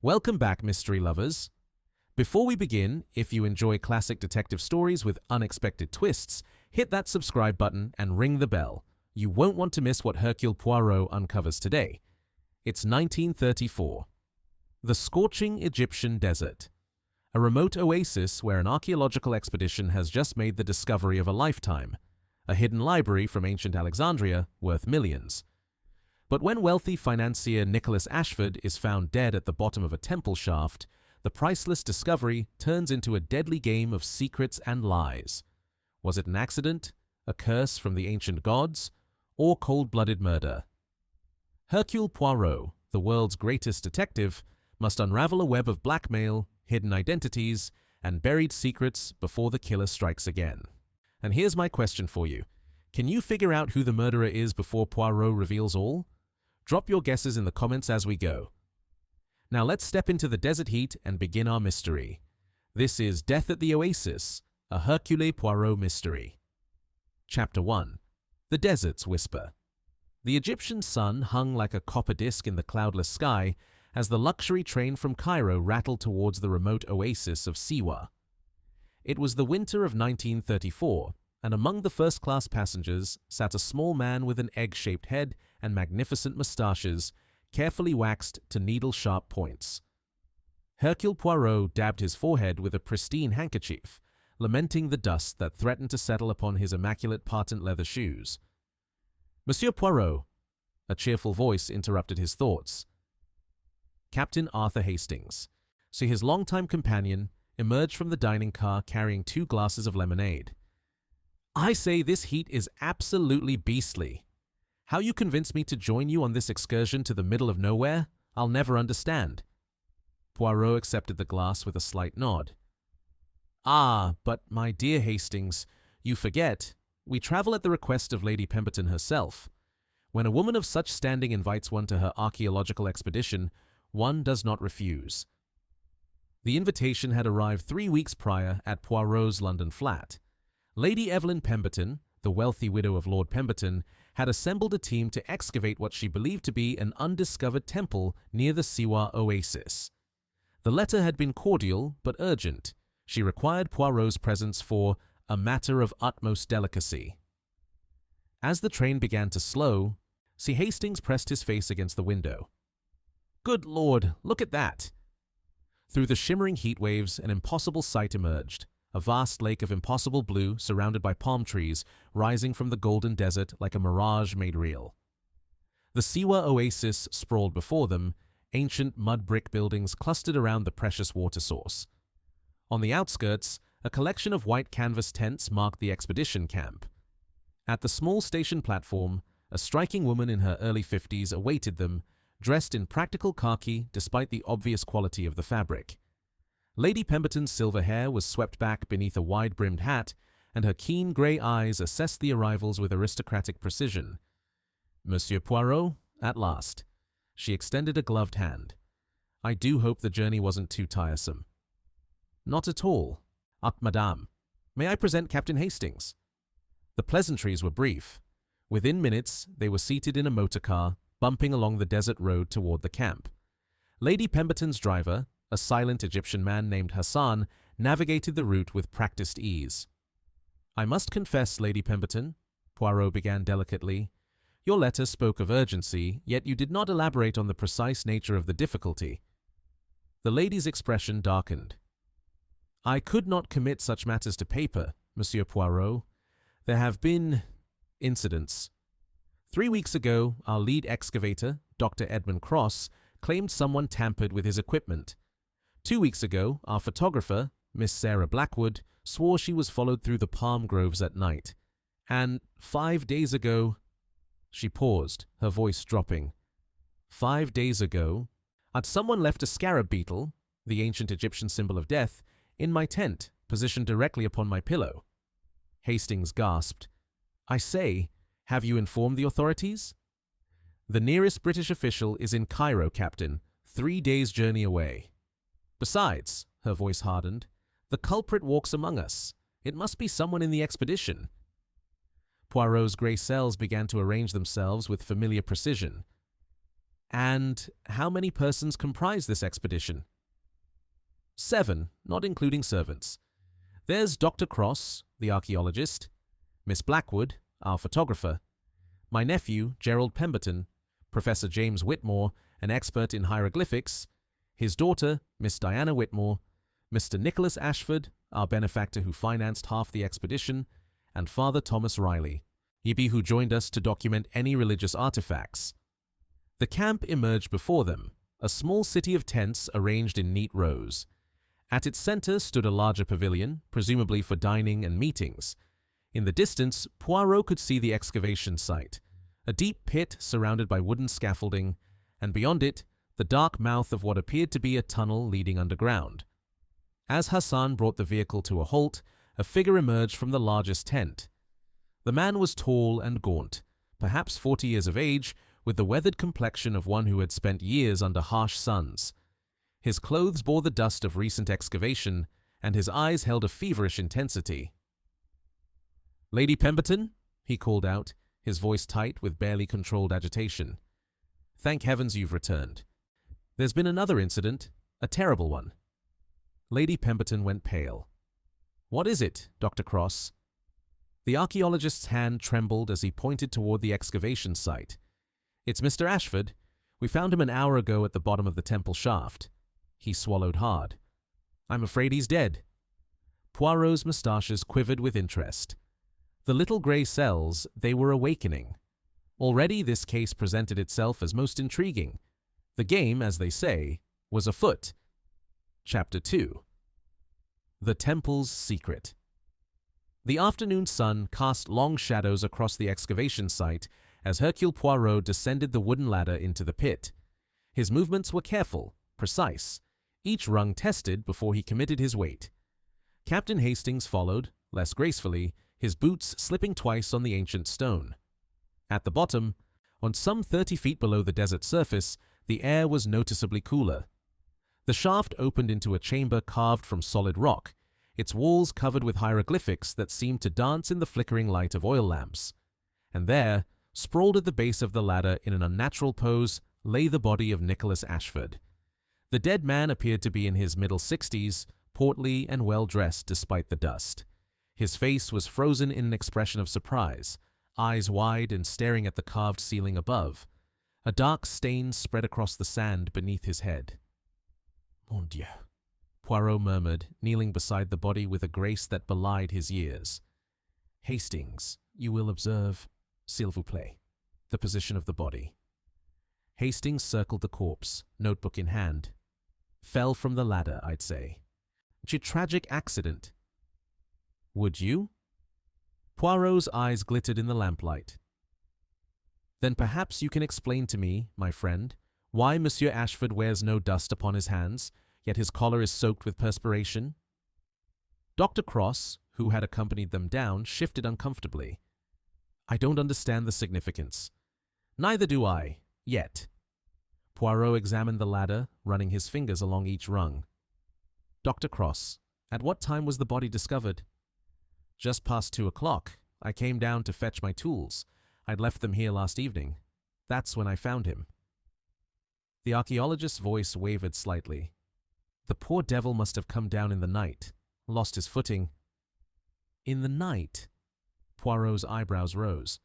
Welcome back, mystery lovers. Before we begin, if you enjoy classic detective stories with unexpected twists, hit that subscribe button and ring the bell. You won't want to miss what Hercule Poirot uncovers today. It's 1934. The scorching Egyptian desert. A remote oasis where an archaeological expedition has just made the discovery of a lifetime. A hidden library from ancient Alexandria worth millions. But when wealthy financier Nicholas Ashford is found dead at the bottom of a temple shaft, the priceless discovery turns into a deadly game of secrets and lies. Was it an accident, a curse from the ancient gods, or cold-blooded murder? Hercule Poirot, the world's greatest detective, must unravel a web of blackmail, hidden identities, and buried secrets before the killer strikes again. And here's my question for you. Can you figure out who the murderer is before Poirot reveals all? Drop your guesses in the comments as we go. Now let's step into the desert heat and begin our mystery. This is Death at the Oasis, a Hercule Poirot mystery. Chapter 1. The Desert's Whisper. The Egyptian sun hung like a copper disk in the cloudless sky as the luxury train from Cairo rattled towards the remote oasis of Siwa. It was the winter of 1934, and among the first-class passengers sat a small man with an egg-shaped head and magnificent mustaches, carefully waxed to needle-sharp points. Hercule Poirot dabbed his forehead with a pristine handkerchief, lamenting the dust that threatened to settle upon his immaculate patent leather shoes. "Monsieur Poirot," a cheerful voice interrupted his thoughts. Captain Arthur Hastings, so his longtime companion, emerged from the dining car carrying 2 glasses of lemonade. "I say this heat is absolutely beastly. How you convinced me to join you on this excursion to the middle of nowhere, I'll never understand." Poirot accepted the glass with a slight nod. "Ah, but my dear Hastings, you forget, we travel at the request of Lady Pemberton herself. When a woman of such standing invites one to her archaeological expedition, one does not refuse." The invitation had arrived 3 weeks prior at Poirot's London flat. Lady Evelyn Pemberton, the wealthy widow of Lord Pemberton, had assembled a team to excavate what she believed to be an undiscovered temple near the Siwa Oasis. The letter had been cordial but urgent. She required Poirot's presence for a matter of utmost delicacy. As the train began to slow, Sir Hastings pressed his face against the window. "Good Lord, look at that!" Through the shimmering heat waves, an impossible sight emerged. A vast lake of impossible blue surrounded by palm trees rising from the golden desert like a mirage made real. The Siwa Oasis sprawled before them, ancient mud brick buildings clustered around the precious water source. On the outskirts, a collection of white canvas tents marked the expedition camp. At the small station platform, a striking woman in her early 50s awaited them, dressed in practical khaki despite the obvious quality of the fabric. Lady Pemberton's silver hair was swept back beneath a wide-brimmed hat, and her keen grey eyes assessed the arrivals with aristocratic precision. "Monsieur Poirot, at last." She extended a gloved hand. "I do hope the journey wasn't too tiresome." "Not at all. Madame, may I present Captain Hastings?" The pleasantries were brief. Within minutes, they were seated in a motor car, bumping along the desert road toward the camp. Lady Pemberton's driver, a silent Egyptian man named Hassan, navigated the route with practiced ease. "I must confess, Lady Pemberton," Poirot began delicately, "your letter spoke of urgency, yet you did not elaborate on the precise nature of the difficulty." The lady's expression darkened. "I could not commit such matters to paper, Monsieur Poirot. There have been incidents. 3 weeks ago, our lead excavator, Dr. Edmund Cross, claimed someone tampered with his equipment. 2 weeks ago, our photographer, Miss Sarah Blackwood, swore she was followed through the palm groves at night. And 5 days ago—" She paused, her voice dropping. "5 days ago, someone left a scarab beetle, the ancient Egyptian symbol of death, in my tent, positioned directly upon my pillow." Hastings gasped. "I say, have you informed the authorities?" "The nearest British official is in Cairo, Captain, 3 days' journey away. Besides," her voice hardened, "the culprit walks among us. It must be someone in the expedition." Poirot's grey cells began to arrange themselves with familiar precision. And how many persons comprise this expedition? 7, not including servants. There's Dr. Cross, the archaeologist, Miss Blackwood, our photographer, my nephew, Gerald Pemberton, Professor James Whitmore, an expert in hieroglyphics, his daughter, Miss Diana Whitmore, Mr. Nicholas Ashford, our benefactor who financed half the expedition, and Father Thomas Riley, who joined us to document any religious artifacts. The camp emerged before them, a small city of tents arranged in neat rows. At its center stood a larger pavilion, presumably for dining and meetings. In the distance, Poirot could see the excavation site, a deep pit surrounded by wooden scaffolding, and beyond it, the dark mouth of what appeared to be a tunnel leading underground. As Hassan brought the vehicle to a halt, a figure emerged from the largest tent. The man was tall and gaunt, perhaps 40 years of age, with the weathered complexion of one who had spent years under harsh suns. His clothes bore the dust of recent excavation, and his eyes held a feverish intensity. "Lady Pemberton?" he called out, his voice tight with barely controlled agitation. "Thank heavens you've returned. There's been another incident, a terrible one." Lady Pemberton went pale. "What is it, Dr. Cross?" The archaeologist's hand trembled as he pointed toward the excavation site. "It's Mr. Ashford. We found him an hour ago at the bottom of the temple shaft." He swallowed hard. "I'm afraid he's dead." Poirot's moustaches quivered with interest. The little grey cells, they were awakening. Already this case presented itself as most intriguing. The game, as they say, was afoot. Chapter 2. The Temple's Secret. The afternoon sun cast long shadows across the excavation site as Hercule Poirot descended the wooden ladder into the pit. His movements were careful, precise, each rung tested before he committed his weight. Captain Hastings followed, less gracefully, his boots slipping twice on the ancient stone. At the bottom, on some 30 feet below the desert surface, the air was noticeably cooler. The shaft opened into a chamber carved from solid rock, its walls covered with hieroglyphics that seemed to dance in the flickering light of oil lamps. And there, sprawled at the base of the ladder in an unnatural pose, lay the body of Nicholas Ashford. The dead man appeared to be in his middle 60s, portly and well-dressed despite the dust. His face was frozen in an expression of surprise, eyes wide and staring at the carved ceiling above. A dark stain spread across the sand beneath his head. "Mon Dieu," Poirot murmured, kneeling beside the body with a grace that belied his years. "Hastings, you will observe, s'il vous plaît, the position of the body." Hastings circled the corpse, notebook in hand. "Fell from the ladder, I'd say. Tragic accident." "Would you?" Poirot's eyes glittered in the lamplight. "Then perhaps you can explain to me, my friend, why Monsieur Ashford wears no dust upon his hands, yet his collar is soaked with perspiration?" Dr. Cross, who had accompanied them down, shifted uncomfortably. "I don't understand the significance." "Neither do I, yet." Poirot examined the ladder, running his fingers along each rung. "Dr. Cross, at what time was the body discovered?" "Just past 2 o'clock. I came down to fetch my tools. I'd left them here last evening. That's when I found him." The archaeologist's voice wavered slightly. "The poor devil must have come down in the night, lost his footing." "In the night?" Poirot's eyebrows rose.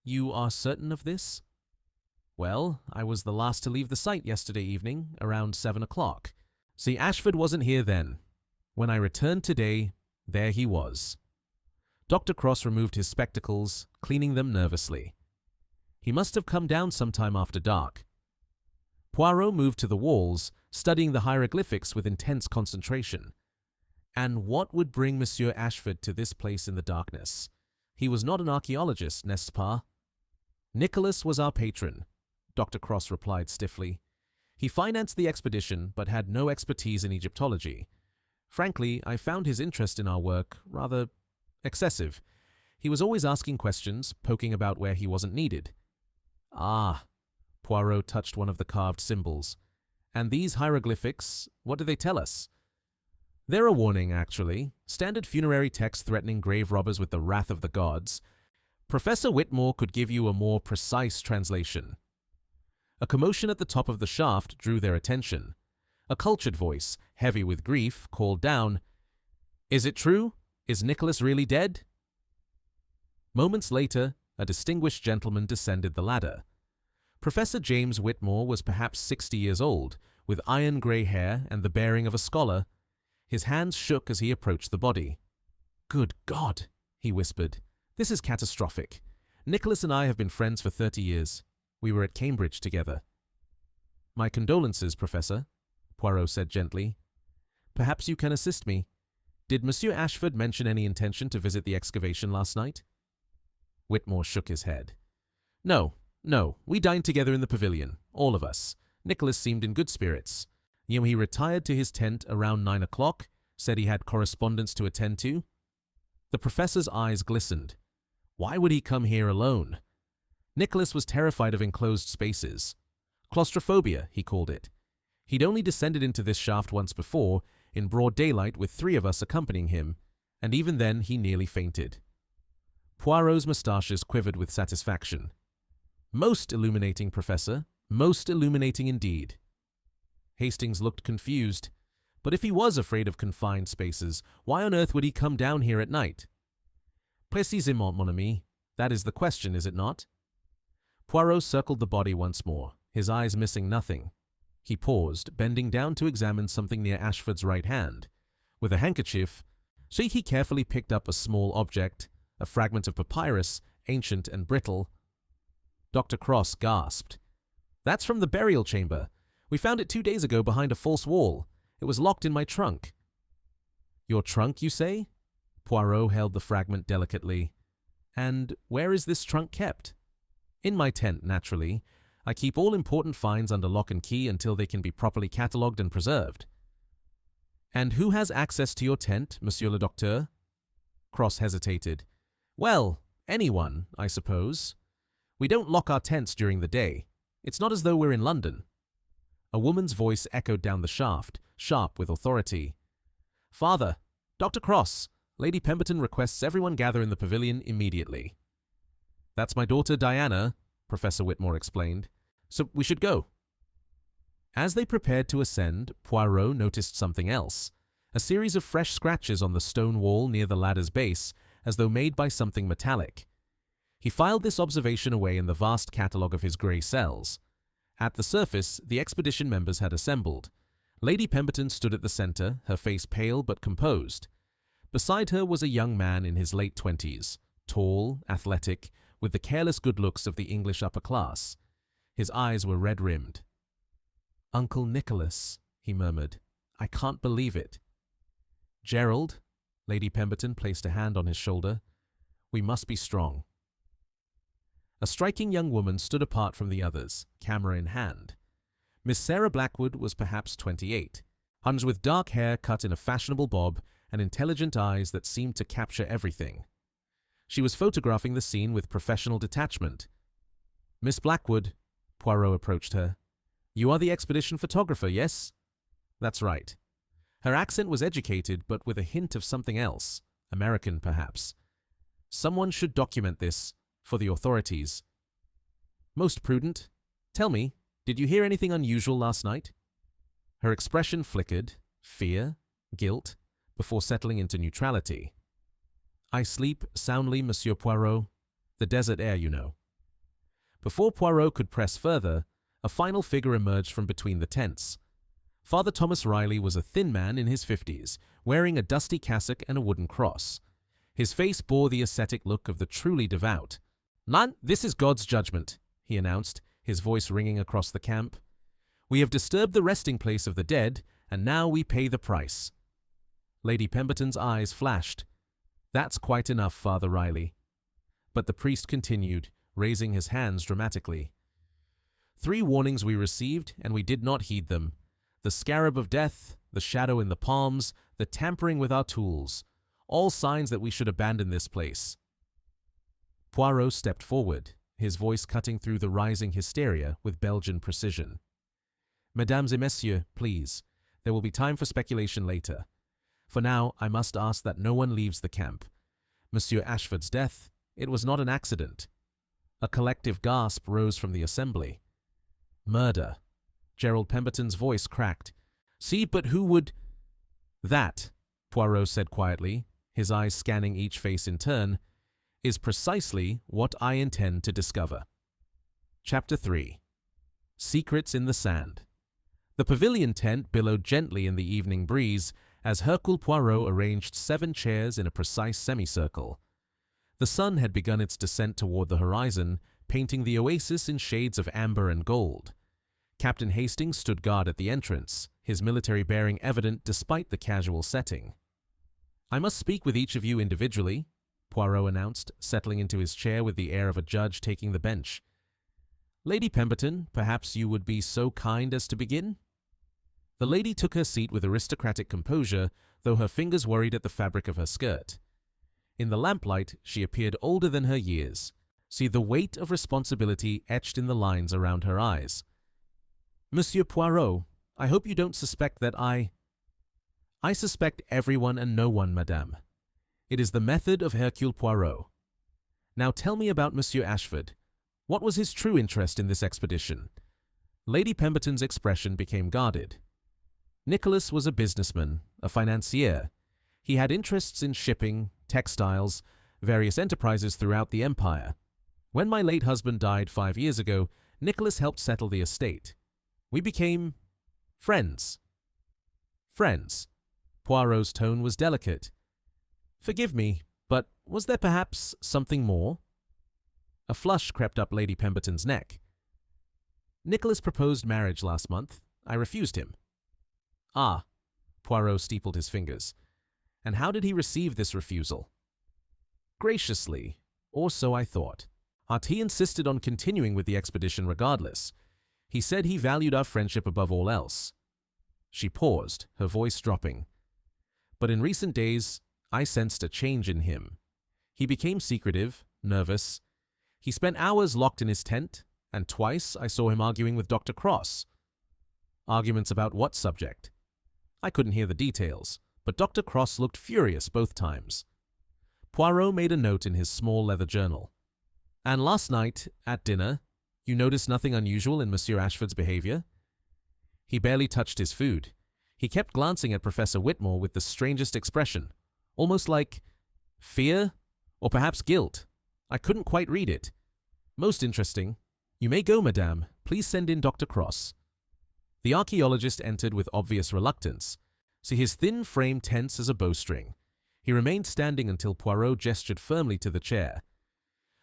"You are certain of this?" "Well, I was the last to leave the site yesterday evening, around 7 o'clock. See, Ashford wasn't here then. When I returned today, there he was." Dr. Cross removed his spectacles, cleaning them nervously. "He must have come down sometime after dark." Poirot moved to the walls, studying the hieroglyphics with intense concentration. And what would bring Monsieur Ashford to this place in the darkness? He was not an archaeologist, n'est-ce pas? "Nicholas was our patron," Dr. Cross replied stiffly. "He financed the expedition, but had no expertise in Egyptology. Frankly, I found his interest in our work rather excessive. He was always asking questions, poking about where he wasn't needed." "Ah," Poirot touched one of the carved symbols. "And these hieroglyphics, what do they tell us?" "They're a warning, actually. Standard funerary text threatening grave robbers with the wrath of the gods. Professor Whitmore could give you a more precise translation." A commotion at the top of the shaft drew their attention. A cultured voice, heavy with grief, called down, "Is it true? Is Nicholas really dead?" Moments later, a distinguished gentleman descended the ladder. Professor James Whitmore was perhaps 60 years old, with iron grey hair and the bearing of a scholar. His hands shook as he approached the body. "Good God," he whispered. "This is catastrophic. Nicholas and I have been friends for 30 years. We were at Cambridge together." "My condolences, Professor," Poirot said gently. "Perhaps you can assist me. Did Monsieur Ashford mention any intention to visit the excavation last night?" Whitmore shook his head. No, we dined together in the pavilion, all of us. Nicholas seemed in good spirits. He retired to his tent around 9 o'clock, said he had correspondence to attend to." The professor's eyes glistened. Why would he come here alone? Nicholas was terrified of enclosed spaces. Claustrophobia, he called it. He'd only descended into this shaft once before, in broad daylight with 3 of us accompanying him, and even then he nearly fainted. Poirot's moustaches quivered with satisfaction. "Most illuminating, Professor. Most illuminating indeed." Hastings looked confused. But if he was afraid of confined spaces, why on earth would he come down here at night? "Précisément, mon ami. That is the question, is it not?" Poirot circled the body once more, his eyes missing nothing. He paused, bending down to examine something near Ashford's right hand. With a handkerchief, he carefully picked up a small object, a fragment of papyrus, ancient and brittle. Dr. Cross gasped. "That's from the burial chamber. We found it 2 days ago behind a false wall. It was locked in my trunk." "Your trunk, you say?" Poirot held the fragment delicately. "And where is this trunk kept?" "In my tent, naturally. I keep all important finds under lock and key until they can be properly catalogued and preserved." "And who has access to your tent, Monsieur le Docteur?" Cross hesitated. "Well, anyone, I suppose. We don't lock our tents during the day. It's not as though we're in London." A woman's voice echoed down the shaft, sharp with authority. "Father, Dr. Cross, Lady Pemberton requests everyone gather in the pavilion immediately." "That's my daughter Diana," Professor Whitmore explained. "So we should go." As they prepared to ascend, Poirot noticed something else. A series of fresh scratches on the stone wall near the ladder's base, as though made by something metallic. He filed this observation away in the vast catalogue of his grey cells. At the surface, the expedition members had assembled. Lady Pemberton stood at the center, her face pale but composed. Beside her was a young man in his late 20s, tall, athletic, with the careless good looks of the English upper class. His eyes were red-rimmed. "Uncle Nicholas," he murmured. "I can't believe it." "Gerald," Lady Pemberton placed a hand on his shoulder, "we must be strong." A striking young woman stood apart from the others, camera in hand. Miss Sarah Blackwood was perhaps 28, hinged with dark hair cut in a fashionable bob and intelligent eyes that seemed to capture everything. She was photographing the scene with professional detachment. "Miss Blackwood," Poirot approached her. "You are the expedition photographer, yes?" "That's right." Her accent was educated, but with a hint of something else, American perhaps. "Someone should document this, for the authorities." "Most prudent. Tell me, did you hear anything unusual last night?" Her expression flickered, fear, guilt, before settling into neutrality. "I sleep soundly, Monsieur Poirot. The desert air, you know." Before Poirot could press further, a final figure emerged from between the tents. Father Thomas Riley was a thin man in his 50s, wearing a dusty cassock and a wooden cross. His face bore the ascetic look of the truly devout. "Man, this is God's judgment," he announced, his voice ringing across the camp. "We have disturbed the resting place of the dead, and now we pay the price." Lady Pemberton's eyes flashed. "That's quite enough, Father Riley." But the priest continued, raising his hands dramatically. "3 warnings we received, and we did not heed them. The scarab of death, the shadow in the palms, the tampering with our tools. All signs that we should abandon this place." Poirot stepped forward, his voice cutting through the rising hysteria with Belgian precision. "Mesdames et messieurs, please. There will be time for speculation later. For now, I must ask that no one leaves the camp. Monsieur Ashford's death, it was not an accident." A collective gasp rose from the assembly. Murder. Gerald Pemberton's voice cracked. See, but who would— That, Poirot said quietly, his eyes scanning each face in turn, is precisely what I intend to discover. Chapter 3. Secrets in the Sand. The pavilion tent billowed gently in the evening breeze as Hercule Poirot arranged 7 chairs in a precise semicircle. The sun had begun its descent toward the horizon, painting the oasis in shades of amber and gold. Captain Hastings stood guard at the entrance, his military bearing evident despite the casual setting. I must speak with each of you individually, Poirot announced, settling into his chair with the air of a judge taking the bench. Lady Pemberton, perhaps you would be so kind as to begin? The lady took her seat with aristocratic composure, though her fingers worried at the fabric of her skirt. In the lamplight, she appeared older than her years. See the weight of responsibility etched in the lines around her eyes. Monsieur Poirot, I hope you don't suspect that I suspect everyone and no one, madame. It is the method of Hercule Poirot. Now tell me about Monsieur Ashford. What was his true interest in this expedition? Lady Pemberton's expression became guarded. Nicholas was a businessman, a financier. He had interests in shipping, textiles, various enterprises throughout the empire. When my late husband died 5 years ago, Nicholas helped settle the estate. We became friends. Friends. Poirot's tone was delicate. Forgive me, but was there perhaps something more? A flush crept up Lady Pemberton's neck. Nicholas proposed marriage last month. I refused him. Ah, Poirot steepled his fingers. And how did he receive this refusal? Graciously, or so I thought. But he insisted on continuing with the expedition regardless. He said he valued our friendship above all else. She paused, her voice dropping. But in recent days, I sensed a change in him. He became secretive, nervous. He spent hours locked in his tent, and twice I saw him arguing with Dr. Cross. Arguments about what subject? I couldn't hear the details, but Dr. Cross looked furious both times. Poirot made a note in his small leather journal. And last night, at dinner, you noticed nothing unusual in Monsieur Ashford's behavior? He barely touched his food. He kept glancing at Professor Whitmore with the strangest expression, almost like fear or perhaps guilt. I couldn't quite read it. Most interesting. You may go, madame. Please send in Dr. Cross. The archaeologist entered with obvious reluctance. See his thin frame tense as a bowstring. He remained standing until Poirot gestured firmly to the chair.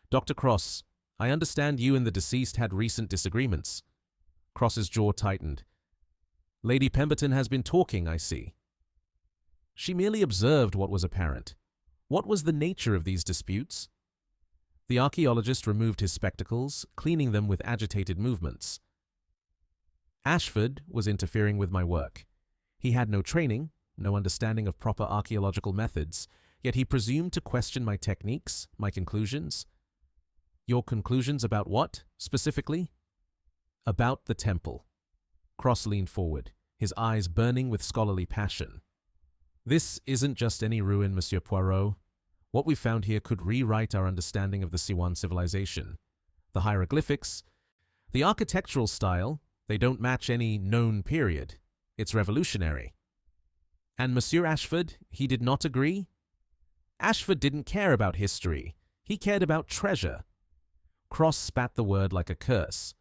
Dr. Cross, I understand you and the deceased had recent disagreements. Cross's jaw tightened. Lady Pemberton has been talking, I see. She merely observed what was apparent. What was the nature of these disputes? The archaeologist removed his spectacles, cleaning them with agitated movements. Ashford was interfering with my work. He had no training, no understanding of proper archaeological methods, yet he presumed to question my techniques, my conclusions. Your conclusions about what, specifically? About the temple. Cross leaned forward, his eyes burning with scholarly passion. This isn't just any ruin, Monsieur Poirot. What we found here could rewrite our understanding of the Siwan civilization. The hieroglyphics, the architectural style, they don't match any known period. It's revolutionary. And Monsieur Ashford, he did not agree? Ashford didn't care about history. He cared about treasure. Cross spat the word like a curse.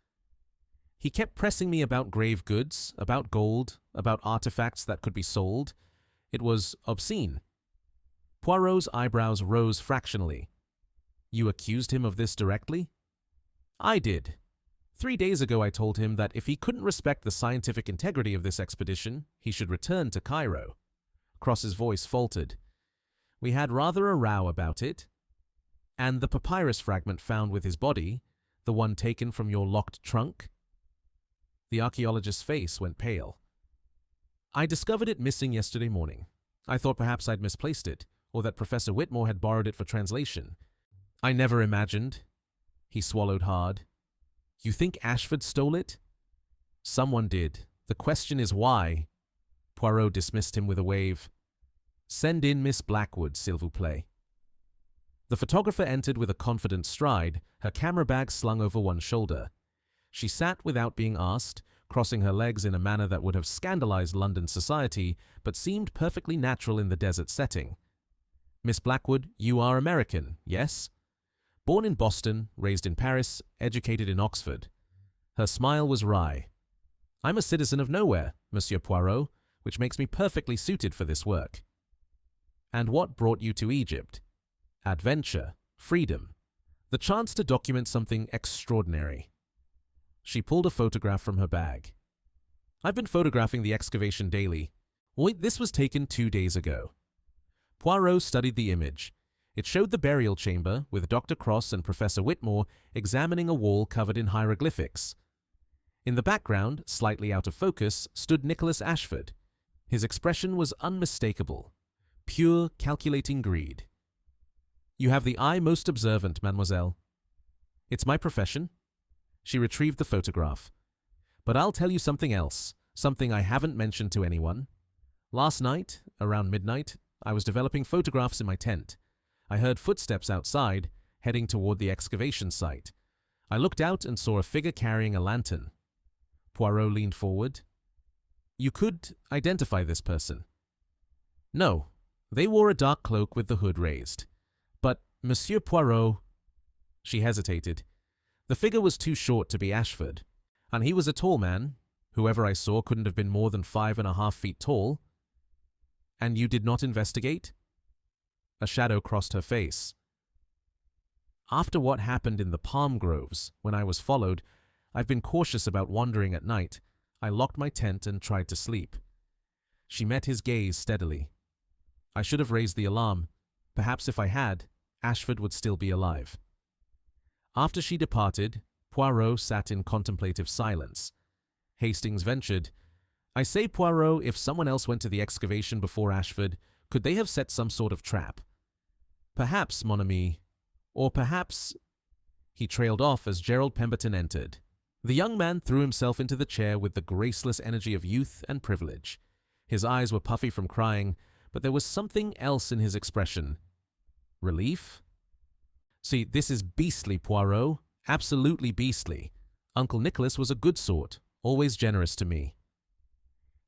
He kept pressing me about grave goods, about gold, about artifacts that could be sold. It was obscene. Poirot's eyebrows rose fractionally. You accused him of this directly? I did. 3 days ago I told him that if he couldn't respect the scientific integrity of this expedition, he should return to Cairo. Cross's voice faltered. We had rather a row about it. And the papyrus fragment found with his body, the one taken from your locked trunk? The archaeologist's face went pale. I discovered it missing yesterday morning. I thought perhaps I'd misplaced it, or that Professor Whitmore had borrowed it for translation. I never imagined. He swallowed hard. You think Ashford stole it? Someone did. The question is why? Poirot dismissed him with a wave. Send in Miss Blackwood, s'il vous plaît. The photographer entered with a confident stride, her camera bag slung over one shoulder. She sat without being asked, crossing her legs in a manner that would have scandalized London society, but seemed perfectly natural in the desert setting. Miss Blackwood, you are American, yes? Born in Boston, raised in Paris, educated in Oxford. Her smile was wry. I'm a citizen of nowhere, Monsieur Poirot, which makes me perfectly suited for this work. And what brought you to Egypt? Adventure, freedom, the chance to document something extraordinary. She pulled a photograph from her bag. I've been photographing the excavation daily. Wait, this was taken 2 days ago. Poirot studied the image. It showed the burial chamber, with Dr. Cross and Professor Whitmore examining a wall covered in hieroglyphics. In the background, slightly out of focus, stood Nicholas Ashford. His expression was unmistakable. Pure, calculating greed. You have the eye most observant, mademoiselle. It's my profession. She retrieved the photograph. But I'll tell you something else, something I haven't mentioned to anyone. Last night, around midnight, I was developing photographs in my tent. I heard footsteps outside, heading toward the excavation site. I looked out and saw a figure carrying a lantern. Poirot leaned forward. You could identify this person? No, they wore a dark cloak with the hood raised. But, Monsieur Poirot... She hesitated. The figure was too short to be Ashford, and he was a tall man. Whoever I saw couldn't have been more than 5.5 feet tall. And you did not investigate? A shadow crossed her face. After what happened in the palm groves, when I was followed, I've been cautious about wandering at night. I locked my tent and tried to sleep. She met his gaze steadily. I should have raised the alarm. Perhaps if I had, Ashford would still be alive. After she departed, Poirot sat in contemplative silence. Hastings ventured, I say, Poirot, if someone else went to the excavation before Ashford, could they have set some sort of trap? Perhaps, mon ami. Or perhaps... He trailed off as Gerald Pemberton entered. The young man threw himself into the chair with the graceless energy of youth and privilege. His eyes were puffy from crying, but there was something else in his expression. Relief? See, this is beastly, Poirot. Absolutely beastly. Uncle Nicholas was a good sort, always generous to me.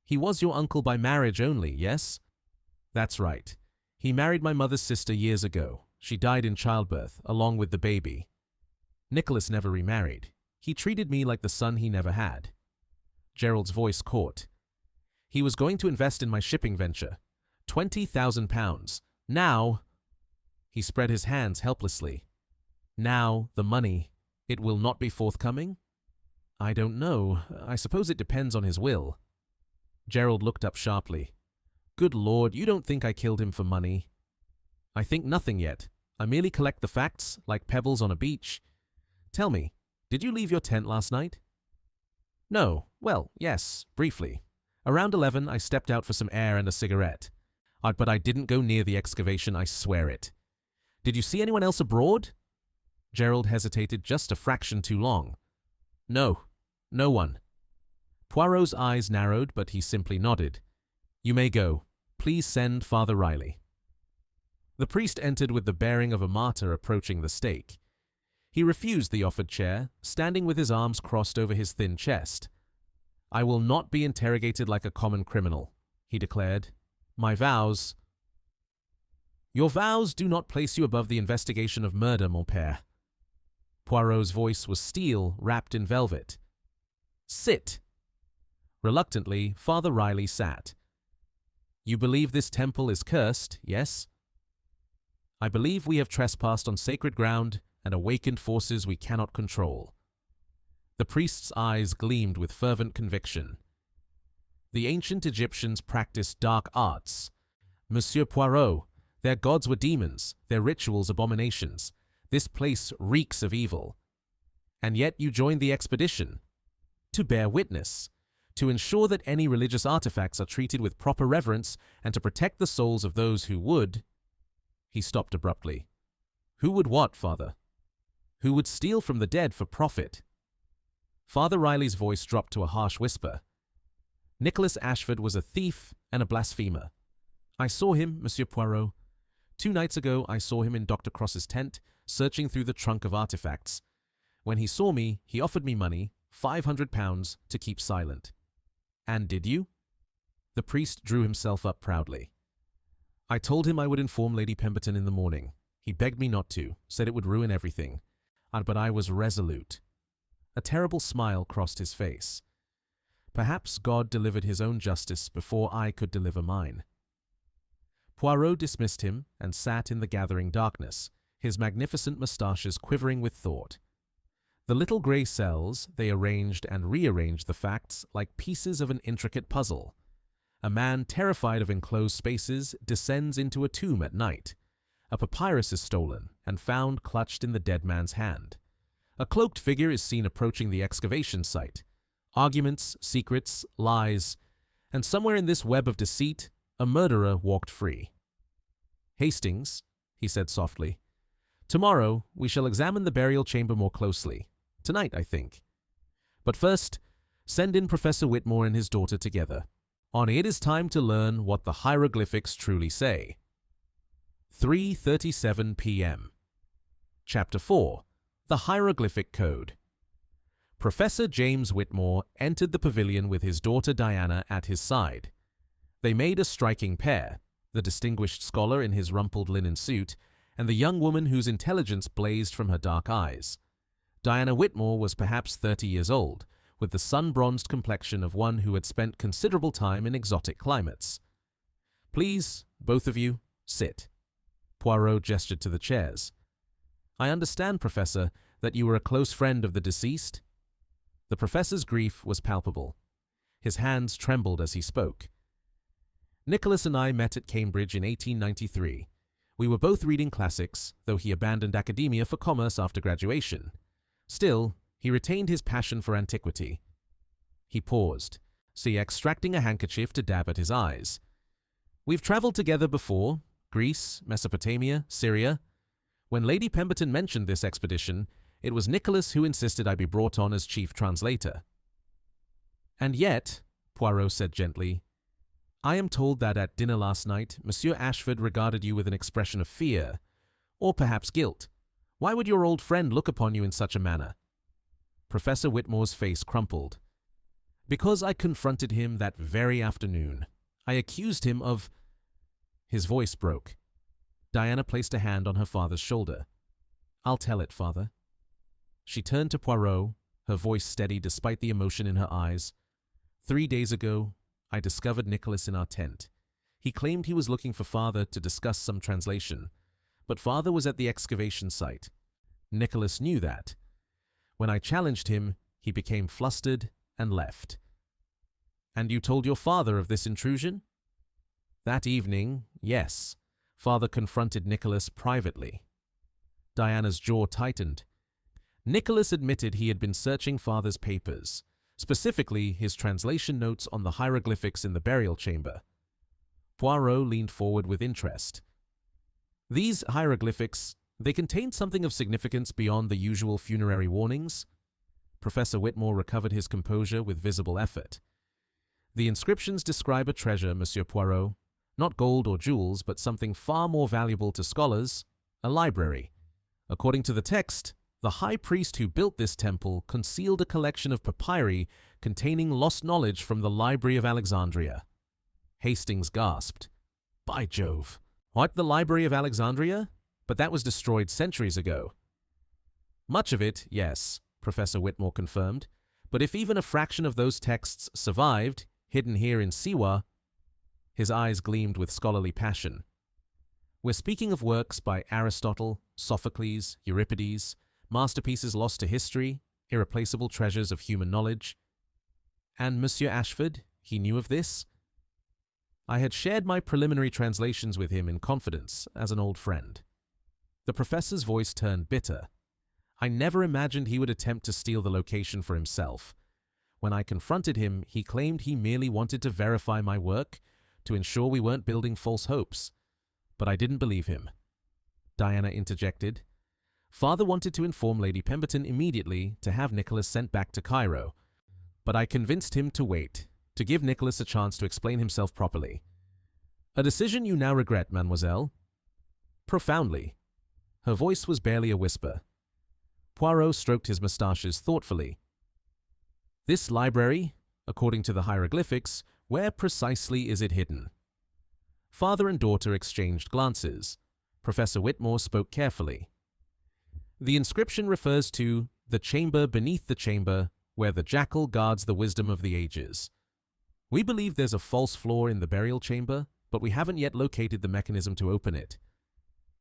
He was your uncle by marriage only, yes? That's right. He married my mother's sister years ago. She died in childbirth, along with the baby. Nicholas never remarried. He treated me like the son he never had. Gerald's voice caught. He was going to invest in my shipping venture. £20,000. Now... He spread his hands helplessly. Now, the money. It will not be forthcoming? I don't know. I suppose it depends on his will. Gerald looked up sharply. Good Lord, you don't think I killed him for money? I think nothing yet. I merely collect the facts, like pebbles on a beach. Tell me, did you leave your tent last night? No. Well, yes, briefly. Around 11, I stepped out for some air and a cigarette. But I didn't go near the excavation, I swear it. Did you see anyone else abroad? Gerald hesitated just a fraction too long. No, no one. Poirot's eyes narrowed, but he simply nodded. You may go. Please send Father Riley. The priest entered with the bearing of a martyr approaching the stake. He refused the offered chair, standing with his arms crossed over his thin chest. I will not be interrogated like a common criminal, he declared. My vows... Your vows do not place you above the investigation of murder, mon père. Poirot's voice was steel wrapped in velvet. Sit. Reluctantly, Father Riley sat. You believe this temple is cursed, yes? I believe we have trespassed on sacred ground and awakened forces we cannot control. The priest's eyes gleamed with fervent conviction. The ancient Egyptians practiced dark arts. Monsieur Poirot, their gods were demons, their rituals abominations. This place reeks of evil. And yet you joined the expedition. To bear witness. To ensure that any religious artifacts are treated with proper reverence and to protect the souls of those who would... He stopped abruptly. Who would what, Father? Who would steal from the dead for profit? Father Riley's voice dropped to a harsh whisper. Nicholas Ashford was a thief and a blasphemer. I saw him, Monsieur Poirot. 2 nights ago, I saw him in Dr. Cross's tent, searching through the trunk of artifacts. When he saw me, he offered me money, £500 to keep silent. And did you? The priest drew himself up proudly. I told him I would inform Lady Pemberton in the morning. He begged me not to, said it would ruin everything. But I was resolute. A terrible smile crossed his face. Perhaps God delivered his own justice before I could deliver mine. Poirot dismissed him and sat in the gathering darkness, his magnificent moustaches quivering with thought. The little grey cells, they arranged and rearranged the facts like pieces of an intricate puzzle. A man terrified of enclosed spaces descends into a tomb at night. A papyrus is stolen and found clutched in the dead man's hand. A cloaked figure is seen approaching the excavation site. Arguments, secrets, lies, and somewhere in this web of deceit, a murderer walked free. Hastings, he said softly, tomorrow we shall examine the burial chamber more closely. Tonight, I think. But first, send in Professor Whitmore and his daughter together. On it is time to learn what the hieroglyphics truly say. 3:37 p.m. Chapter 4. The Hieroglyphic Code. Professor James Whitmore entered the pavilion with his daughter Diana at his side. They made a striking pair, the distinguished scholar in his rumpled linen suit, and the young woman whose intelligence blazed from her dark eyes. Diana Whitmore was perhaps 30 years old, with the sun-bronzed complexion of one who had spent considerable time in exotic climates. Please, both of you, sit. Poirot gestured to the chairs. I understand, Professor, that you were a close friend of the deceased? The professor's grief was palpable. His hands trembled as he spoke. Nicholas and I met at Cambridge in 1893. We were both reading classics, though he abandoned academia for commerce after graduation. Still, he retained his passion for antiquity. He paused, extracting a handkerchief to dab at his eyes. We've traveled together before, Greece, Mesopotamia, Syria. When Lady Pemberton mentioned this expedition, it was Nicholas who insisted I be brought on as chief translator. And yet, Poirot said gently, I am told that at dinner last night, Monsieur Ashford regarded you with an expression of fear, or perhaps guilt. Why would your old friend look upon you in such a manner? Professor Whitmore's face crumpled. Because I confronted him that very afternoon. I accused him of... His voice broke. Diana placed a hand on her father's shoulder. I'll tell it, father. She turned to Poirot, her voice steady despite the emotion in her eyes. 3 days ago, I discovered Nicholas in our tent. He claimed he was looking for father to discuss some translation, but father was at the excavation site. Nicholas knew that. When I challenged him, he became flustered and left. And you told your father of this intrusion? That evening, yes, father confronted Nicholas privately. Diana's jaw tightened. Nicholas admitted he had been searching father's papers, specifically his translation notes on the hieroglyphics in the burial chamber. Poirot leaned forward with interest. These hieroglyphics, they contained something of significance beyond the usual funerary warnings. Professor Whitmore recovered his composure with visible effort. The inscriptions describe a treasure, Monsieur Poirot. Not gold or jewels, but something far more valuable to scholars, a library. According to the text, the high priest who built this temple concealed a collection of papyri containing lost knowledge from the Library of Alexandria. Hastings gasped. By Jove! What, the Library of Alexandria? But that was destroyed centuries ago. Much of it, yes, Professor Whitmore confirmed. But if even a fraction of those texts survived, hidden here in Siwa... His eyes gleamed with scholarly passion. We're speaking of works by Aristotle, Sophocles, Euripides, masterpieces lost to history, irreplaceable treasures of human knowledge. And Monsieur Ashford, he knew of this? I had shared my preliminary translations with him in confidence as an old friend. The professor's voice turned bitter. I never imagined he would attempt to steal the location for himself. When I confronted him, he claimed he merely wanted to verify my work, to ensure we weren't building false hopes. But I didn't believe him. Diana interjected. Father wanted to inform Lady Pemberton immediately to have Nicholas sent back to Cairo. But I convinced him to wait, to give Nicholas a chance to explain himself properly. A decision you now regret, mademoiselle? Profoundly. Her voice was barely a whisper. Poirot stroked his moustaches thoughtfully. This library, according to the hieroglyphics, where precisely is it hidden? Father and daughter exchanged glances. Professor Whitmore spoke carefully. The inscription refers to the chamber beneath the chamber where the jackal guards the wisdom of the ages. We believe there's a false floor in the burial chamber, but we haven't yet located the mechanism to open it.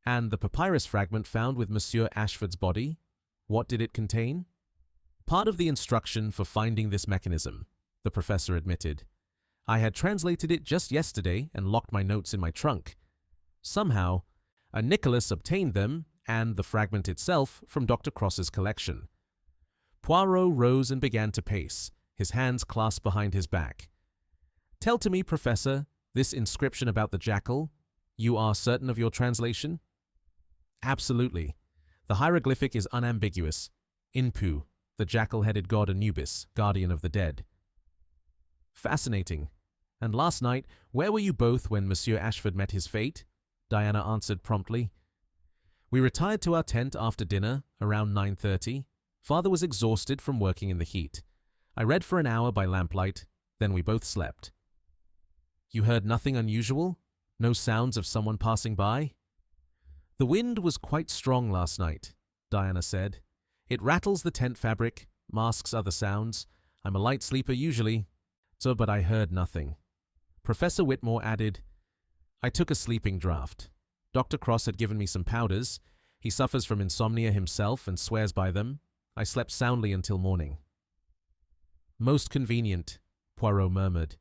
And the papyrus fragment found with Monsieur Ashford's body, what did it contain? Part of the instruction for finding this mechanism, the professor admitted. I had translated it just yesterday and locked my notes in my trunk. Somehow, a Nicholas obtained them and the fragment itself from Dr. Cross's collection. Poirot rose and began to pace, his hands clasped behind his back. Tell to me, Professor, this inscription about the jackal, you are certain of your translation? Absolutely. The hieroglyphic is unambiguous. Inpu, the jackal-headed god Anubis, guardian of the dead. Fascinating. And last night, where were you both when Monsieur Ashford met his fate? Diana answered promptly. We retired to our tent after dinner, around 9:30. Father was exhausted from working in the heat. I read for an hour by lamplight, then we both slept. You heard nothing unusual? No sounds of someone passing by? The wind was quite strong last night, Diana said. It rattles the tent fabric, masks other sounds. I'm a light sleeper usually, but I heard nothing. Professor Whitmore added, I took a sleeping draught. Dr. Cross had given me some powders. He suffers from insomnia himself and swears by them. I slept soundly until morning. Most convenient, Poirot murmured.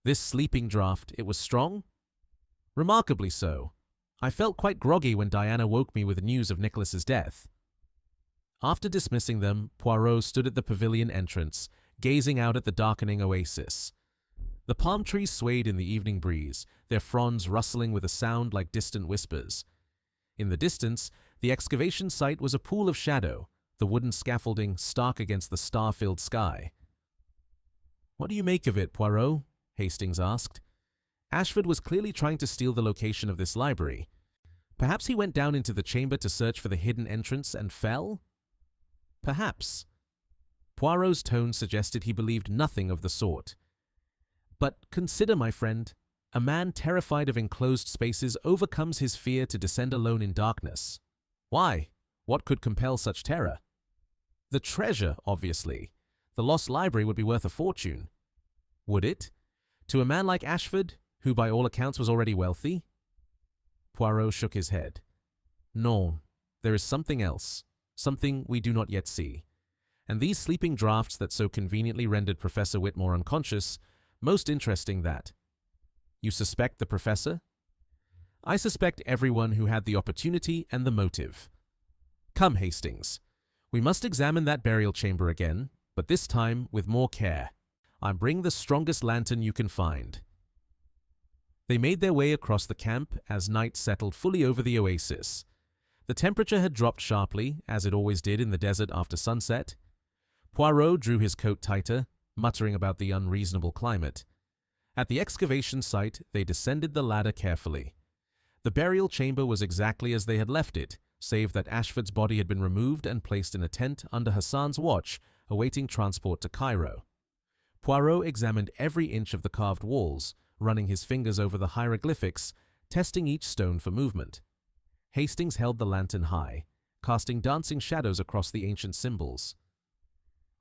This sleeping draught, it was strong? Remarkably so. I felt quite groggy when Diana woke me with news of Nicholas's death. After dismissing them, Poirot stood at the pavilion entrance, gazing out at the darkening oasis. The palm trees swayed in the evening breeze, their fronds rustling with a sound like distant whispers. In the distance, the excavation site was a pool of shadow, the wooden scaffolding stark against the star-filled sky. What do you make of it, Poirot? Hastings asked. Ashford was clearly trying to steal the location of this library. Perhaps he went down into the chamber to search for the hidden entrance and fell? Perhaps. Poirot's tone suggested he believed nothing of the sort. But consider, my friend, a man terrified of enclosed spaces overcomes his fear to descend alone in darkness. Why? What could compel such terror? The treasure, obviously. The lost library would be worth a fortune. Would it? To a man like Ashford, who by all accounts was already wealthy? Poirot shook his head. No, there is something else, something we do not yet see. And these sleeping draughts that so conveniently rendered Professor Whitmore unconscious, most interesting that. You suspect the professor? I suspect everyone who had the opportunity and the motive. Come, Hastings. We must examine that burial chamber again, but this time with more care. I bring the strongest lantern you can find. They made their way across the camp as night settled fully over the oasis. The temperature had dropped sharply, as it always did in the desert after sunset. Poirot drew his coat tighter, muttering about the unreasonable climate. At the excavation site, they descended the ladder carefully. The burial chamber was exactly as they had left it, save that Ashford's body had been removed and placed in a tent under Hassan's watch, awaiting transport to Cairo. Poirot examined every inch of the carved walls, running his fingers over the hieroglyphics, testing each stone for movement. Hastings held the lantern high, casting dancing shadows across the ancient symbols.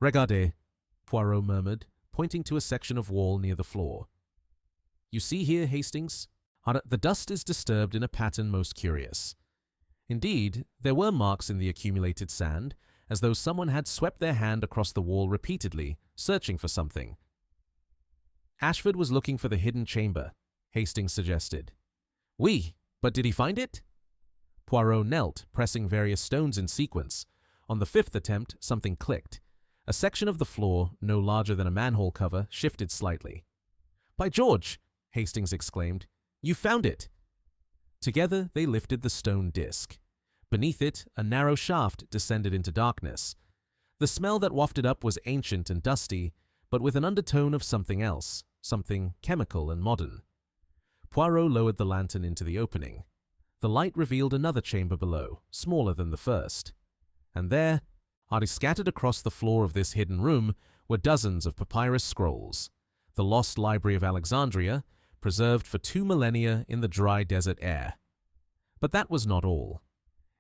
Regardez, Poirot murmured, pointing to a section of wall near the floor. You see here, Hastings? The dust is disturbed in a pattern most curious. Indeed, there were marks in the accumulated sand, as though someone had swept their hand across the wall repeatedly, searching for something. Ashford was looking for the hidden chamber, Hastings suggested. Oui, but did he find it? Poirot knelt, pressing various stones in sequence. On the fifth attempt, something clicked. A section of the floor, no larger than a manhole cover, shifted slightly. By George! Hastings exclaimed. You found it! Together they lifted the stone disc. Beneath it, a narrow shaft descended into darkness. The smell that wafted up was ancient and dusty, but with an undertone of something else, something chemical and modern. Poirot lowered the lantern into the opening. The light revealed another chamber below, smaller than the first. And there, Hardly scattered across the floor of this hidden room were dozens of papyrus scrolls, the lost library of Alexandria, preserved for 2 millennia in the dry desert air. But that was not all.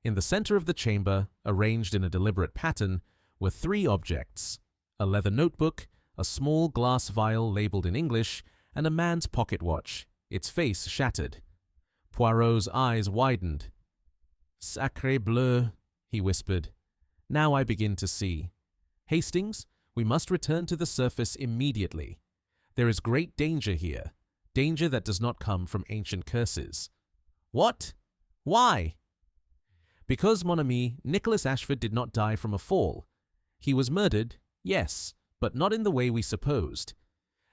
In the center of the chamber, arranged in a deliberate pattern, were 3 objects: a leather notebook, a small glass vial labeled in English, and a man's pocket watch, its face shattered. Poirot's eyes widened. "Sacré bleu," he whispered. "Now I begin to see. Hastings, we must return to the surface immediately. There is great danger here, danger that does not come from ancient curses." "What? Why?" "Because, mon ami, Nicholas Ashford did not die from a fall. He was murdered, yes, but not in the way we supposed.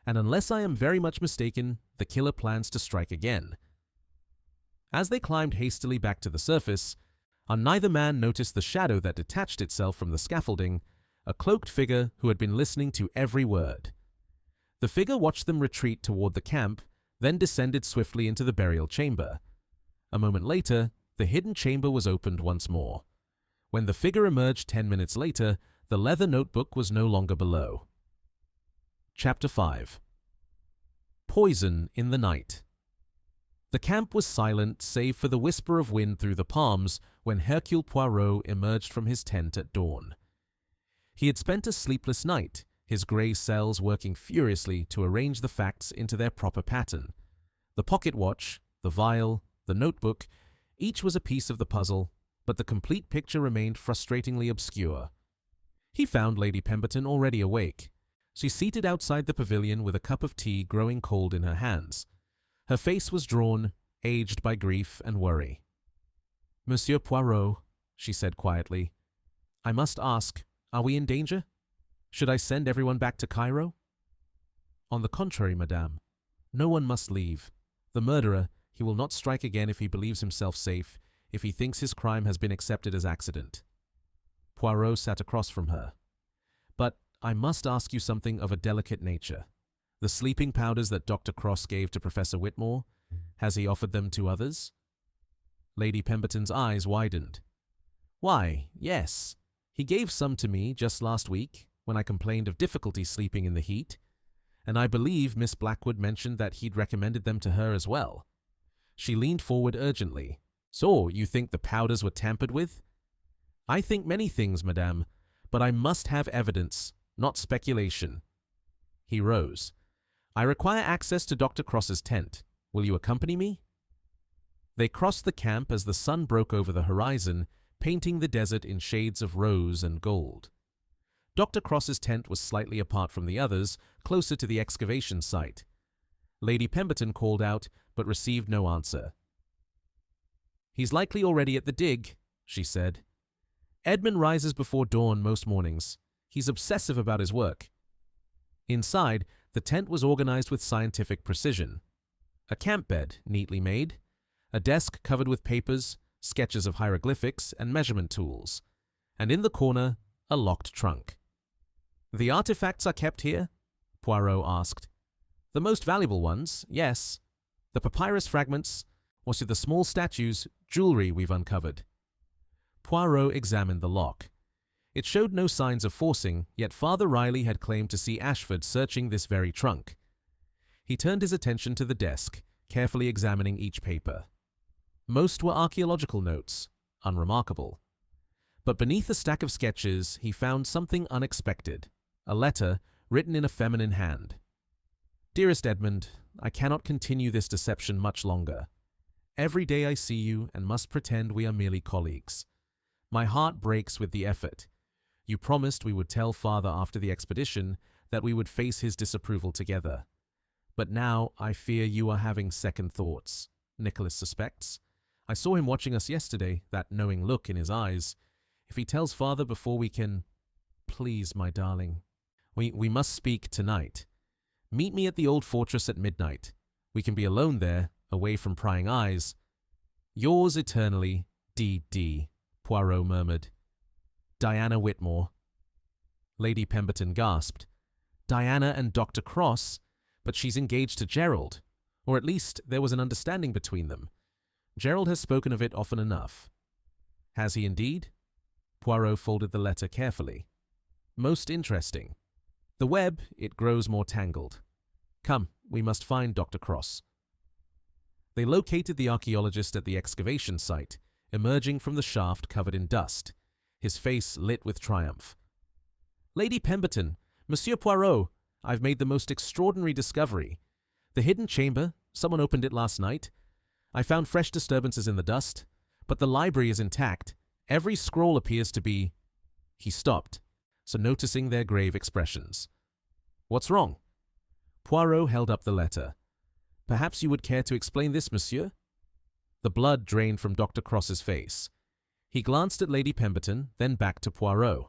And unless I am very much mistaken, the killer plans to strike again." As they climbed hastily back to the surface, neither man noticed the shadow that detached itself from the scaffolding, a cloaked figure who had been listening to every word. The figure watched them retreat toward the camp, then descended swiftly into the burial chamber. A moment later, the hidden chamber was opened once more. When the figure emerged 10 minutes later, the leather notebook was no longer below. Chapter 5. Poison in the Night. The camp was silent save for the whisper of wind through the palms when Hercule Poirot emerged from his tent at dawn. He had spent a sleepless night, his grey cells working furiously to arrange the facts into their proper pattern. The pocket watch, the vial, the notebook, each was a piece of the puzzle, but the complete picture remained frustratingly obscure. He found Lady Pemberton already awake. She seated outside the pavilion with a cup of tea growing cold in her hands. Her face was drawn, aged by grief and worry. "Monsieur Poirot," she said quietly, "I must ask, are we in danger? Should I send everyone back to Cairo?" "On the contrary, madame. No one must leave. The murderer, he will not strike again if he believes himself safe, if he thinks his crime has been accepted as accident." Poirot sat across from her. "But I must ask you something of a delicate nature. The sleeping powders that Dr. Cross gave to Professor Whitmore, has he offered them to others?" Lady Pemberton's eyes widened. "Why, yes. He gave some to me just last week, when I complained of difficulty sleeping in the heat, and I believe Miss Blackwood mentioned that he'd recommended them to her as well." She leaned forward urgently. "So, you think the powders were tampered with?" "I think many things, madame, but I must have evidence, not speculation." He rose. "I require access to Dr. Cross's tent. Will you accompany me?" They crossed the camp as the sun broke over the horizon, painting the desert in shades of rose and gold. Dr. Cross's tent was slightly apart from the others, closer to the excavation site. Lady Pemberton called out, but received no answer. "He's likely already at the dig," she said. "Edmund rises before dawn most mornings. He's obsessive about his work." Inside, the tent was organized with scientific precision. A camp bed, neatly made, a desk covered with papers, sketches of hieroglyphics, and measurement tools, and in the corner, a locked trunk. "The artifacts are kept here?" Poirot asked. "The most valuable ones, yes. The papyrus fragments, or to the small statues, jewelry we've uncovered." Poirot examined the lock. It showed no signs of forcing, yet Father Riley had claimed to see Ashford searching this very trunk. He turned his attention to the desk, carefully examining each paper. Most were archaeological notes, unremarkable. But beneath a stack of sketches, he found something unexpected, a letter written in a feminine hand. "Dearest Edmund, I cannot continue this deception much longer. Every day I see you and must pretend we are merely colleagues. My heart breaks with the effort. You promised we would tell Father after the expedition that we would face his disapproval together. But now I fear you are having second thoughts. Nicholas suspects. I saw him watching us yesterday, that knowing look in his eyes. If he tells Father before we can... Please, my darling. We must speak tonight. Meet me at the old fortress at midnight. We can be alone there, away from prying eyes. Yours eternally, D.D., Poirot murmured. Diana Whitmore. Lady Pemberton gasped. Diana and Dr. Cross? But she's engaged to Gerald. Or at least there was an understanding between them. Gerald has spoken of it often enough. Has he indeed? Poirot folded the letter carefully. Most interesting. The web, it grows more tangled. Come, we must find Dr. Cross. They located the archaeologist at the excavation site, emerging from the shaft covered in dust, his face lit with triumph. Lady Pemberton, Monsieur Poirot, I've made the most extraordinary discovery. The hidden chamber, someone opened it last night. I found fresh disturbances in the dust, but the library is intact. Every scroll appears to be... He stopped, so noticing their grave expressions. What's wrong? Poirot held up the letter. Perhaps you would care to explain this, monsieur? The blood drained from Dr. Cross's face. He glanced at Lady Pemberton, then back to Poirot.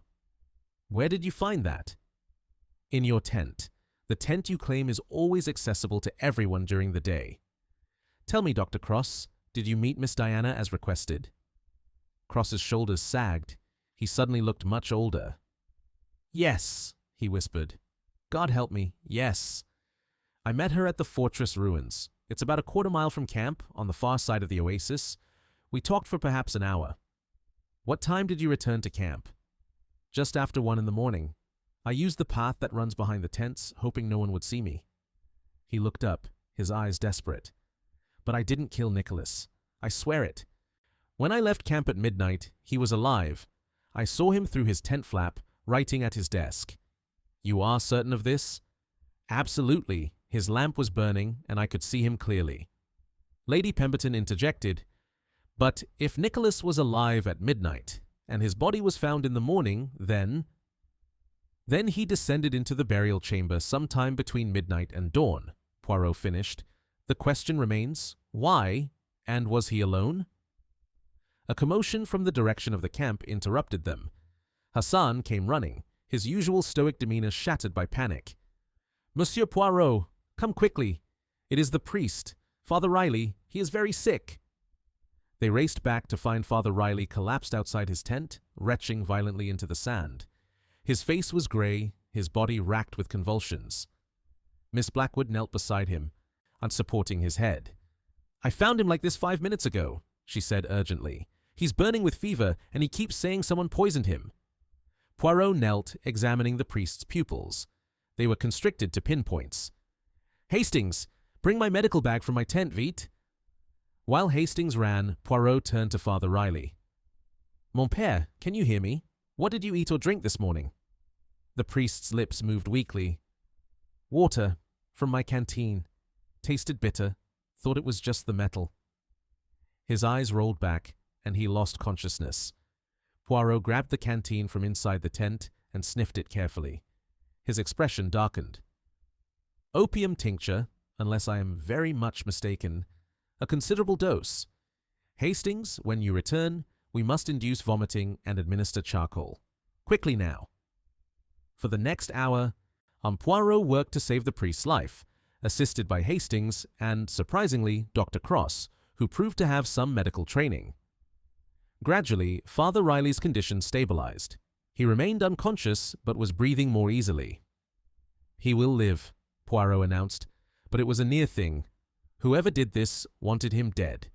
Where did you find that? In your tent. The tent you claim is always accessible to everyone during the day. Tell me, Dr. Cross, did you meet Miss Diana as requested? Cross's shoulders sagged. He suddenly looked much older. Yes, he whispered. God help me, yes. I met her at the fortress ruins. It's about a quarter-mile from camp, on the far side of the Oasis. We talked for perhaps an hour. What time did you return to camp? Just after 1 in the morning. I used the path that runs behind the tents, hoping no one would see me. He looked up, his eyes desperate. But I didn't kill Nicholas. I swear it. When I left camp at midnight, he was alive. I saw him through his tent flap, writing at his desk. You are certain of this? Absolutely. His lamp was burning, and I could see him clearly. Lady Pemberton interjected, but if Nicholas was alive at midnight, and his body was found in the morning, then he descended into the burial chamber sometime between midnight and dawn, Poirot finished. The question remains, why, and was he alone? A commotion from the direction of the camp interrupted them. Hassan came running, his usual stoic demeanor shattered by panic. Monsieur Poirot, come quickly. It is the priest, Father Riley. He is very sick. They raced back to find Father Riley collapsed outside his tent, retching violently into the sand. His face was gray, his body racked with convulsions. Miss Blackwood knelt beside him, unsupporting his head. I found him like this 5 minutes ago, she said urgently. He's burning with fever, and he keeps saying someone poisoned him. Poirot knelt, examining the priest's pupils. They were constricted to pinpoints. Hastings, bring my medical bag from my tent, vite. While Hastings ran, Poirot turned to Father Riley. Mon père, can you hear me? What did you eat or drink this morning? The priest's lips moved weakly. Water, from my canteen. Tasted bitter. Thought it was just the metal. His eyes rolled back, and he lost consciousness. Poirot grabbed the canteen from inside the tent and sniffed it carefully. His expression darkened. Opium tincture, unless I am very much mistaken. A considerable dose. Hastings, when you return, we must induce vomiting and administer charcoal. Quickly now. For the next hour, Poirot worked to save the priest's life, assisted by Hastings and, surprisingly, Dr. Cross, who proved to have some medical training. Gradually, Father Riley's condition stabilized. He remained unconscious, but was breathing more easily. He will live, Poirot announced, but it was a near thing. Whoever did this wanted him dead.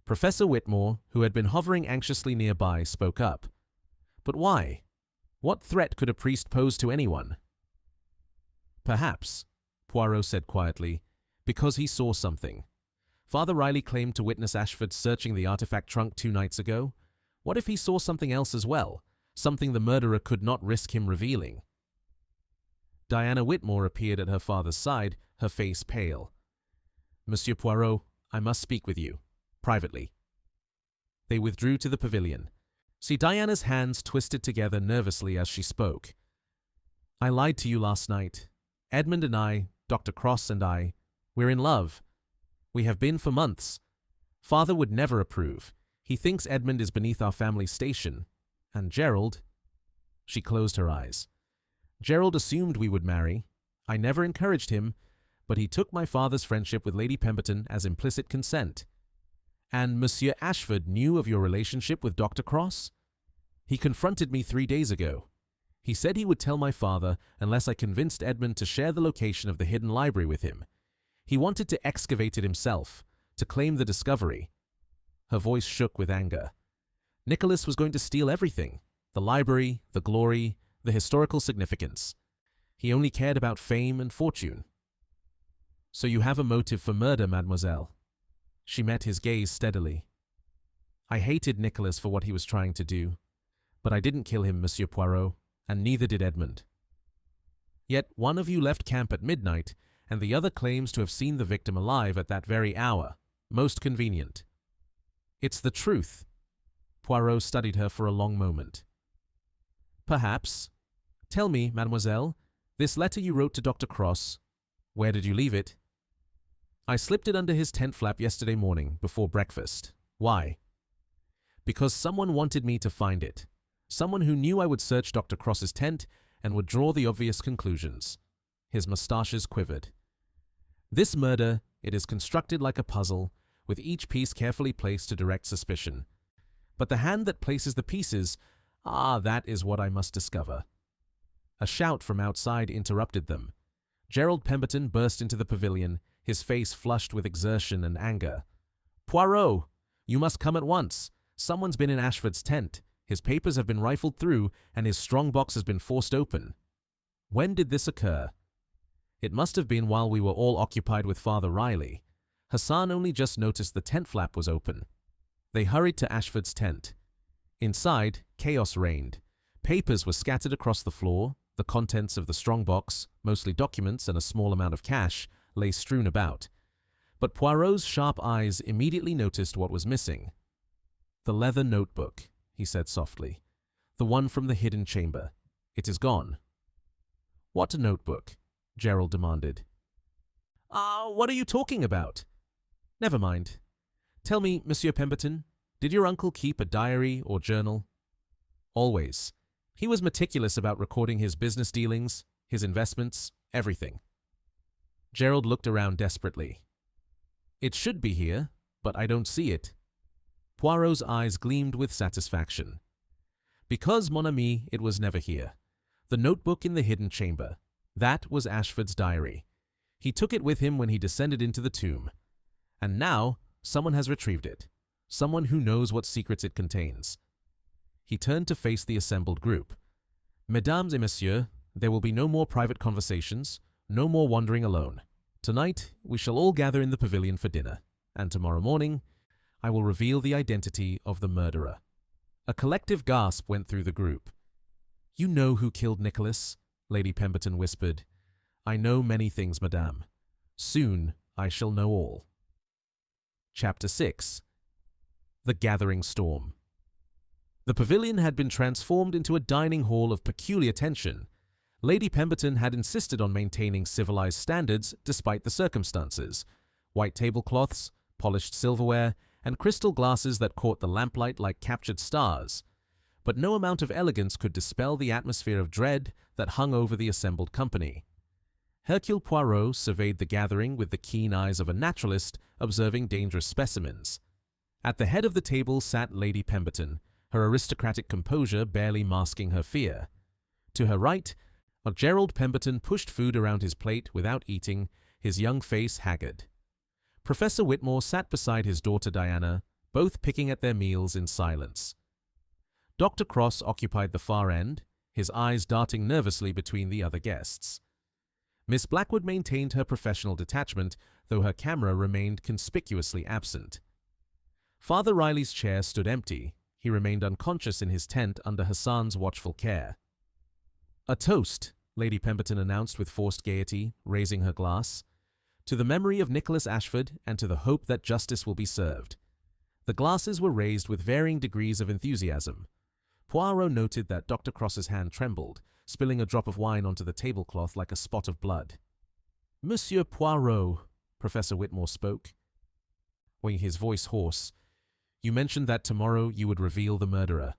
Professor Whitmore, who had been hovering anxiously nearby, spoke up. But why? What threat could a priest pose to anyone? Perhaps, Poirot said quietly, because he saw something. Father Riley claimed to witness Ashford searching the artifact trunk 2 nights ago. What if he saw something else as well? Something the murderer could not risk him revealing. Diana Whitmore appeared at her father's side, her face pale. Monsieur Poirot, I must speak with you, privately. They withdrew to the pavilion. See, Diana's hands twisted together nervously as she spoke. I lied to you last night. Edmund and I, Dr. Cross and I, we're in love. We have been for months. Father would never approve. He thinks Edmund is beneath our family station. And Gerald... She closed her eyes. Gerald assumed we would marry. I never encouraged him, but he took my father's friendship with Lady Pemberton as implicit consent. And Monsieur Ashford knew of your relationship with Dr. Cross? He confronted me 3 days ago. He said he would tell my father unless I convinced Edmund to share the location of the hidden library with him. He wanted to excavate it himself, to claim the discovery. Her voice shook with anger. Nicholas was going to steal everything. The library, the glory, the historical significance. He only cared about fame and fortune. So you have a motive for murder, mademoiselle? She met his gaze steadily. I hated Nicholas for what he was trying to do, but I didn't kill him, Monsieur Poirot, and neither did Edmond. Yet one of you left camp at midnight, and the other claims to have seen the victim alive at that very hour. Most convenient. It's the truth. Poirot studied her for a long moment. Perhaps. Tell me, mademoiselle, this letter you wrote to Dr. Cross, where did you leave it? I slipped it under his tent flap yesterday morning, before breakfast. Why? Because someone wanted me to find it. Someone who knew I would search Dr. Cross's tent and would draw the obvious conclusions. His mustaches quivered. This murder, it is constructed like a puzzle, with each piece carefully placed to direct suspicion. But the hand that places the pieces, that is what I must discover. A shout from outside interrupted them. Gerald Pemberton burst into the pavilion, his face flushed with exertion and anger. Poirot, you must come at once. Someone's been in Ashford's tent. His papers have been rifled through, and his strongbox has been forced open. When did this occur? It must have been while we were all occupied with Father Riley. Hassan only just noticed the tent flap was open. They hurried to Ashford's tent. Inside, chaos reigned. Papers were scattered across the floor. The contents of the strongbox, mostly documents and a small amount of cash, lay strewn about. But Poirot's sharp eyes immediately noticed what was missing. The leather notebook, he said softly. The one from the hidden chamber. It is gone. What notebook? Gerald demanded. What are you talking about? Never mind. Tell me, Monsieur Pemberton, did your uncle keep a diary or journal? Always. He was meticulous about recording his business dealings, his investments, everything. Gerald looked around desperately. It should be here, but I don't see it. Poirot's eyes gleamed with satisfaction. Because, mon ami, it was never here. The notebook in the hidden chamber. That was Ashford's diary. He took it with him when he descended into the tomb. And now, someone has retrieved it. Someone who knows what secrets it contains. He turned to face the assembled group. Mesdames et messieurs, there will be no more private conversations, no more wandering alone. Tonight, we shall all gather in the pavilion for dinner, and tomorrow morning, I will reveal the identity of the murderer. A collective gasp went through the group. You know who killed Nicholas? Lady Pemberton whispered. I know many things, madame. Soon, I shall know all. Chapter 6. The Gathering Storm. The pavilion had been transformed into a dining hall of peculiar tension. Lady Pemberton had insisted on maintaining civilized standards despite the circumstances. White tablecloths, polished silverware, and crystal glasses that caught the lamplight like captured stars. But no amount of elegance could dispel the atmosphere of dread that hung over the assembled company. Hercule Poirot surveyed the gathering with the keen eyes of a naturalist observing dangerous specimens. At the head of the table sat Lady Pemberton, her aristocratic composure barely masking her fear. To her right, Gerald Pemberton pushed food around his plate without eating, his young face haggard. Professor Whitmore sat beside his daughter Diana, both picking at their meals in silence. Dr. Cross occupied the far end, his eyes darting nervously between the other guests. Miss Blackwood maintained her professional detachment, though her camera remained conspicuously absent. Father Riley's chair stood empty. He remained unconscious in his tent under Hassan's watchful care. A toast, Lady Pemberton announced with forced gaiety, raising her glass. To the memory of Nicholas Ashford and to the hope that justice will be served. The glasses were raised with varying degrees of enthusiasm. Poirot noted that Dr. Cross's hand trembled, spilling a drop of wine onto the tablecloth like a spot of blood. Monsieur Poirot, Professor Whitmore spoke, weighing his voice hoarse, you mentioned that tomorrow you would reveal the murderer.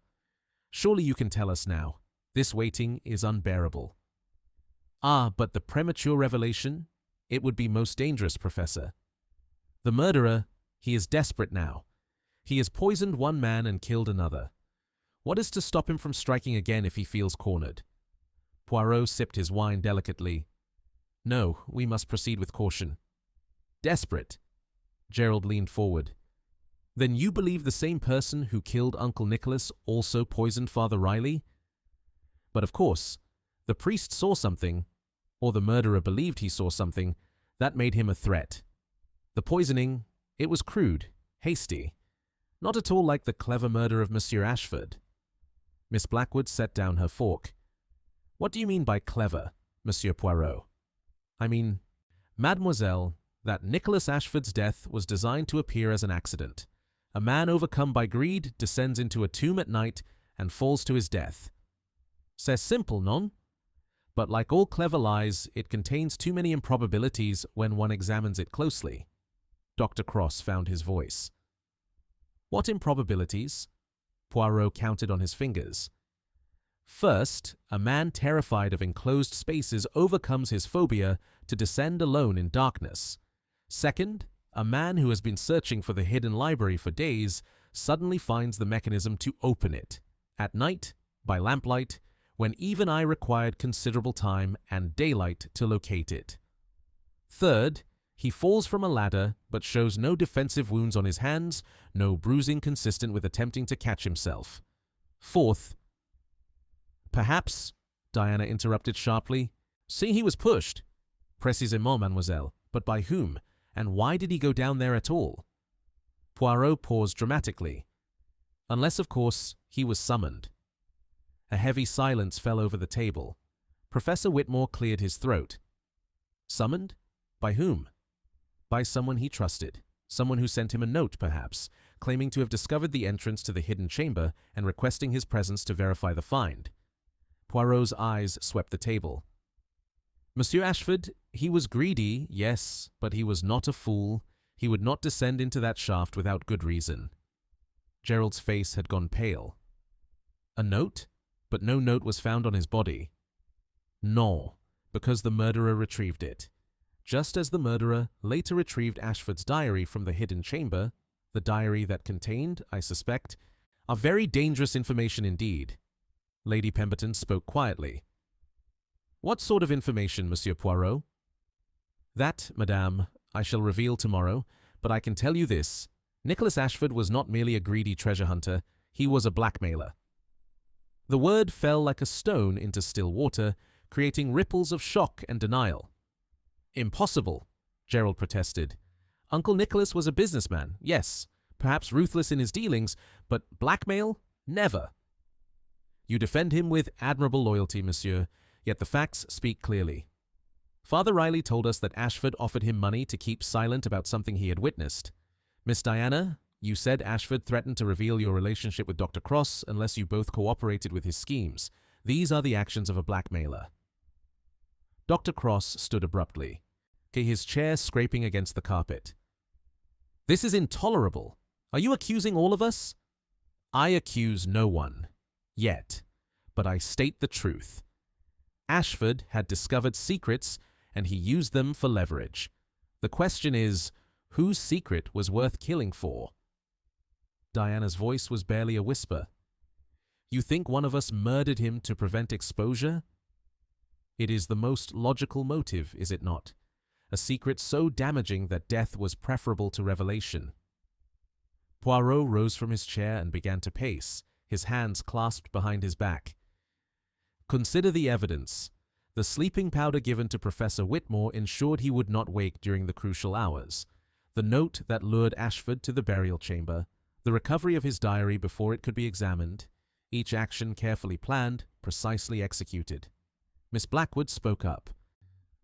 Surely you can tell us now. This waiting is unbearable. But the premature revelation? It would be most dangerous, Professor. The murderer, he is desperate now. He has poisoned one man and killed another. What is to stop him from striking again if he feels cornered? Poirot sipped his wine delicately. No, we must proceed with caution. Desperate. Gerald leaned forward. Then you believe the same person who killed Uncle Nicholas also poisoned Father Riley? But of course, the priest saw something, or the murderer believed he saw something, that made him a threat. The poisoning, it was crude, hasty, not at all like the clever murder of Monsieur Ashford. Miss Blackwood set down her fork. What do you mean by clever, Monsieur Poirot? I mean, Mademoiselle, that Nicholas Ashford's death was designed to appear as an accident. A man overcome by greed descends into a tomb at night and falls to his death. C'est simple, non? But like all clever lies, it contains too many improbabilities when one examines it closely. Dr. Cross found his voice. What improbabilities? Poirot counted on his fingers. First, a man terrified of enclosed spaces overcomes his phobia to descend alone in darkness. Second, a man who has been searching for the hidden library for days suddenly finds the mechanism to open it, at night, by lamplight, when even I required considerable time and daylight to locate it. Third, he falls from a ladder but shows no defensive wounds on his hands, no bruising consistent with attempting to catch himself. Fourth, perhaps, Diana interrupted sharply. See, he was pushed. Précisément, mademoiselle, but by whom? And why did he go down there at all? Poirot paused dramatically. Unless, of course, he was summoned. A heavy silence fell over the table. Professor Whitmore cleared his throat. Summoned? By whom? By someone he trusted. Someone who sent him a note, perhaps, claiming to have discovered the entrance to the hidden chamber and requesting his presence to verify the find. Poirot's eyes swept the table. Monsieur Ashford, he was greedy, yes, but he was not a fool. He would not descend into that shaft without good reason. Gerald's face had gone pale. A note? But no note was found on his body. No, because the murderer retrieved it. Just as the murderer later retrieved Ashford's diary from the hidden chamber, the diary that contained, I suspect, a very dangerous information indeed. Lady Pemberton spoke quietly. What sort of information, Monsieur Poirot? That, madame, I shall reveal tomorrow, but I can tell you this. Nicholas Ashford was not merely a greedy treasure hunter, he was a blackmailer. The word fell like a stone into still water, creating ripples of shock and denial. Impossible, Gerald protested. Uncle Nicholas was a businessman, yes, perhaps ruthless in his dealings, but blackmail? Never. You defend him with admirable loyalty, monsieur, yet the facts speak clearly. Father Riley told us that Ashford offered him money to keep silent about something he had witnessed. Miss Diana, you said Ashford threatened to reveal your relationship with Dr. Cross unless you both cooperated with his schemes. These are the actions of a blackmailer. Dr. Cross stood abruptly, his chair scraping against the carpet. This is intolerable. Are you accusing all of us? I accuse no one. Yet. But I state the truth. Ashford had discovered secrets, and he used them for leverage. The question is, whose secret was worth killing for? Diana's voice was barely a whisper. You think one of us murdered him to prevent exposure? It is the most logical motive, is it not? A secret so damaging that death was preferable to revelation. Poirot rose from his chair and began to pace, his hands clasped behind his back. Consider the evidence. The sleeping powder given to Professor Whitmore ensured he would not wake during the crucial hours. The note that lured Ashford to the burial chamber, the recovery of his diary before it could be examined, each action carefully planned, precisely executed. Miss Blackwood spoke up.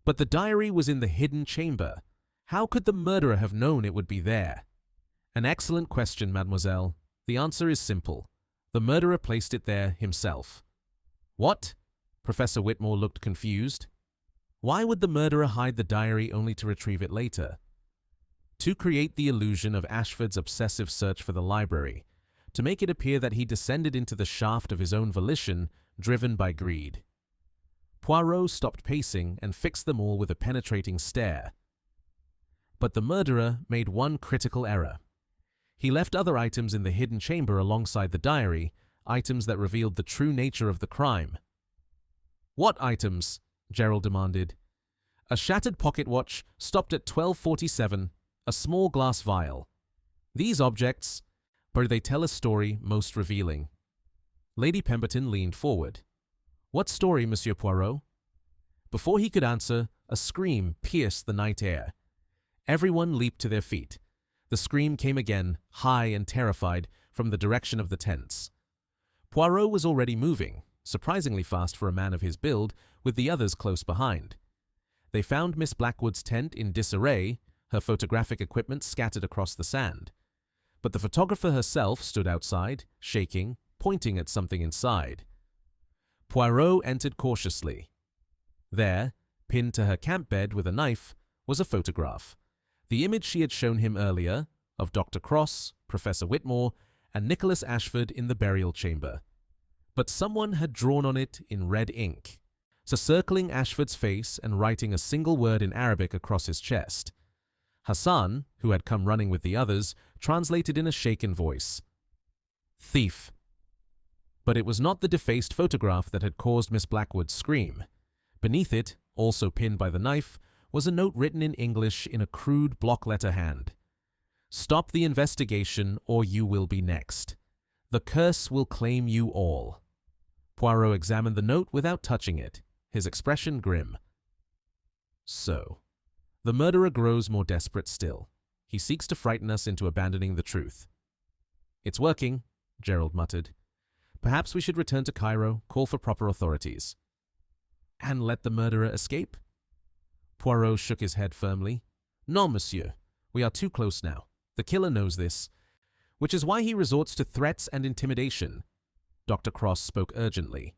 But the diary was in the hidden chamber. How could the murderer have known it would be there? An excellent question, mademoiselle. The answer is simple. The murderer placed it there himself. What? Professor Whitmore looked confused. Why would the murderer hide the diary only to retrieve it later? To create the illusion of Ashford's obsessive search for the library, to make it appear that he descended into the shaft of his own volition, driven by greed. Poirot stopped pacing and fixed them all with a penetrating stare. But the murderer made one critical error. He left other items in the hidden chamber alongside the diary, items that revealed the true nature of the crime. What items? Gerald demanded. A shattered pocket watch stopped at 12:47, a small glass vial. These objects, but they tell a story most revealing. Lady Pemberton leaned forward. What story, Monsieur Poirot? Before he could answer, a scream pierced the night air. Everyone leaped to their feet. The scream came again, high and terrified, from the direction of the tents. Poirot was already moving, surprisingly fast for a man of his build, with the others close behind. They found Miss Blackwood's tent in disarray, her photographic equipment scattered across the sand. But the photographer herself stood outside, shaking, pointing at something inside. Poirot entered cautiously. There, pinned to her camp bed with a knife, was a photograph. The image she had shown him earlier, of Dr. Cross, Professor Whitmore, and Nicholas Ashford in the burial chamber. But someone had drawn on it in red ink, circling Ashford's face and writing a single word in Arabic across his chest. Hassan, who had come running with the others, translated in a shaken voice. Thief. But it was not the defaced photograph that had caused Miss Blackwood's scream. Beneath it, also pinned by the knife, was a note written in English in a crude block-letter hand. Stop the investigation or you will be next. The curse will claim you all. Poirot examined the note without touching it, his expression grim. So, the murderer grows more desperate still. He seeks to frighten us into abandoning the truth. It's working, Gerald muttered. Perhaps we should return to Cairo, call for proper authorities. And let the murderer escape? Poirot shook his head firmly. Non, monsieur. We are too close now. The killer knows this, which is why he resorts to threats and intimidation. Dr. Cross spoke urgently.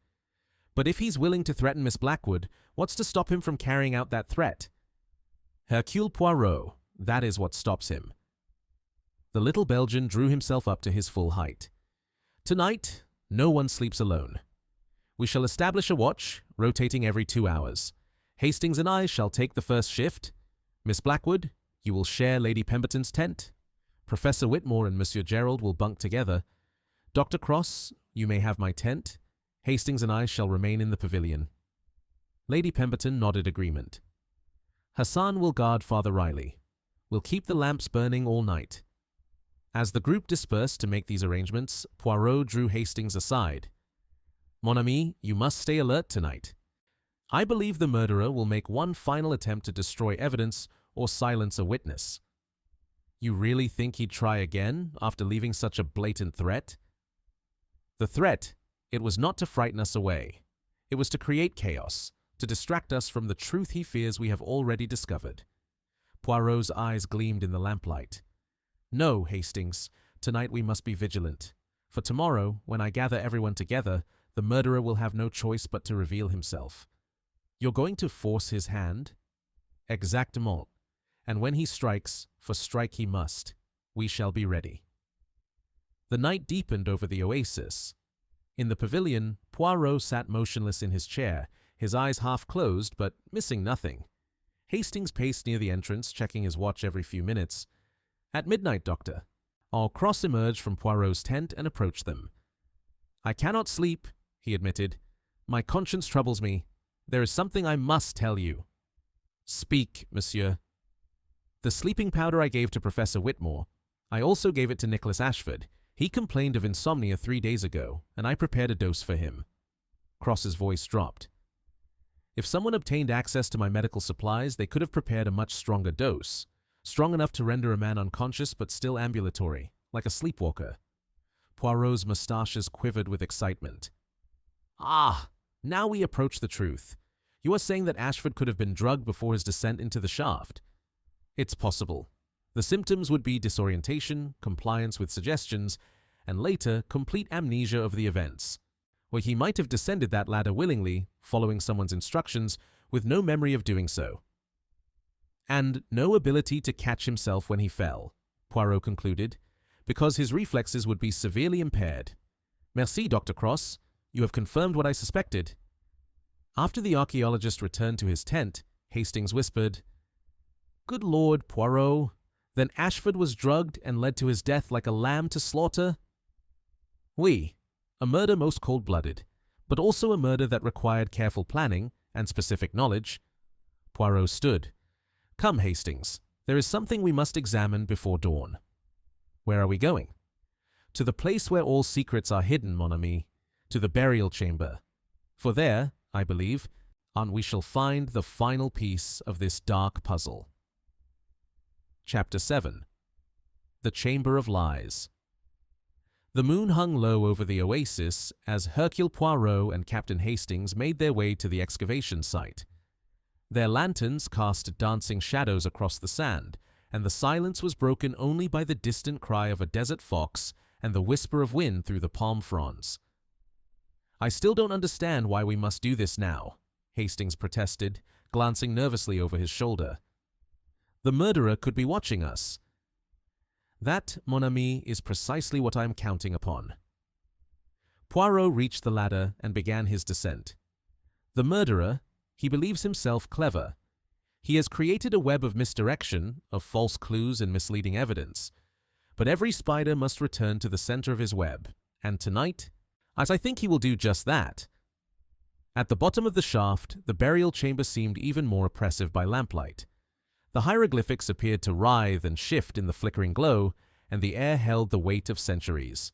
But if he's willing to threaten Miss Blackwood, what's to stop him from carrying out that threat? Hercule Poirot, that is what stops him. The little Belgian drew himself up to his full height. Tonight, no one sleeps alone. We shall establish a watch, rotating every 2 hours. Hastings and I shall take the first shift. Miss Blackwood, you will share Lady Pemberton's tent. Professor Whitmore and Monsieur Gerald will bunk together. Dr. Cross, you may have my tent. Hastings and I shall remain in the pavilion. Lady Pemberton nodded agreement. Hassan will guard Father Riley. We'll keep the lamps burning all night. As the group dispersed to make these arrangements, Poirot drew Hastings aside. Mon ami, you must stay alert tonight. I believe the murderer will make one final attempt to destroy evidence or silence a witness. You really think he'd try again after leaving such a blatant threat? The threat, it was not to frighten us away. It was to create chaos, to distract us from the truth he fears we have already discovered. Poirot's eyes gleamed in the lamplight. No, Hastings, tonight we must be vigilant. For tomorrow, when I gather everyone together, the murderer will have no choice but to reveal himself. You're going to force his hand? Exactement. And when he strikes, for strike he must, we shall be ready. The night deepened over the Oasis. In the pavilion, Poirot sat motionless in his chair, his eyes half closed but missing nothing. Hastings paced near the entrance, checking his watch every few minutes. At midnight, Doctor. Cross emerged from Poirot's tent and approached them. I cannot sleep, he admitted. My conscience troubles me. There is something I must tell you. Speak, monsieur. The sleeping powder I gave to Professor Whitmore. I also gave it to Nicholas Ashford. He complained of insomnia 3 days ago, and I prepared a dose for him. Cross's voice dropped. If someone obtained access to my medical supplies, they could have prepared a much stronger dose, strong enough to render a man unconscious but still ambulatory, like a sleepwalker. Poirot's mustaches quivered with excitement. Ah, now we approach the truth. You are saying that Ashford could have been drugged before his descent into the shaft. It's possible. The symptoms would be disorientation, compliance with suggestions, and later, complete amnesia of the events, where he might have descended that ladder willingly, following someone's instructions, with no memory of doing so. And no ability to catch himself when he fell, Poirot concluded, because his reflexes would be severely impaired. Merci, Dr. Cross. You have confirmed what I suspected. After the archaeologist returned to his tent, Hastings whispered, Good Lord, Poirot. Then Ashford was drugged and led to his death like a lamb to slaughter? Oui, a murder most cold-blooded, but also a murder that required careful planning and specific knowledge. Poirot stood. Come, Hastings, there is something we must examine before dawn. Where are we going? To the place where all secrets are hidden, mon ami, to the burial chamber. For there, I believe, we shall find the final piece of this dark puzzle. Chapter 7. The Chamber of Lies. The moon hung low over the Oasis as Hercule Poirot and Captain Hastings made their way to the excavation site. Their lanterns cast dancing shadows across the sand, and the silence was broken only by the distant cry of a desert fox and the whisper of wind through the palm fronds. "I still don't understand why we must do this now," Hastings protested, glancing nervously over his shoulder. "The murderer could be watching us." "That, mon ami, is precisely what I am counting upon." Poirot reached the ladder and began his descent. The murderer, he believes himself clever. He has created a web of misdirection, of false clues and misleading evidence. But every spider must return to the center of his web, and tonight, as I think he will do just that. At the bottom of the shaft, the burial chamber seemed even more oppressive by lamplight. The hieroglyphics appeared to writhe and shift in the flickering glow, and the air held the weight of centuries.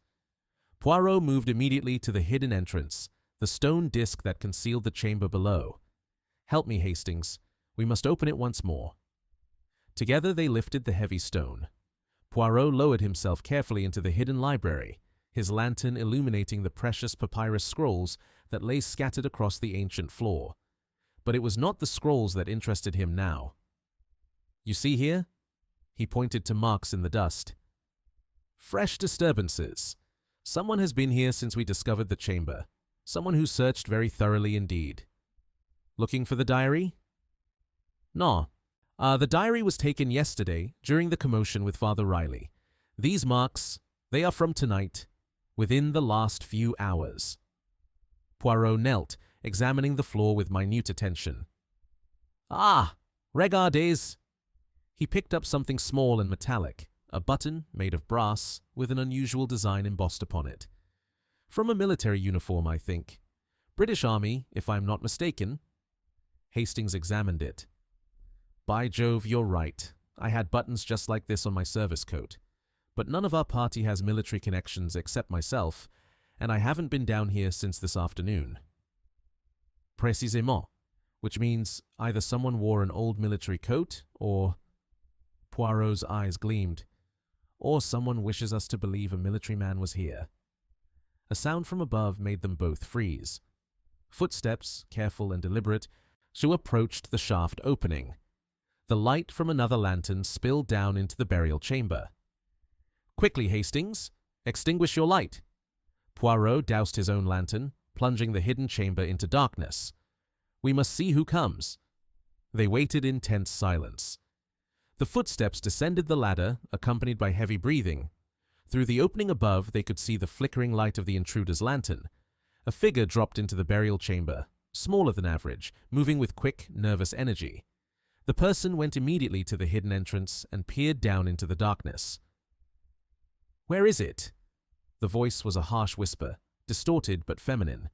Poirot moved immediately to the hidden entrance, the stone disc that concealed the chamber below. "Help me, Hastings. We must open it once more." Together they lifted the heavy stone. Poirot lowered himself carefully into the hidden library, his lantern illuminating the precious papyrus scrolls that lay scattered across the ancient floor. But it was not the scrolls that interested him now. "You see here?" He pointed to marks in the dust. "Fresh disturbances. Someone has been here since we discovered the chamber. Someone who searched very thoroughly indeed." "Looking for the diary?" "No. The diary was taken yesterday during the commotion with Father Riley. These marks, they are from tonight, within the last few hours." Poirot knelt, examining the floor with minute attention. "Ah, regardez." He picked up something small and metallic, a button made of brass with an unusual design embossed upon it. "From a military uniform, I think. British Army, if I am not mistaken." Hastings examined it. "By Jove, you're right. I had buttons just like this on my service coat. But none of our party has military connections except myself, and I haven't been down here since this afternoon." "Précisément, which means either someone wore an old military coat, or—" Poirot's eyes gleamed. "Or someone wishes us to believe a military man was here." A sound from above made them both freeze. Footsteps, careful and deliberate, so approached the shaft opening. The light from another lantern spilled down into the burial chamber. "Quickly, Hastings! Extinguish your light!" Poirot doused his own lantern, plunging the hidden chamber into darkness. "We must see who comes." They waited in tense silence. The footsteps descended the ladder, accompanied by heavy breathing. Through the opening above, they could see the flickering light of the intruder's lantern. A figure dropped into the burial chamber, smaller than average, moving with quick, nervous energy. The person went immediately to the hidden entrance and peered down into the darkness. "Where is it?" The voice was a harsh whisper, distorted but feminine.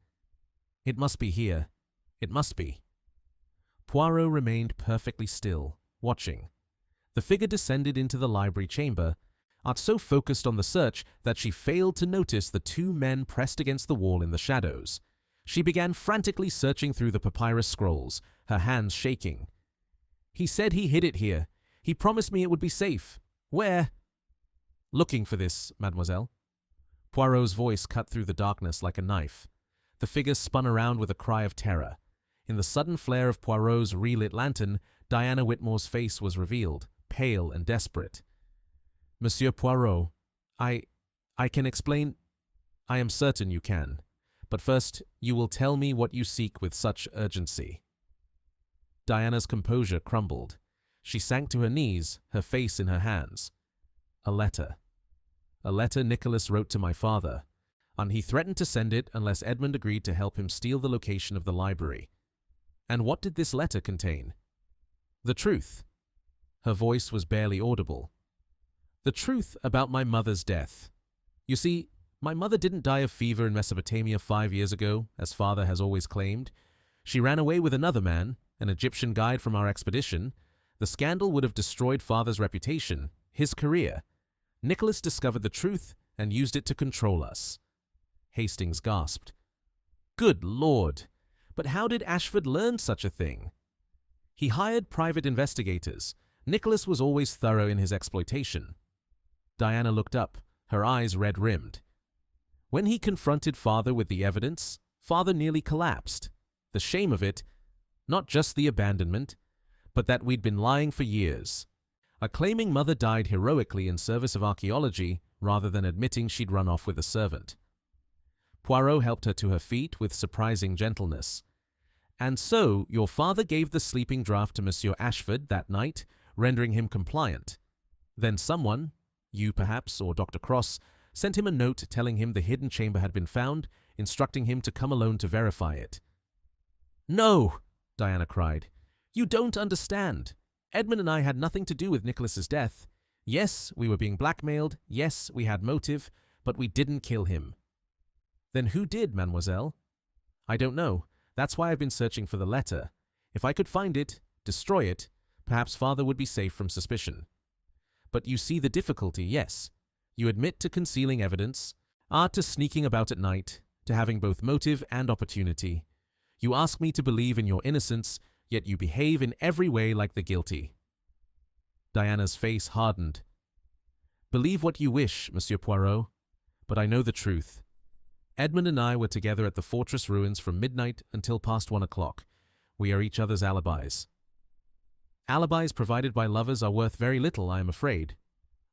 "It must be here. It must be." Poirot remained perfectly still, watching. The figure descended into the library chamber, art so focused on the search that she failed to notice the two men pressed against the wall in the shadows. She began frantically searching through the papyrus scrolls, her hands shaking. "He said he hid it here. He promised me it would be safe. Where?" "Looking for this, mademoiselle." Poirot's voice cut through the darkness like a knife. The figure spun around with a cry of terror. In the sudden flare of Poirot's relit lantern, Diana Whitmore's face was revealed, pale and desperate. "Monsieur Poirot, I can explain—" "I am certain you can. But first, you will tell me what you seek with such urgency." Diana's composure crumbled. She sank to her knees, her face in her hands. "A letter. A letter Nicholas wrote to my father, and he threatened to send it unless Edmund agreed to help him steal the location of the library. And what did this letter contain?" "The truth." Her voice was barely audible. "The truth about my mother's death. You see, my mother didn't die of fever in Mesopotamia 5 years ago, as father has always claimed. She ran away with another man, an Egyptian guide from our expedition. The scandal would have destroyed father's reputation, his career. Nicholas discovered the truth and used it to control us. Hastings gasped. Good Lord! But how did Ashford learn such a thing? He hired private investigators. Nicholas was always thorough in his exploitation. Diana looked up, her eyes red-rimmed. When he confronted Father with the evidence, Father nearly collapsed. The shame of it, not just the abandonment, but that we'd been lying for years. Claiming Mother died heroically in service of archaeology rather than admitting she'd run off with a servant. Poirot helped her to her feet with surprising gentleness. And so, your father gave the sleeping draught to Monsieur Ashford that night, rendering him compliant. Then someone, you perhaps, or Dr. Cross, sent him a note telling him the hidden chamber had been found, instructing him to come alone to verify it. No, Diana cried. You don't understand. Edmund and I had nothing to do with Nicholas's death. Yes, we were being blackmailed. Yes, we had motive, but we didn't kill him. Then who did, mademoiselle? I don't know. That's why I've been searching for the letter. If I could find it, destroy it, perhaps Father would be safe from suspicion. But you see the difficulty, yes. You admit to concealing evidence, to sneaking about at night, to having both motive and opportunity. You ask me to believe in your innocence, yet you behave in every way like the guilty. Diana's face hardened. Believe what you wish, Monsieur Poirot, but I know the truth. Edmund and I were together at the fortress ruins from midnight until past 1 o'clock. We are each other's alibis. Alibis provided by lovers are worth very little, I am afraid.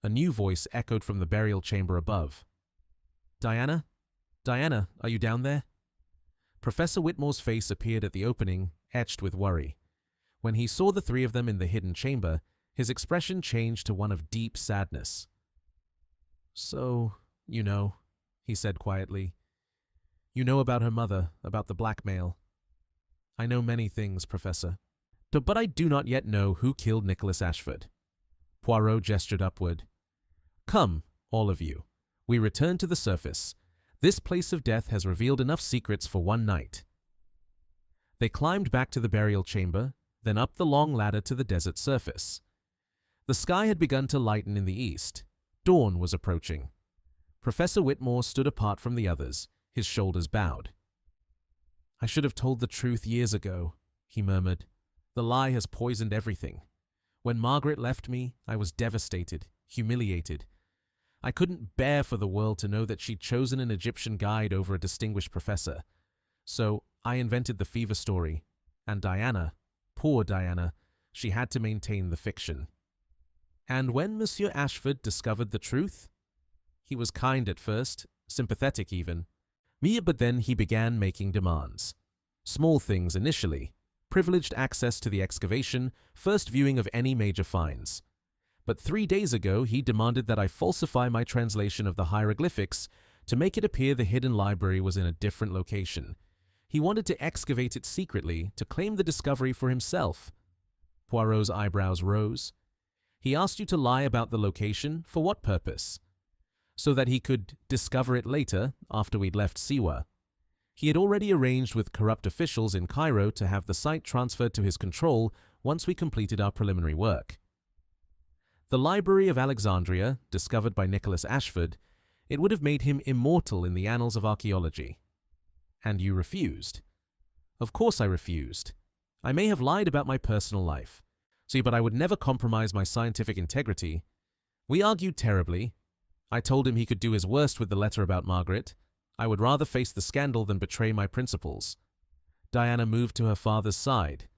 A new voice echoed from the burial chamber above. Diana? Diana, are you down there? Professor Whitmore's face appeared at the opening, etched with worry. When he saw the three of them in the hidden chamber, his expression changed to one of deep sadness. So, you know, he said quietly. You know about her mother, about the blackmail. I know many things, Professor. But I do not yet know who killed Nicholas Ashford. Poirot gestured upward. Come, all of you. We return to the surface. This place of death has revealed enough secrets for one night. They climbed back to the burial chamber, then up the long ladder to the desert surface. The sky had begun to lighten in the east. Dawn was approaching. Professor Whitmore stood apart from the others, his shoulders bowed. I should have told the truth years ago, he murmured. The lie has poisoned everything. When Margaret left me, I was devastated, humiliated. I couldn't bear for the world to know that she'd chosen an Egyptian guide over a distinguished professor. So I invented the fever story. And Diana, poor Diana, she had to maintain the fiction. And when Monsieur Ashford discovered the truth, he was kind at first, sympathetic even. But then he began making demands. Small things initially. Privileged access to the excavation, first viewing of any major finds. But 3 days ago he demanded that I falsify my translation of the hieroglyphics to make it appear the hidden library was in a different location. He wanted to excavate it secretly, to claim the discovery for himself. Poirot's eyebrows rose. He asked you to lie about the location, for what purpose? So that he could discover it later, after we'd left Siwa. He had already arranged with corrupt officials in Cairo to have the site transferred to his control once we completed our preliminary work. The Library of Alexandria, discovered by Nicholas Ashford, it would have made him immortal in the annals of archaeology. And you refused. Of course I refused. I may have lied about my personal life. But I would never compromise my scientific integrity. We argued terribly. I told him he could do his worst with the letter about Margaret. I would rather face the scandal than betray my principles. Diana moved to her father's side.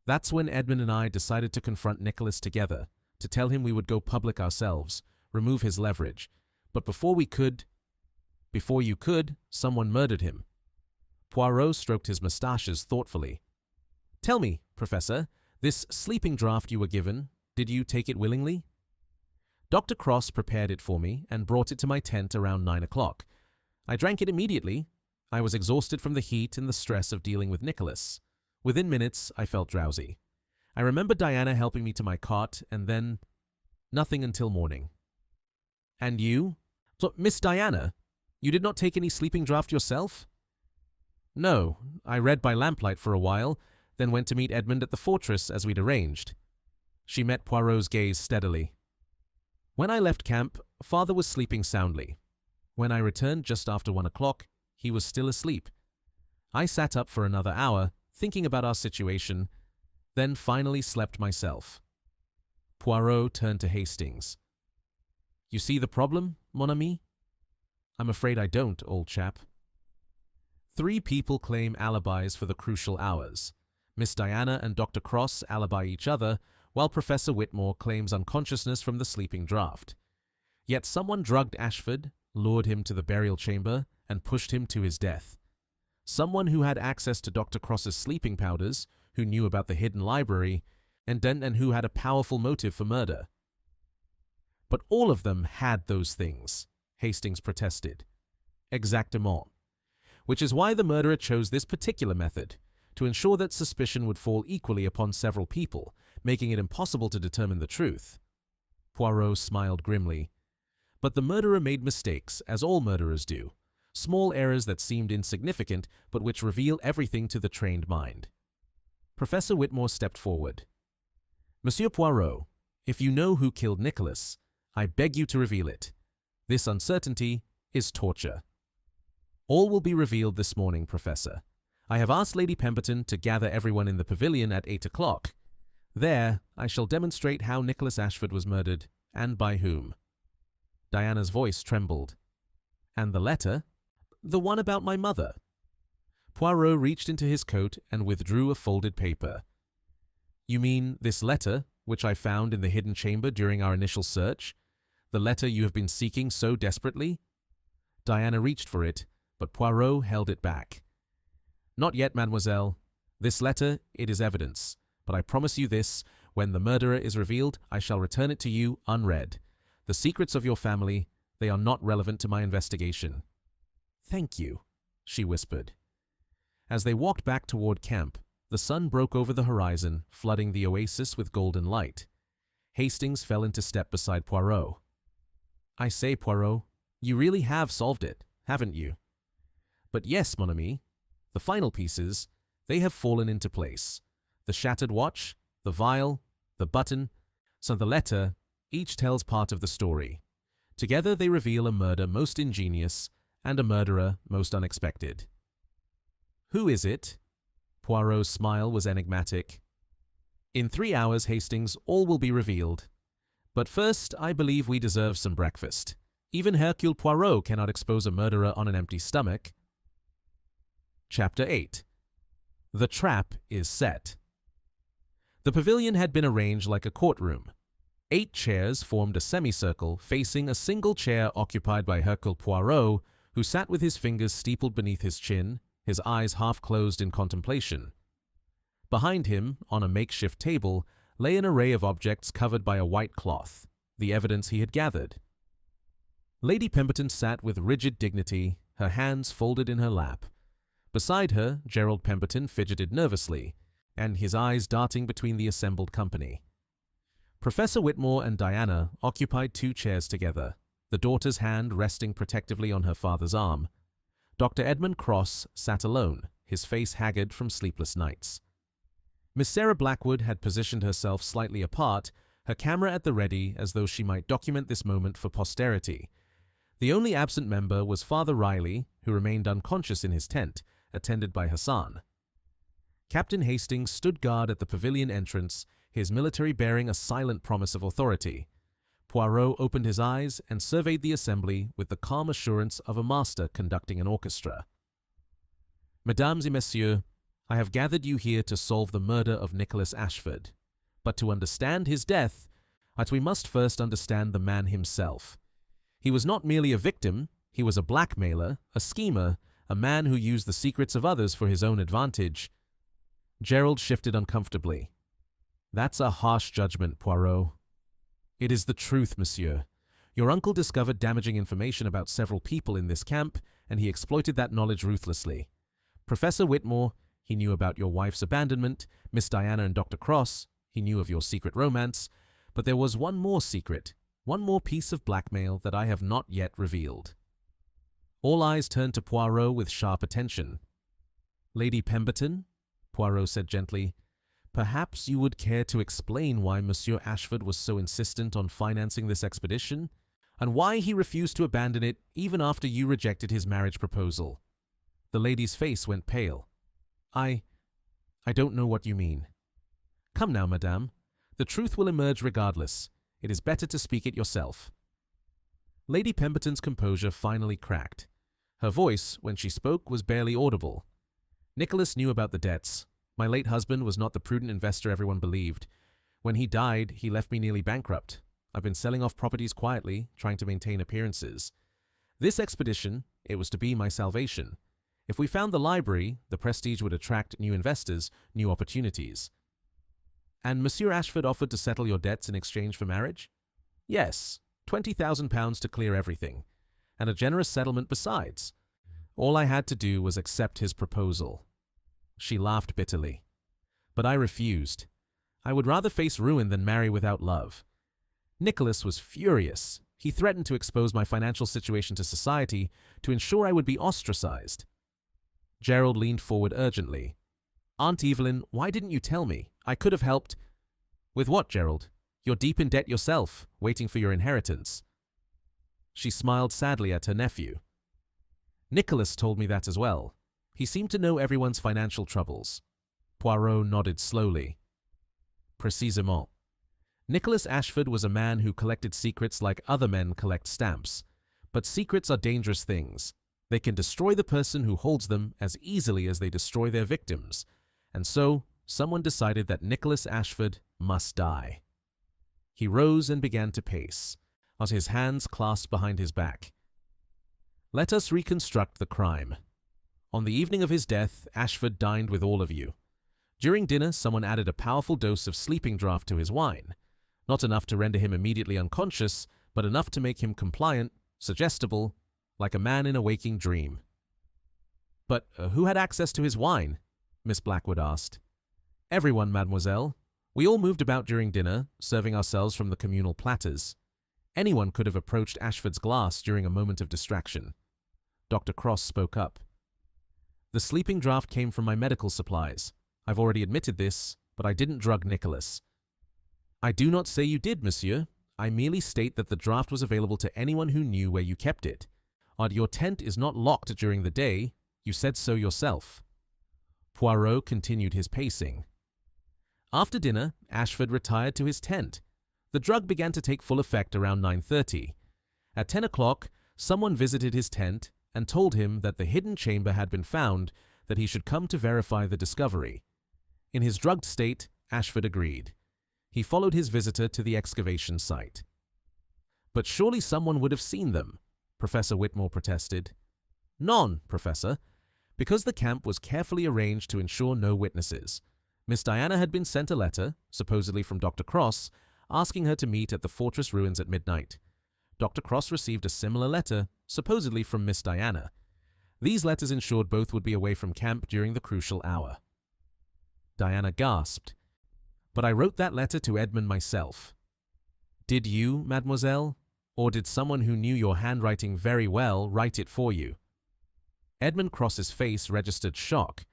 That's when Edmund and I decided to confront Nicholas together, to tell him we would go public ourselves, remove his leverage. But before you could, someone murdered him. Poirot stroked his moustaches thoughtfully. Tell me, Professor, this sleeping draught you were given, did you take it willingly? Dr. Cross prepared it for me and brought it to my tent around 9 o'clock. I drank it immediately. I was exhausted from the heat and the stress of dealing with Nicholas. Within minutes, I felt drowsy. I remember Diana helping me to my cot, and then nothing until morning. And you? So, Miss Diana, you did not take any sleeping draught yourself? No, I read by lamplight for a while, then went to meet Edmund at the fortress as we'd arranged. She met Poirot's gaze steadily. When I left camp, Father was sleeping soundly. When I returned just after 1 o'clock, he was still asleep. I sat up for another hour, thinking about our situation, then finally slept myself. Poirot turned to Hastings. "You see the problem, mon ami?" "I'm afraid I don't, old chap." 3 people claim alibis for the crucial hours. Miss Diana and Dr. Cross alibi each other, while Professor Whitmore claims unconsciousness from the sleeping draught. Yet someone drugged Ashford, lured him to the burial chamber, and pushed him to his death. Someone who had access to Dr. Cross's sleeping powders, who knew about the hidden library, and who had a powerful motive for murder. "But all of them had those things," Hastings protested. "Exactement. Which is why the murderer chose this particular method, to ensure that suspicion would fall equally upon several people, making it impossible to determine the truth." Poirot smiled grimly. "But the murderer made mistakes, as all murderers do. Small errors that seemed insignificant, but which reveal everything to the trained mind." Professor Whitmore stepped forward. "Monsieur Poirot, if you know who killed Nicholas, I beg you to reveal it. This uncertainty is torture." "All will be revealed this morning, Professor. I have asked Lady Pemberton to gather everyone in the pavilion at 8 o'clock. There, I shall demonstrate how Nicholas Ashford was murdered, and by whom." Diana's voice trembled. "And the letter?" "The one about my mother." Poirot reached into his coat and withdrew a folded paper. "You mean this letter, which I found in the hidden chamber during our initial search? The letter you have been seeking so desperately?" Diana reached for it, but Poirot held it back. "Not yet, mademoiselle. This letter, it is evidence. But I promise you this, when the murderer is revealed, I shall return it to you unread. The secrets of your family, they are not relevant to my investigation." "Thank you," she whispered. As they walked back toward camp, the sun broke over the horizon, flooding the oasis with golden light. Hastings fell into step beside Poirot. "I say, Poirot, you really have solved it, haven't you?" "But yes, mon ami. The final pieces, they have fallen into place. The shattered watch, the vial, the button, so the letter, each tells part of the story. Together they reveal a murder most ingenious and a murderer most unexpected." "Who is it?" Poirot's smile was enigmatic. "In 3 hours, Hastings, all will be revealed. But first, I believe we deserve some breakfast. Even Hercule Poirot cannot expose a murderer on an empty stomach." Chapter 8. The Trap is Set. The pavilion had been arranged like a courtroom. 8 chairs formed a semicircle facing a single chair occupied by Hercule Poirot, who sat with his fingers steepled beneath his chin, his eyes half closed in contemplation. Behind him, on a makeshift table, lay an array of objects covered by a white cloth, the evidence he had gathered. Lady Pemberton sat with rigid dignity, her hands folded in her lap. Beside her, Gerald Pemberton fidgeted nervously, and his eyes darting between the assembled company. Professor Whitmore and Diana occupied 2 chairs together, the daughter's hand resting protectively on her father's arm. Dr. Edmund Cross sat alone, his face haggard from sleepless nights. Miss Sarah Blackwood had positioned herself slightly apart, her camera at the ready as though she might document this moment for posterity. The only absent member was Father Riley, who remained unconscious in his tent, attended by Hassan. Captain Hastings stood guard at the pavilion entrance, his military bearing a silent promise of authority. Poirot opened his eyes and surveyed the assembly with the calm assurance of a master conducting an orchestra. "Mesdames et messieurs, I have gathered you here to solve the murder of Nicholas Ashford. But to understand his death, we must first understand the man himself. He was not merely a victim, he was a blackmailer, a schemer, a man who used the secrets of others for his own advantage." Gerald shifted uncomfortably. "That's a harsh judgment, Poirot." "It is the truth, monsieur. Your uncle discovered damaging information about several people in this camp, and he exploited that knowledge ruthlessly. Professor Whitmore, he knew about your wife's abandonment, Miss Diana and Dr. Cross, he knew of your secret romance, but there was one more secret, one more piece of blackmail that I have not yet revealed." All eyes turned to Poirot with sharp attention. "Lady Pemberton," Poirot said gently, Perhaps you would care to explain why Monsieur Ashford was so insistent on financing this expedition, and why he refused to abandon it even after you rejected his marriage proposal. The lady's face went pale. I don't know what you mean. Come now, madame. The truth will emerge regardless. It is better to speak it yourself. Lady Pemberton's composure finally cracked. Her voice, when she spoke, was barely audible. Nicholas knew about the debts. My late husband was not the prudent investor everyone believed. When he died, he left me nearly bankrupt. I've been selling off properties quietly, trying to maintain appearances. This expedition, it was to be my salvation. If we found the library, the prestige would attract new investors, new opportunities. And Monsieur Ashford offered to settle your debts in exchange for marriage? Yes, £20,000 to clear everything, and a generous settlement besides. All I had to do was accept his proposal. She laughed bitterly. But I refused. I would rather face ruin than marry without love. Nicholas was furious. He threatened to expose my financial situation to society to ensure I would be ostracized. Gerald leaned forward urgently. Aunt Evelyn, why didn't you tell me? I could have helped. With what, Gerald? You're deep in debt yourself, waiting for your inheritance. She smiled sadly at her nephew. Nicholas told me that as well. He seemed to know everyone's financial troubles. Poirot nodded slowly. Précisément. Nicholas Ashford was a man who collected secrets like other men collect stamps. But secrets are dangerous things. They can destroy the person who holds them as easily as they destroy their victims. And so, someone decided that Nicholas Ashford must die. He rose and began to pace, as his hands clasped behind his back. Let us reconstruct the crime. On the evening of his death, Ashford dined with all of you. During dinner, someone added a powerful dose of sleeping draught to his wine. Not enough to render him immediately unconscious, but enough to make him compliant, suggestible, like a man in a waking dream. But who had access to his wine? Miss Blackwood asked. Everyone, mademoiselle. We all moved about during dinner, serving ourselves from the communal platters. Anyone could have approached Ashford's glass during a moment of distraction. Dr. Cross spoke up. The sleeping draught came from my medical supplies. I've already admitted this, but I didn't drug Nicholas. I do not say you did, monsieur. I merely state that the draught was available to anyone who knew where you kept it. Your tent is not locked during the day. You said so yourself. Poirot continued his pacing. After dinner, Ashford retired to his tent. The drug began to take full effect around 9:30. At 10 o'clock, someone visited his tent and told him that the hidden chamber had been found, that he should come to verify the discovery. In his drugged state, Ashford agreed. He followed his visitor to the excavation site. But surely someone would have seen them, Professor Whitmore protested. None, Professor, because the camp was carefully arranged to ensure no witnesses. Miss Diana had been sent a letter, supposedly from Dr. Cross, asking her to meet at the fortress ruins at midnight. Dr. Cross received a similar letter, supposedly from Miss Diana. These letters ensured both would be away from camp during the crucial hour. Diana gasped. But I wrote that letter to Edmund myself. Did you, mademoiselle? Or did someone who knew your handwriting very well write it for you? Edmund Cross's face registered shock.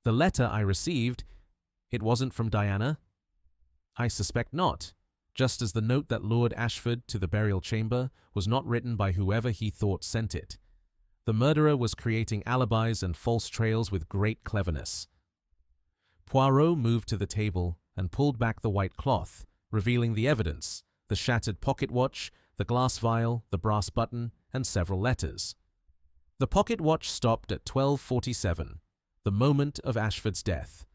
The letter I received, it wasn't from Diana? I suspect not, just as the note that lured Ashford to the burial chamber was not written by whoever he thought sent it. The murderer was creating alibis and false trails with great cleverness. Poirot moved to the table and pulled back the white cloth, revealing the evidence, the shattered pocket watch, the glass vial, the brass button, and several letters. The pocket watch stopped at 12:47, the moment of Ashford's death.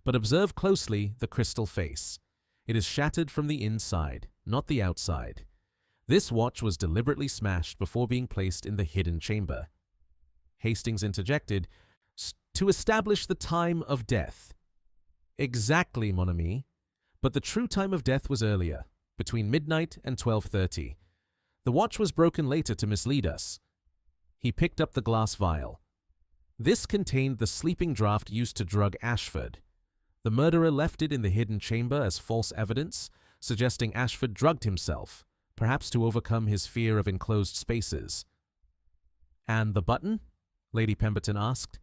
But observe closely the crystal face. It is shattered from the inside, not the outside. This watch was deliberately smashed before being placed in the hidden chamber. Hastings interjected, to establish the time of death. Exactly, mon ami. But the true time of death was earlier, between midnight and 12:30. The watch was broken later to mislead us. He picked up the glass vial. This contained the sleeping draught used to drug Ashford. The murderer left it in the hidden chamber as false evidence, suggesting Ashford drugged himself, perhaps to overcome his fear of enclosed spaces. And the button? Lady Pemberton asked.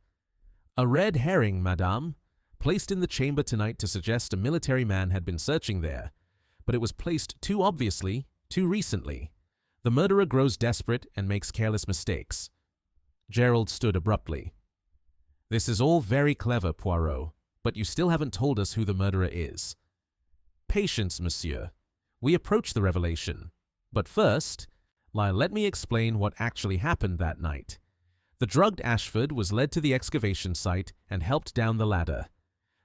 A red herring, madame. placed in the chamber tonight to suggest a military man had been searching there, but it was placed too obviously, too recently. The murderer grows desperate and makes careless mistakes. Gerald stood abruptly. This is all very clever, Poirot, but you still haven't told us who the murderer is. Patience, monsieur. We approach the revelation. But first, let me explain what actually happened that night. The drugged Ashford was led to the excavation site and helped down the ladder.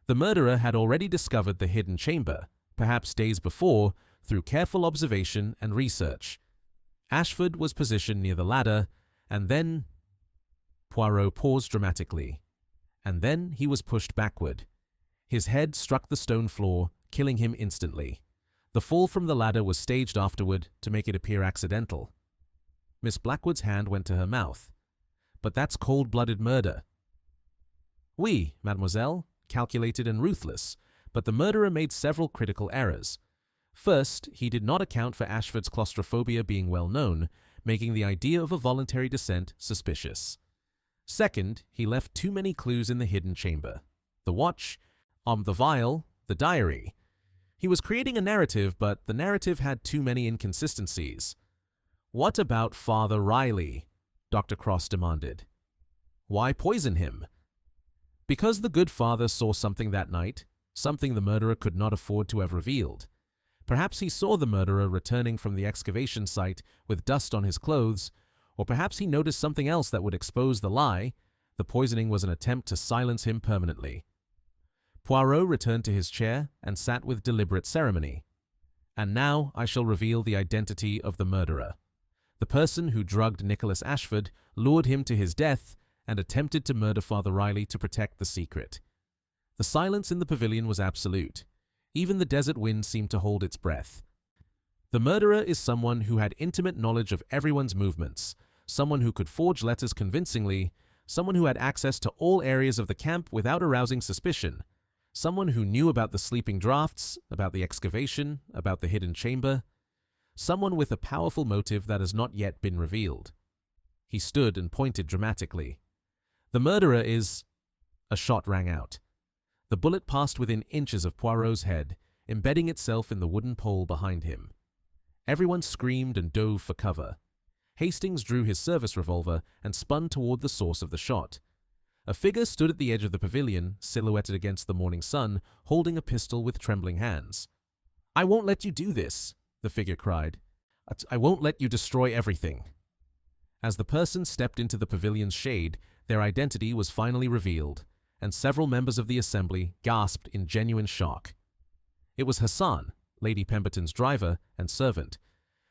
The murderer had already discovered the hidden chamber, perhaps days before, through careful observation and research. Ashford was positioned near the ladder, and then... Poirot paused dramatically. And then he was pushed backward. His head struck the stone floor, killing him instantly. The fall from the ladder was staged afterward to make it appear accidental. Miss Blackwood's hand went to her mouth. But that's cold-blooded murder. Oui, mademoiselle, calculated and ruthless, but the murderer made several critical errors. First, he did not account for Ashford's claustrophobia being well known, making the idea of a voluntary descent suspicious. Second, he left too many clues in the hidden chamber. The watch, the vial, the diary. He was creating a narrative, but the narrative had too many inconsistencies. What about Father Riley? Dr. Cross demanded. Why poison him? Because the good father saw something that night, something the murderer could not afford to have revealed. Perhaps he saw the murderer returning from the excavation site with dust on his clothes, or perhaps he noticed something else that would expose the lie. The poisoning was an attempt to silence him permanently. Poirot returned to his chair and sat with deliberate ceremony. And now I shall reveal the identity of the murderer. The person who drugged Nicholas Ashford, lured him to his death, and attempted to murder Father Riley to protect the secret. The silence in the pavilion was absolute. Even the desert wind seemed to hold its breath. The murderer is someone who had intimate knowledge of everyone's movements, someone who could forge letters convincingly, someone who had access to all areas of the camp without arousing suspicion, someone who knew about the sleeping drafts, about the excavation, about the hidden chamber, someone with a powerful motive that has not yet been revealed. He stood and pointed dramatically. The murderer is... A shot rang out. The bullet passed within inches of Poirot's head, embedding itself in the wooden pole behind him. Everyone screamed and dove for cover. Hastings drew his service revolver and spun toward the source of the shot. A figure stood at the edge of the pavilion, silhouetted against the morning sun, holding a pistol with trembling hands. "I won't let you do this," the figure cried. "I won't let you destroy everything." As the person stepped into the pavilion's shade, their identity was finally revealed, and several members of the assembly gasped in genuine shock. It was Hassan, Lady Pemberton's driver and servant,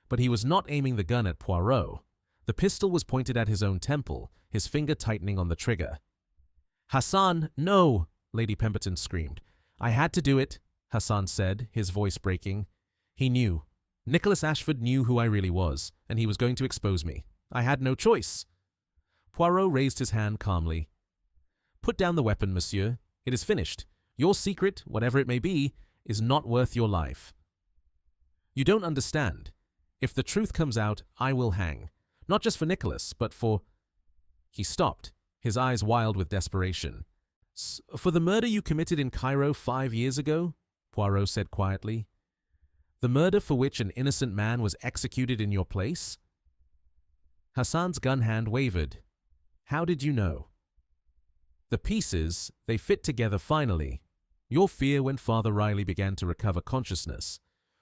but he was not aiming the gun at Poirot. The pistol was pointed at his own temple, his finger tightening on the trigger. "Hassan, no!" Lady Pemberton screamed. "I had to do it," Hassan said, his voice breaking. He knew. Nicholas Ashford knew who I really was, and he was going to expose me. I had no choice. Poirot raised his hand calmly. "Put down the weapon, monsieur. It is finished. Your secret, whatever it may be, is not worth your life." "You don't understand. If the truth comes out, I will hang. Not just for Nicholas, but for..." He stopped, his eyes wild with desperation. "For the murder you committed in Cairo 5 years ago?" Poirot said quietly. "The murder for which an innocent man was executed in your place?" Hassan's gun hand wavered. "How did you know?" "The pieces, they fit together finally. Your fear when Father Riley began to recover consciousness,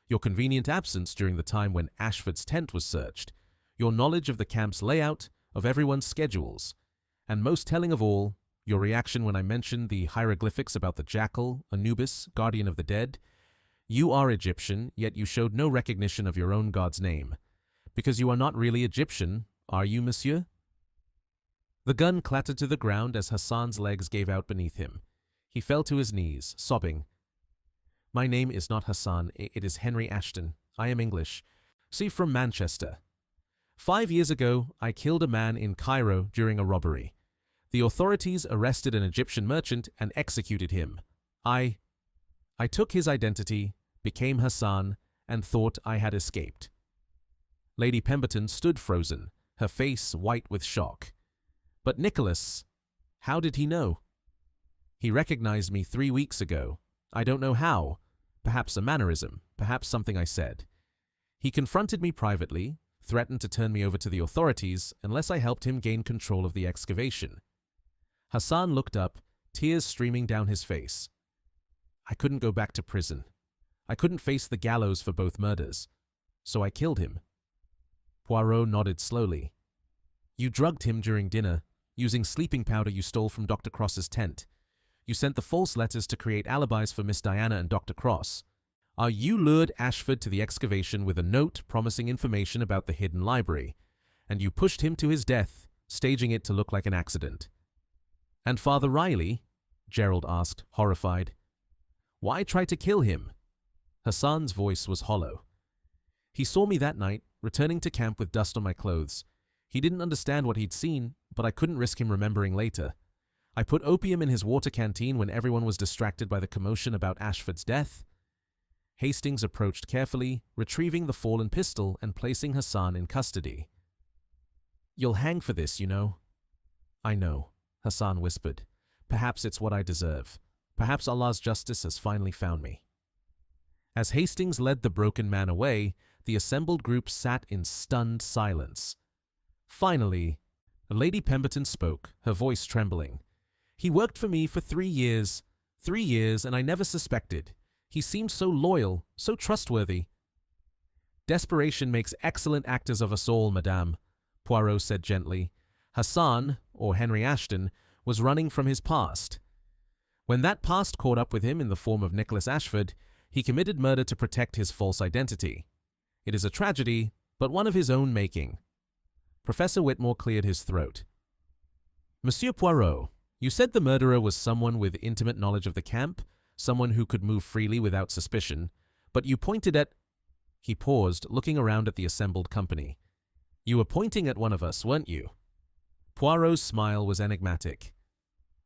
your convenient absence during the time when Ashford's tent was searched, your knowledge of the camp's layout, of everyone's schedules, and most telling of all, your reaction when I mentioned the hieroglyphics about the jackal, Anubis, guardian of the dead. You are Egyptian, yet you showed no recognition of your own god's name. Because you are not really Egyptian, are you, monsieur?" The gun clattered to the ground as Hassan's legs gave out beneath him. He fell to his knees, sobbing. "My name is not Hassan, it is Henry Ashton. I am English. See, from Manchester. 5 years ago, I killed a man in Cairo during a robbery. The authorities arrested an Egyptian merchant and executed him. I took his identity, became Hassan, and thought I had escaped." Lady Pemberton stood frozen, her face white with shock. "But Nicholas, how did he know?" He recognized me 3 weeks ago. I don't know how. Perhaps a mannerism, perhaps something I said. He confronted me privately, threatened to turn me over to the authorities unless I helped him gain control of the excavation. Hassan looked up, tears streaming down his face. I couldn't go back to prison. I couldn't face the gallows for both murders. So I killed him. Poirot nodded slowly. You drugged him during dinner, using sleeping powder you stole from Dr. Cross's tent. You sent the false letters to create alibis for Miss Diana and Dr. Cross. You lured Ashford to the excavation with a note promising information about the hidden library, and you pushed him to his death, staging it to look like an accident. And Father Riley? Gerald asked, horrified. Why try to kill him? Hassan's voice was hollow. He saw me that night, returning to camp with dust on my clothes. He didn't understand what he'd seen, but I couldn't risk him remembering later. I put opium in his water canteen when everyone was distracted by the commotion about Ashford's death. Hastings approached carefully, retrieving the fallen pistol and placing Hassan in custody. You'll hang for this, you know. I know, Hassan whispered. Perhaps it's what I deserve. Perhaps Allah's justice has finally found me. As Hastings led the broken man away, the assembled group sat in stunned silence. Finally, Lady Pemberton spoke, her voice trembling. He worked for me for 3 years. 3 years, and I never suspected. He seemed so loyal, so trustworthy. Desperation makes excellent actors of us all, madame, Poirot said gently. Hassan, or Henry Ashton, was running from his past. When that past caught up with him in the form of Nicholas Ashford, he committed murder to protect his false identity. It is a tragedy, but one of his own making. Professor Whitmore cleared his throat. Monsieur Poirot, you said the murderer was someone with intimate knowledge of the camp, someone who could move freely without suspicion, but you pointed at... He paused, looking around at the assembled company. You were pointing at one of us, weren't you? Poirot's smile was enigmatic.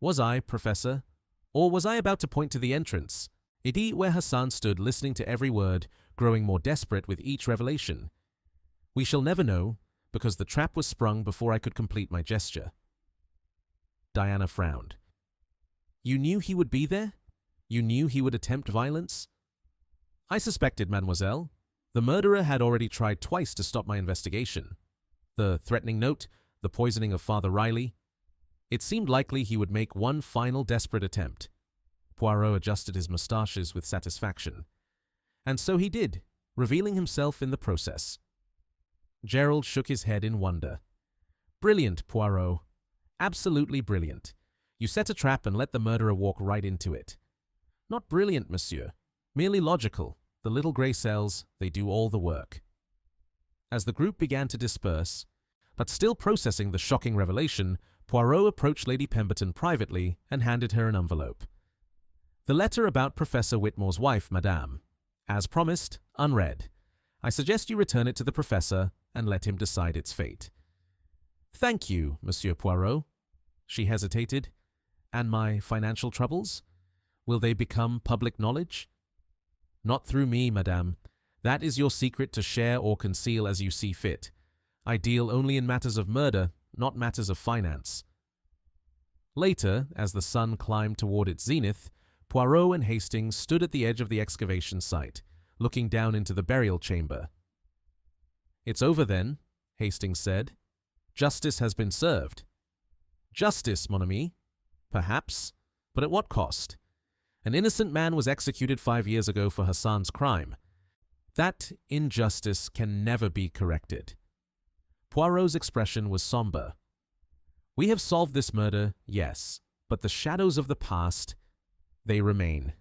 Was I, Professor? Or was I about to point to the entrance? Indeed, where Hassan stood listening to every word, growing more desperate with each revelation. We shall never know, because the trap was sprung before I could complete my gesture. Diana frowned. You knew he would be there? You knew he would attempt violence? I suspected, mademoiselle. The murderer had already tried twice to stop my investigation. The threatening note, the poisoning of Father Riley. It seemed likely he would make one final desperate attempt. Poirot adjusted his moustaches with satisfaction. And so he did, revealing himself in the process. Gerald shook his head in wonder. Brilliant, Poirot. Absolutely brilliant. You set a trap and let the murderer walk right into it. Not brilliant, monsieur. Merely logical. The little grey cells, they do all the work. As the group began to disperse, but still processing the shocking revelation, Poirot approached Lady Pemberton privately and handed her an envelope. The letter about Professor Whitmore's wife, madame. As promised, unread. I suggest you return it to the professor and let him decide its fate. Thank you, Monsieur Poirot. She hesitated. And my financial troubles? Will they become public knowledge? Not through me, madame. That is your secret to share or conceal as you see fit. I deal only in matters of murder, not matters of finance. Later, as the sun climbed toward its zenith, Poirot and Hastings stood at the edge of the excavation site, looking down into the burial chamber. It's over then, Hastings said. Justice has been served. Justice, mon ami. Perhaps, but at what cost? An innocent man was executed 5 years ago for Hassan's crime. That injustice can never be corrected. Poirot's expression was somber. We have solved this murder, yes, but the shadows of the past, they remain.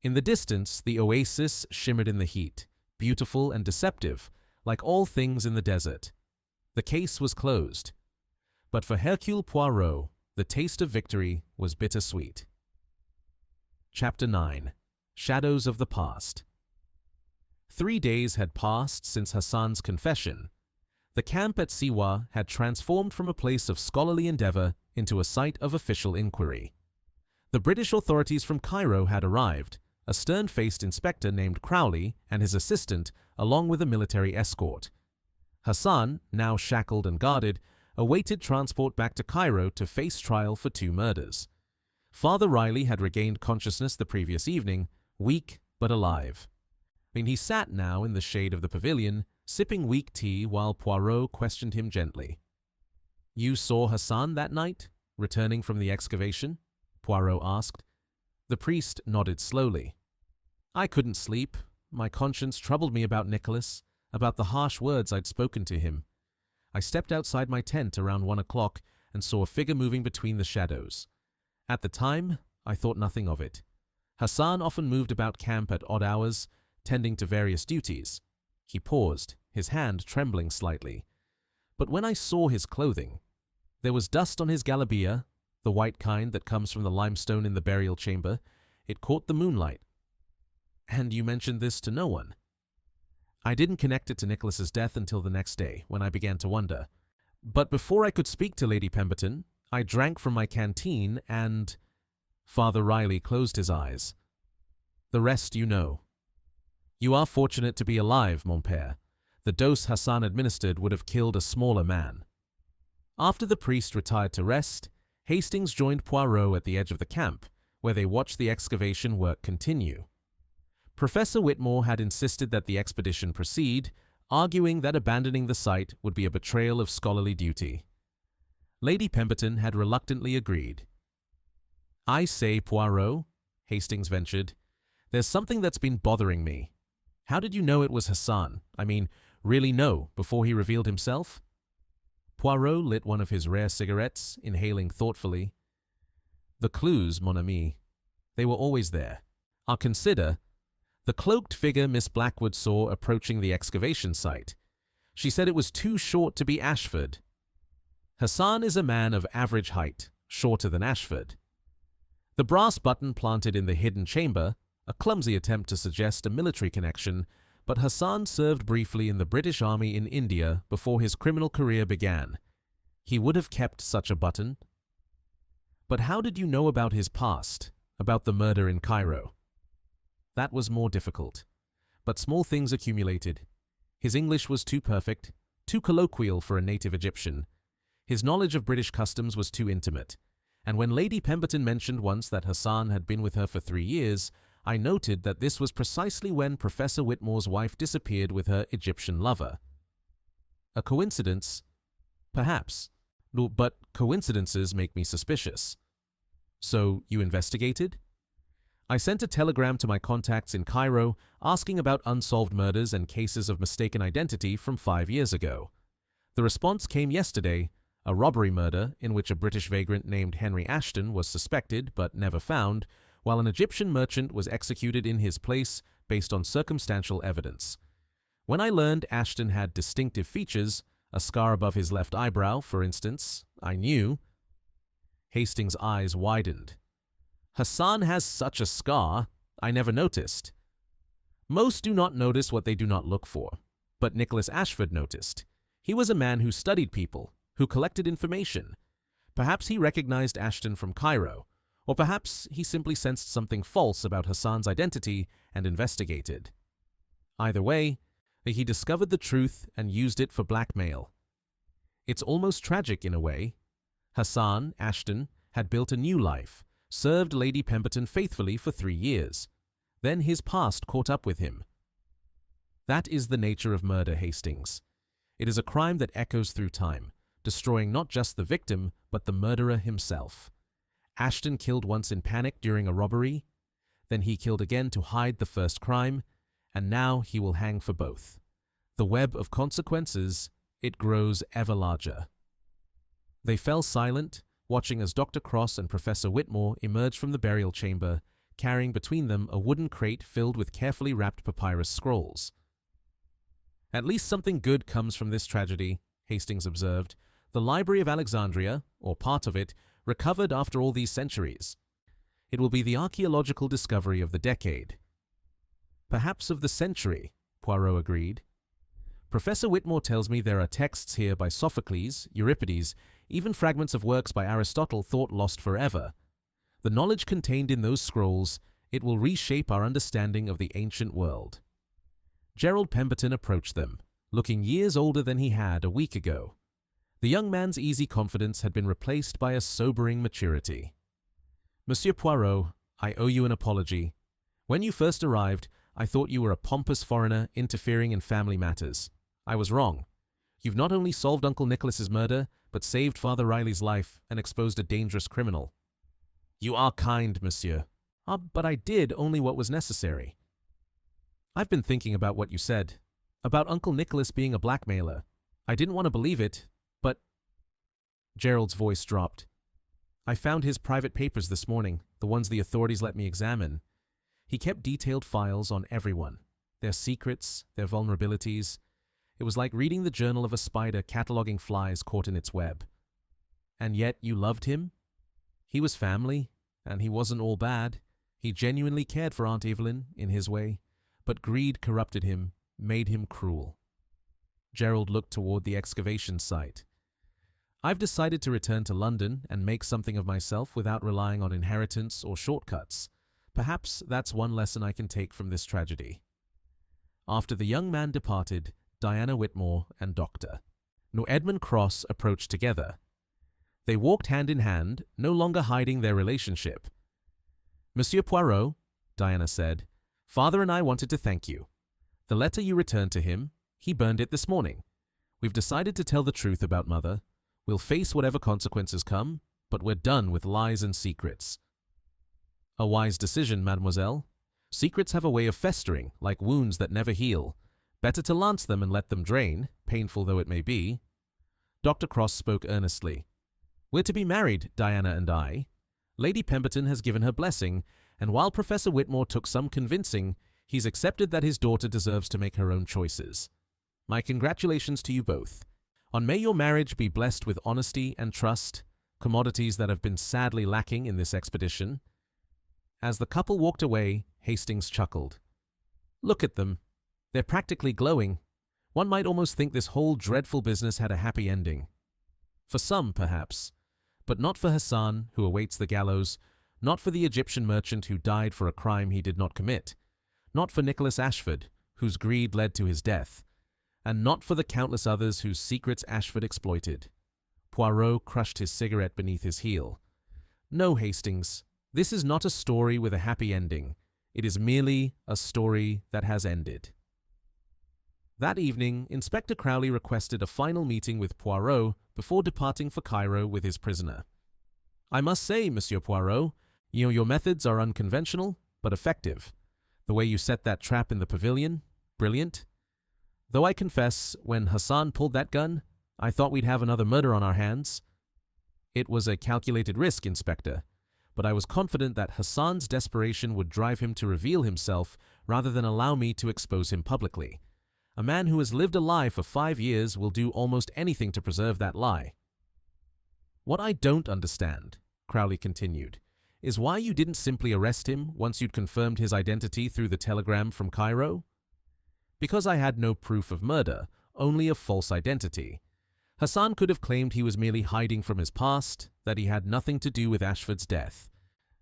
In the distance, the oasis shimmered in the heat, beautiful and deceptive, like all things in the desert. The case was closed. But for Hercule Poirot, the taste of victory was bittersweet. Chapter 9. Shadows of the Past. 3 days had passed since Hassan's confession. The camp at Siwa had transformed from a place of scholarly endeavor into a site of official inquiry. The British authorities from Cairo had arrived, a stern-faced inspector named Crowley and his assistant, along with a military escort. Hassan, now shackled and guarded, awaited transport back to Cairo to face trial for 2 murders. Father Riley had regained consciousness the previous evening, weak but alive. He sat now in the shade of the pavilion, sipping weak tea while Poirot questioned him gently. "You saw Hassan that night, returning from the excavation?" Poirot asked. The priest nodded slowly. "I couldn't sleep. My conscience troubled me about Nicholas, about the harsh words I'd spoken to him. I stepped outside my tent around 1 o'clock and saw a figure moving between the shadows. At the time, I thought nothing of it. Hassan often moved about camp at odd hours, tending to various duties." He paused, his hand trembling slightly. "But when I saw his clothing, there was dust on his galabeah, the white kind that comes from the limestone in the burial chamber. It caught the moonlight." "And you mentioned this to no one?" "I didn't connect it to Nicholas's death until the next day, when I began to wonder. But before I could speak to Lady Pemberton, I drank from my canteen and—" Father Riley closed his eyes. "The rest you know. You are fortunate to be alive, mon père. The dose Hassan administered would have killed a smaller man." After the priest retired to rest, Hastings joined Poirot at the edge of the camp, where they watched the excavation work continue. Professor Whitmore had insisted that the expedition proceed, arguing that abandoning the site would be a betrayal of scholarly duty. Lady Pemberton had reluctantly agreed. "I say, Poirot," Hastings ventured, "there's something that's been bothering me. How did you know it was Hassan? I mean, really know, before he revealed himself?" Poirot lit one of his rare cigarettes, inhaling thoughtfully. "The clues, mon ami. They were always there. I'll consider. The cloaked figure Miss Blackwood saw approaching the excavation site. She said it was too short to be Ashford. Hassan is a man of average height, shorter than Ashford. The brass button planted in the hidden chamber, a clumsy attempt to suggest a military connection, but Hassan served briefly in the British Army in India before his criminal career began. He would have kept such a button." "But how did you know about his past, about the murder in Cairo?" "That was more difficult. But small things accumulated. His English was too perfect, too colloquial for a native Egyptian. His knowledge of British customs was too intimate. And when Lady Pemberton mentioned once that Hassan had been with her for 3 years, I noted that this was precisely when Professor Whitmore's wife disappeared with her Egyptian lover. A coincidence? Perhaps. But coincidences make me suspicious." "So you investigated?" "I sent a telegram to my contacts in Cairo asking about unsolved murders and cases of mistaken identity from 5 years ago. The response came yesterday, a robbery murder in which a British vagrant named Henry Ashton was suspected but never found, while an Egyptian merchant was executed in his place based on circumstantial evidence. When I learned Ashton had distinctive features, a scar above his left eyebrow, for instance, I knew." Hastings' eyes widened. "Hassan has such a scar. I never noticed." "Most do not notice what they do not look for. But Nicholas Ashford noticed. He was a man who studied people, who collected information. Perhaps he recognized Ashton from Cairo, or perhaps he simply sensed something false about Hassan's identity and investigated. Either way, he discovered the truth and used it for blackmail. It's almost tragic in a way. Hassan, Ashton, had built a new life, served Lady Pemberton faithfully for 3 years. Then his past caught up with him. That is the nature of murder, Hastings. It is a crime that echoes through time, destroying not just the victim, but the murderer himself. Ashton killed once in panic during a robbery, then he killed again to hide the first crime, and now he will hang for both. The web of consequences, it grows ever larger." They fell silent, watching as Dr. Cross and Professor Whitmore emerged from the burial chamber, carrying between them a wooden crate filled with carefully wrapped papyrus scrolls. "At least something good comes from this tragedy," Hastings observed. "The Library of Alexandria, or part of it, recovered after all these centuries. It will be the archaeological discovery of the decade." "Perhaps of the century," Poirot agreed. "Professor Whitmore tells me there are texts here by Sophocles, Euripides, even fragments of works by Aristotle thought lost forever. The knowledge contained in those scrolls, it will reshape our understanding of the ancient world." Gerald Pemberton approached them, looking years older than he had a week ago. The young man's easy confidence had been replaced by a sobering maturity. Monsieur Poirot, I owe you an apology. When you first arrived, I thought you were a pompous foreigner interfering in family matters. I was wrong. You've not only solved Uncle Nicholas's murder, but saved Father Riley's life and exposed a dangerous criminal. You are kind, monsieur. But I did only what was necessary. I've been thinking about what you said, about Uncle Nicholas being a blackmailer. I didn't want to believe it, but... Gerald's voice dropped. I found his private papers this morning, the ones the authorities let me examine. He kept detailed files on everyone, their secrets, their vulnerabilities. It was like reading the journal of a spider cataloging flies caught in its web. And yet you loved him? He was family, and he wasn't all bad. He genuinely cared for Aunt Evelyn, in his way, but greed corrupted him, made him cruel. Gerald looked toward the excavation site. I've decided to return to London and make something of myself without relying on inheritance or shortcuts. Perhaps that's one lesson I can take from this tragedy. After the young man departed, Diana Whitmore and Dr. Edmund Cross approached together. They walked hand in hand, no longer hiding their relationship. Monsieur Poirot, Diana said, Father and I wanted to thank you. The letter you returned to him, he burned it this morning. We've decided to tell the truth about Mother. We'll face whatever consequences come, but we're done with lies and secrets. A wise decision, mademoiselle. Secrets have a way of festering, like wounds that never heal. Better to lance them and let them drain, painful though it may be. Dr. Cross spoke earnestly. We're to be married, Diana and I. Lady Pemberton has given her blessing, and while Professor Whitmore took some convincing, he's accepted that his daughter deserves to make her own choices. My congratulations to you both. And may your marriage be blessed with honesty and trust, commodities that have been sadly lacking in this expedition. As the couple walked away, Hastings chuckled. Look at them. They're practically glowing. One might almost think this whole dreadful business had a happy ending. For some, perhaps, but not for Hassan, who awaits the gallows, not for the Egyptian merchant who died for a crime he did not commit, not for Nicholas Ashford, whose greed led to his death, and not for the countless others whose secrets Ashford exploited. Poirot crushed his cigarette beneath his heel. No, Hastings, this is not a story with a happy ending. It is merely a story that has ended. That evening, Inspector Crowley requested a final meeting with Poirot before departing for Cairo with his prisoner. I must say, Monsieur Poirot, your methods are unconventional, but effective. The way you set that trap in the pavilion, brilliant. Though I confess, when Hassan pulled that gun, I thought we'd have another murder on our hands. It was a calculated risk, Inspector, but I was confident that Hassan's desperation would drive him to reveal himself rather than allow me to expose him publicly. A man who has lived a lie for 5 years will do almost anything to preserve that lie. What I don't understand, Crowley continued, is why you didn't simply arrest him once you'd confirmed his identity through the telegram from Cairo? Because I had no proof of murder, only of false identity. Hassan could have claimed he was merely hiding from his past, that he had nothing to do with Ashford's death.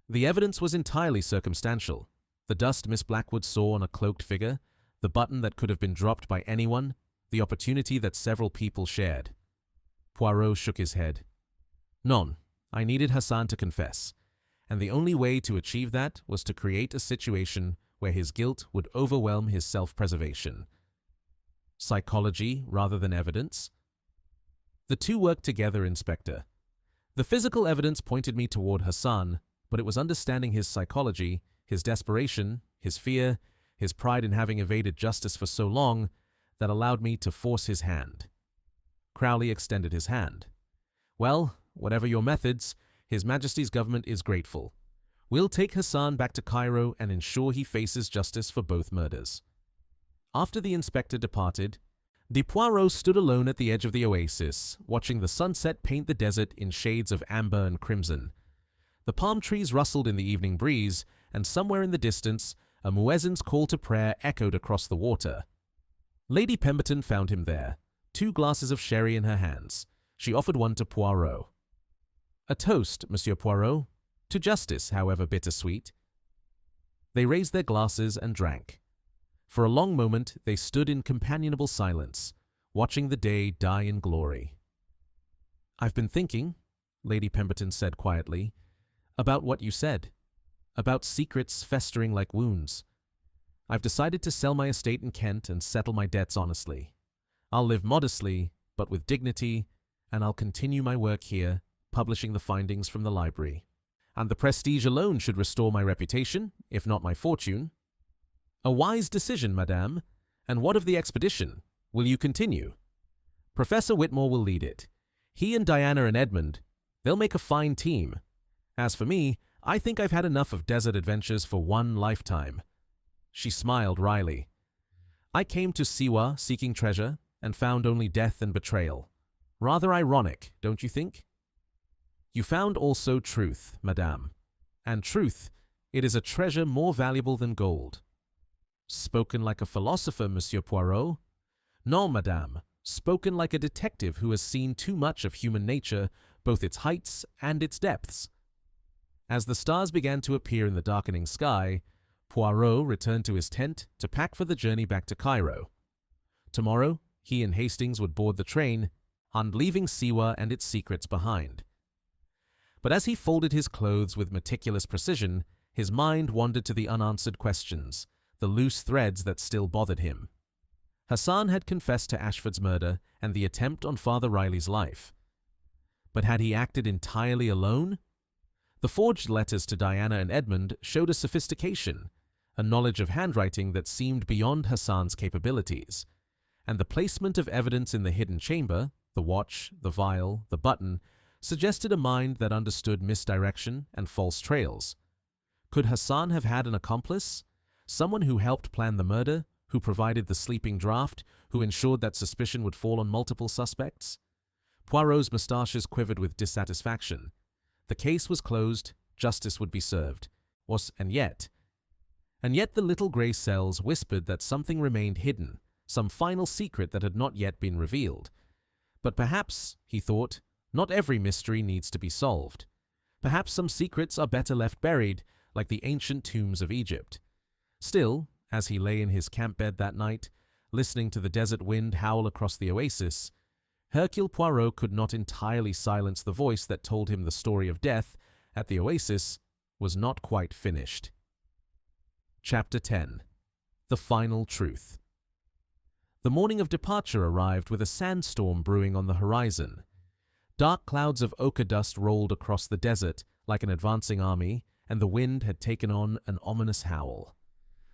The evidence was entirely circumstantial. The dust Miss Blackwood saw on a cloaked figure, the button that could have been dropped by anyone, the opportunity that several people shared. Poirot shook his head. None. I needed Hassan to confess, and the only way to achieve that was to create a situation where his guilt would overwhelm his self-preservation. Psychology rather than evidence? The two worked together, Inspector. The physical evidence pointed me toward Hassan, but it was understanding his psychology, his desperation, his fear, his pride in having evaded justice for so long, that allowed me to force his hand. Crowley extended his hand. Well, whatever your methods, His Majesty's government is grateful. We'll take Hassan back to Cairo and ensure he faces justice for both murders. After the inspector departed, de Poirot stood alone at the edge of the oasis, watching the sunset paint the desert in shades of amber and crimson. The palm trees rustled in the evening breeze, and somewhere in the distance, a muezzin's call to prayer echoed across the water. Lady Pemberton found him there, 2 glasses of sherry in her hands. She offered one to Poirot. A toast, Monsieur Poirot, to justice, however bittersweet. They raised their glasses and drank. For a long moment they stood in companionable silence, watching the day die in glory. "I've been thinking," Lady Pemberton said quietly, About what you said. About secrets festering like wounds. I've decided to sell my estate in Kent and settle my debts honestly. I'll live modestly, but with dignity, and I'll continue my work here, publishing the findings from the library. And the prestige alone should restore my reputation, if not my fortune. A wise decision, madame. And what of the expedition? Will you continue? Professor Whitmore will lead it. He and Diana and Edmund, they'll make a fine team. As for me, I think I've had enough of desert adventures for one lifetime. She smiled wryly. I came to Siwa seeking treasure and found only death and betrayal. Rather ironic, don't you think? You found also truth, madame. And truth, it is a treasure more valuable than gold. Spoken like a philosopher, Monsieur Poirot. Non, madame. Spoken like a detective who has seen too much of human nature, both its heights and its depths. As the stars began to appear in the darkening sky, Poirot returned to his tent to pack for the journey back to Cairo. Tomorrow, he and Hastings would board the train, and leaving Siwa and its secrets behind. But as he folded his clothes with meticulous precision, his mind wandered to the unanswered questions, the loose threads that still bothered him. Hassan had confessed to Ashford's murder and the attempt on Father Riley's life. But had he acted entirely alone? The forged letters to Diana and Edmund showed a sophistication, a knowledge of handwriting that seemed beyond Hassan's capabilities, and the placement of evidence in the hidden chamber, the watch, the vial, the button, suggested a mind that understood misdirection and false trails. Could Hassan have had an accomplice? Someone who helped plan the murder, who provided the sleeping draft, who ensured that suspicion would fall on multiple suspects? Poirot's moustaches quivered with dissatisfaction. The case was closed, justice would be served. And yet the little grey cells whispered that something remained hidden, some final secret that had not yet been revealed. But perhaps, he thought, not every mystery needs to be solved. Perhaps some secrets are better left buried, like the ancient tombs of Egypt. Still, as he lay in his camp bed that night, listening to the desert wind howl across the oasis, Hercule Poirot could not entirely silence the voice that told him the story of death at the oasis was not quite finished. Chapter 10. The Final Truth. The morning of departure arrived with a sandstorm brewing on the horizon. Dark clouds of ochre dust rolled across the desert like an advancing army, and the wind had taken on an ominous howl.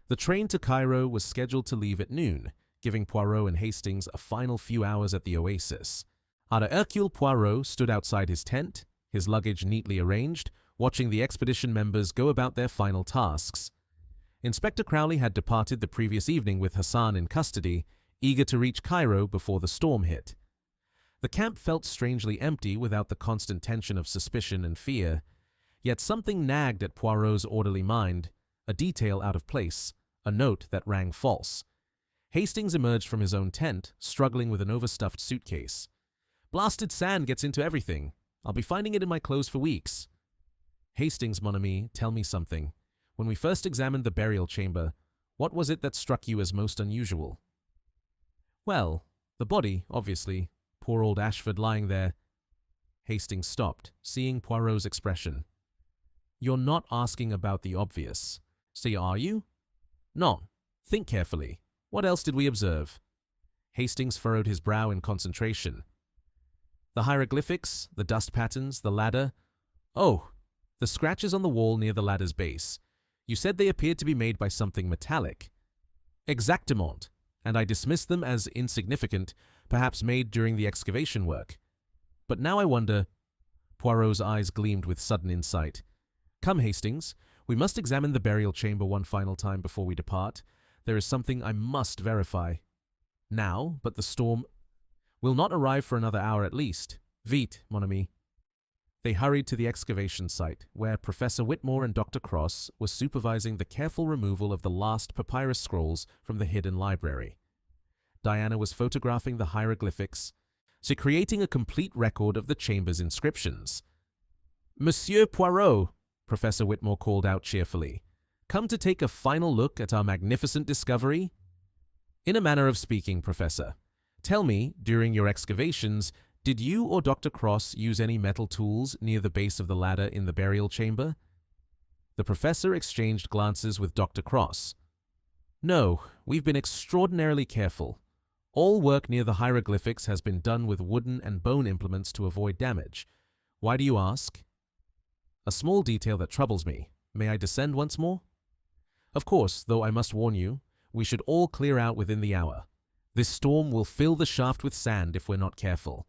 The train to Cairo was scheduled to leave at noon, giving Poirot and Hastings a final few hours at the oasis. Hercule Poirot stood outside his tent, his luggage neatly arranged, watching the expedition members go about their final tasks. Inspector Crowley had departed the previous evening with Hassan in custody, eager to reach Cairo before the storm hit. The camp felt strangely empty without the constant tension of suspicion and fear, yet something nagged at Poirot's orderly mind, a detail out of place, a note that rang false. Hastings emerged from his own tent, struggling with an overstuffed suitcase. "Blasted sand gets into everything. I'll be finding it in my clothes for weeks." "Hastings, mon ami, tell me something. When we first examined the burial chamber, what was it that struck you as most unusual?" "Well, the body, obviously. Poor old Ashford lying there." Hastings stopped, seeing Poirot's expression. "You're not asking about the obvious. So are you?" "Non. Think carefully. What else did we observe?" Hastings furrowed his brow in concentration. "The hieroglyphics, the dust patterns, the ladder." "Oh, the scratches on the wall near the ladder's base. You said they appeared to be made by something metallic." "Exactement. And I dismissed them as insignificant, perhaps made during the excavation work. But now I wonder—" Poirot's eyes gleamed with sudden insight. "Come, Hastings, we must examine the burial chamber one final time before we depart. There is something I must verify. Now, but the storm will not arrive for another hour at least. Vite, mon ami." They hurried to the excavation site, where Professor Whitmore and Dr. Cross were supervising the careful removal of the last papyrus scrolls from the hidden library. Diana was photographing the hieroglyphics, creating a complete record of the chamber's inscriptions. "Monsieur Poirot," Professor Whitmore called out cheerfully, "come to take a final look at our magnificent discovery?" "In a manner of speaking, Professor. Tell me, during your excavations, Did you or Dr. Cross use any metal tools near the base of the ladder in the burial chamber? The professor exchanged glances with Dr. Cross. No, we've been extraordinarily careful. All work near the hieroglyphics has been done with wooden and bone implements to avoid damage. Why do you ask? A small detail that troubles me. May I descend once more? Of course, though I must warn you, we should all clear out within the hour. This storm will fill the shaft with sand if we're not careful.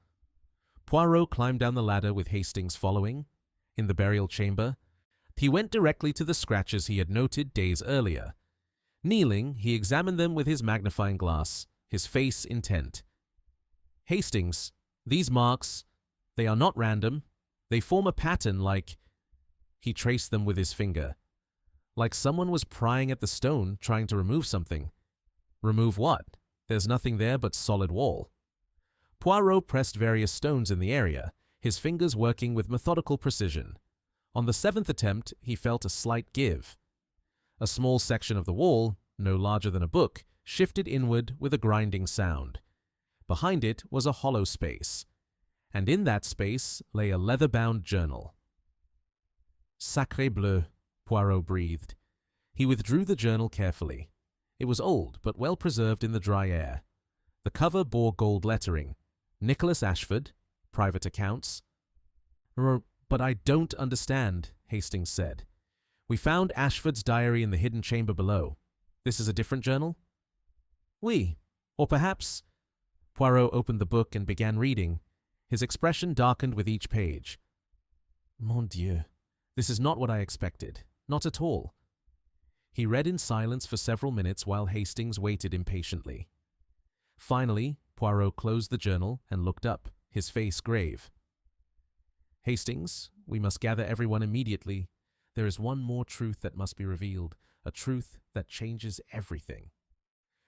Poirot climbed down the ladder with Hastings following. In the burial chamber, he went directly to the scratches he had noted days earlier. Kneeling, he examined them with his magnifying glass, his face intent. Hastings, these marks, they are not random. They form a pattern like... He traced them with his finger. Like someone was prying at the stone, trying to remove something. Remove what? There's nothing there but solid wall. Poirot pressed various stones in the area, his fingers working with methodical precision. On the 7th attempt, he felt a slight give. A small section of the wall, no larger than a book, shifted inward with a grinding sound. Behind it was a hollow space, and in that space lay a leather-bound journal. Sacré bleu, Poirot breathed. He withdrew the journal carefully. It was old, but well preserved in the dry air. The cover bore gold lettering. Nicholas Ashford, private accounts. But I don't understand, Hastings said. We found Ashford's diary in the hidden chamber below. This is a different journal? Oui. Or perhaps... Poirot opened the book and began reading. His expression darkened with each page. Mon Dieu, this is not what I expected. Not at all. He read in silence for several minutes while Hastings waited impatiently. Finally, Poirot closed the journal and looked up, his face grave. Hastings, we must gather everyone immediately. There is one more truth that must be revealed, a truth that changes everything.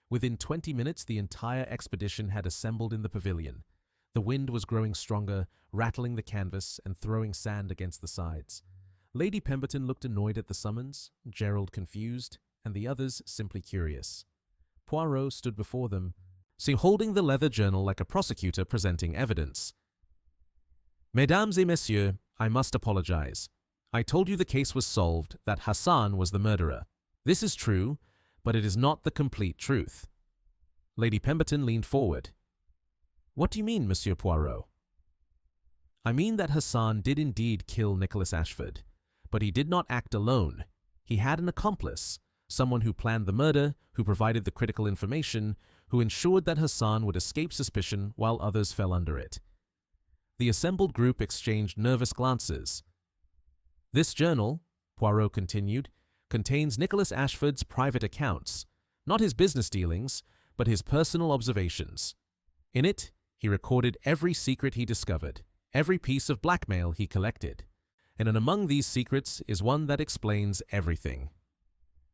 Within 20 minutes, the entire expedition had assembled in the pavilion. The wind was growing stronger, rattling the canvas and throwing sand against the sides. Lady Pemberton looked annoyed at the summons, Gerald confused, and the others simply curious. Poirot stood before them, holding the leather journal like a prosecutor presenting evidence. Mesdames et messieurs, I must apologize. I told you the case was solved, that Hassan was the murderer. This is true, but it is not the complete truth. Lady Pemberton leaned forward. What do you mean, Monsieur Poirot? I mean that Hassan did indeed kill Nicholas Ashford, but he did not act alone. He had an accomplice, someone who planned the murder, who provided the critical information, who ensured that Hassan would escape suspicion while others fell under it. The assembled group exchanged nervous glances. This journal, Poirot continued, contains Nicholas Ashford's private accounts, not his business dealings, but his personal observations. In it, he recorded every secret he discovered, every piece of blackmail he collected. And among these secrets is one that explains everything.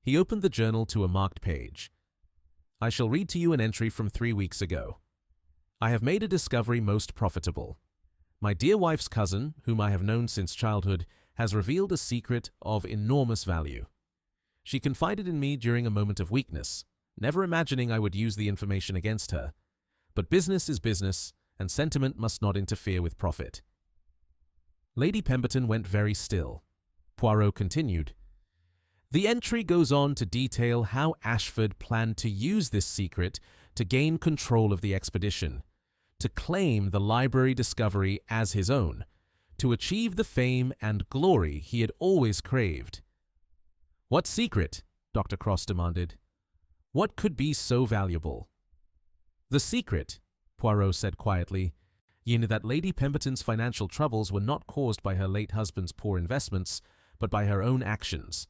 He opened the journal to a marked page. I shall read to you an entry from 3 weeks ago. I have made a discovery most profitable. My dear wife's cousin, whom I have known since childhood, has revealed a secret of enormous value. She confided in me during a moment of weakness, never imagining I would use the information against her. But business is business, and sentiment must not interfere with profit. Lady Pemberton went very still. Poirot continued. The entry goes on to detail how Ashford planned to use this secret to gain control of the expedition, to claim the library discovery as his own, to achieve the fame and glory he had always craved. What secret? Dr. Cross demanded. What could be so valuable? The secret, Poirot said quietly, that Lady Pemberton's financial troubles were not caused by her late husband's poor investments, but by her own actions,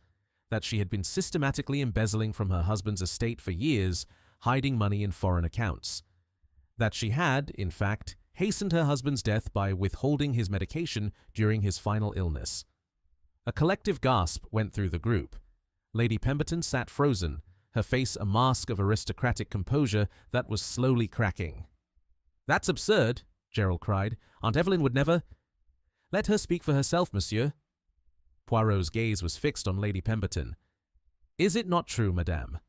that she had been systematically embezzling from her husband's estate for years, hiding money in foreign accounts, that she had, in fact, hastened her husband's death by withholding his medication during his final illness. A collective gasp went through the group. Lady Pemberton sat frozen, her face a mask of aristocratic composure that was slowly cracking. That's absurd, Gerald cried. Aunt Evelyn would never... Let her speak for herself, monsieur. Poirot's gaze was fixed on Lady Pemberton. Is it not true, madame?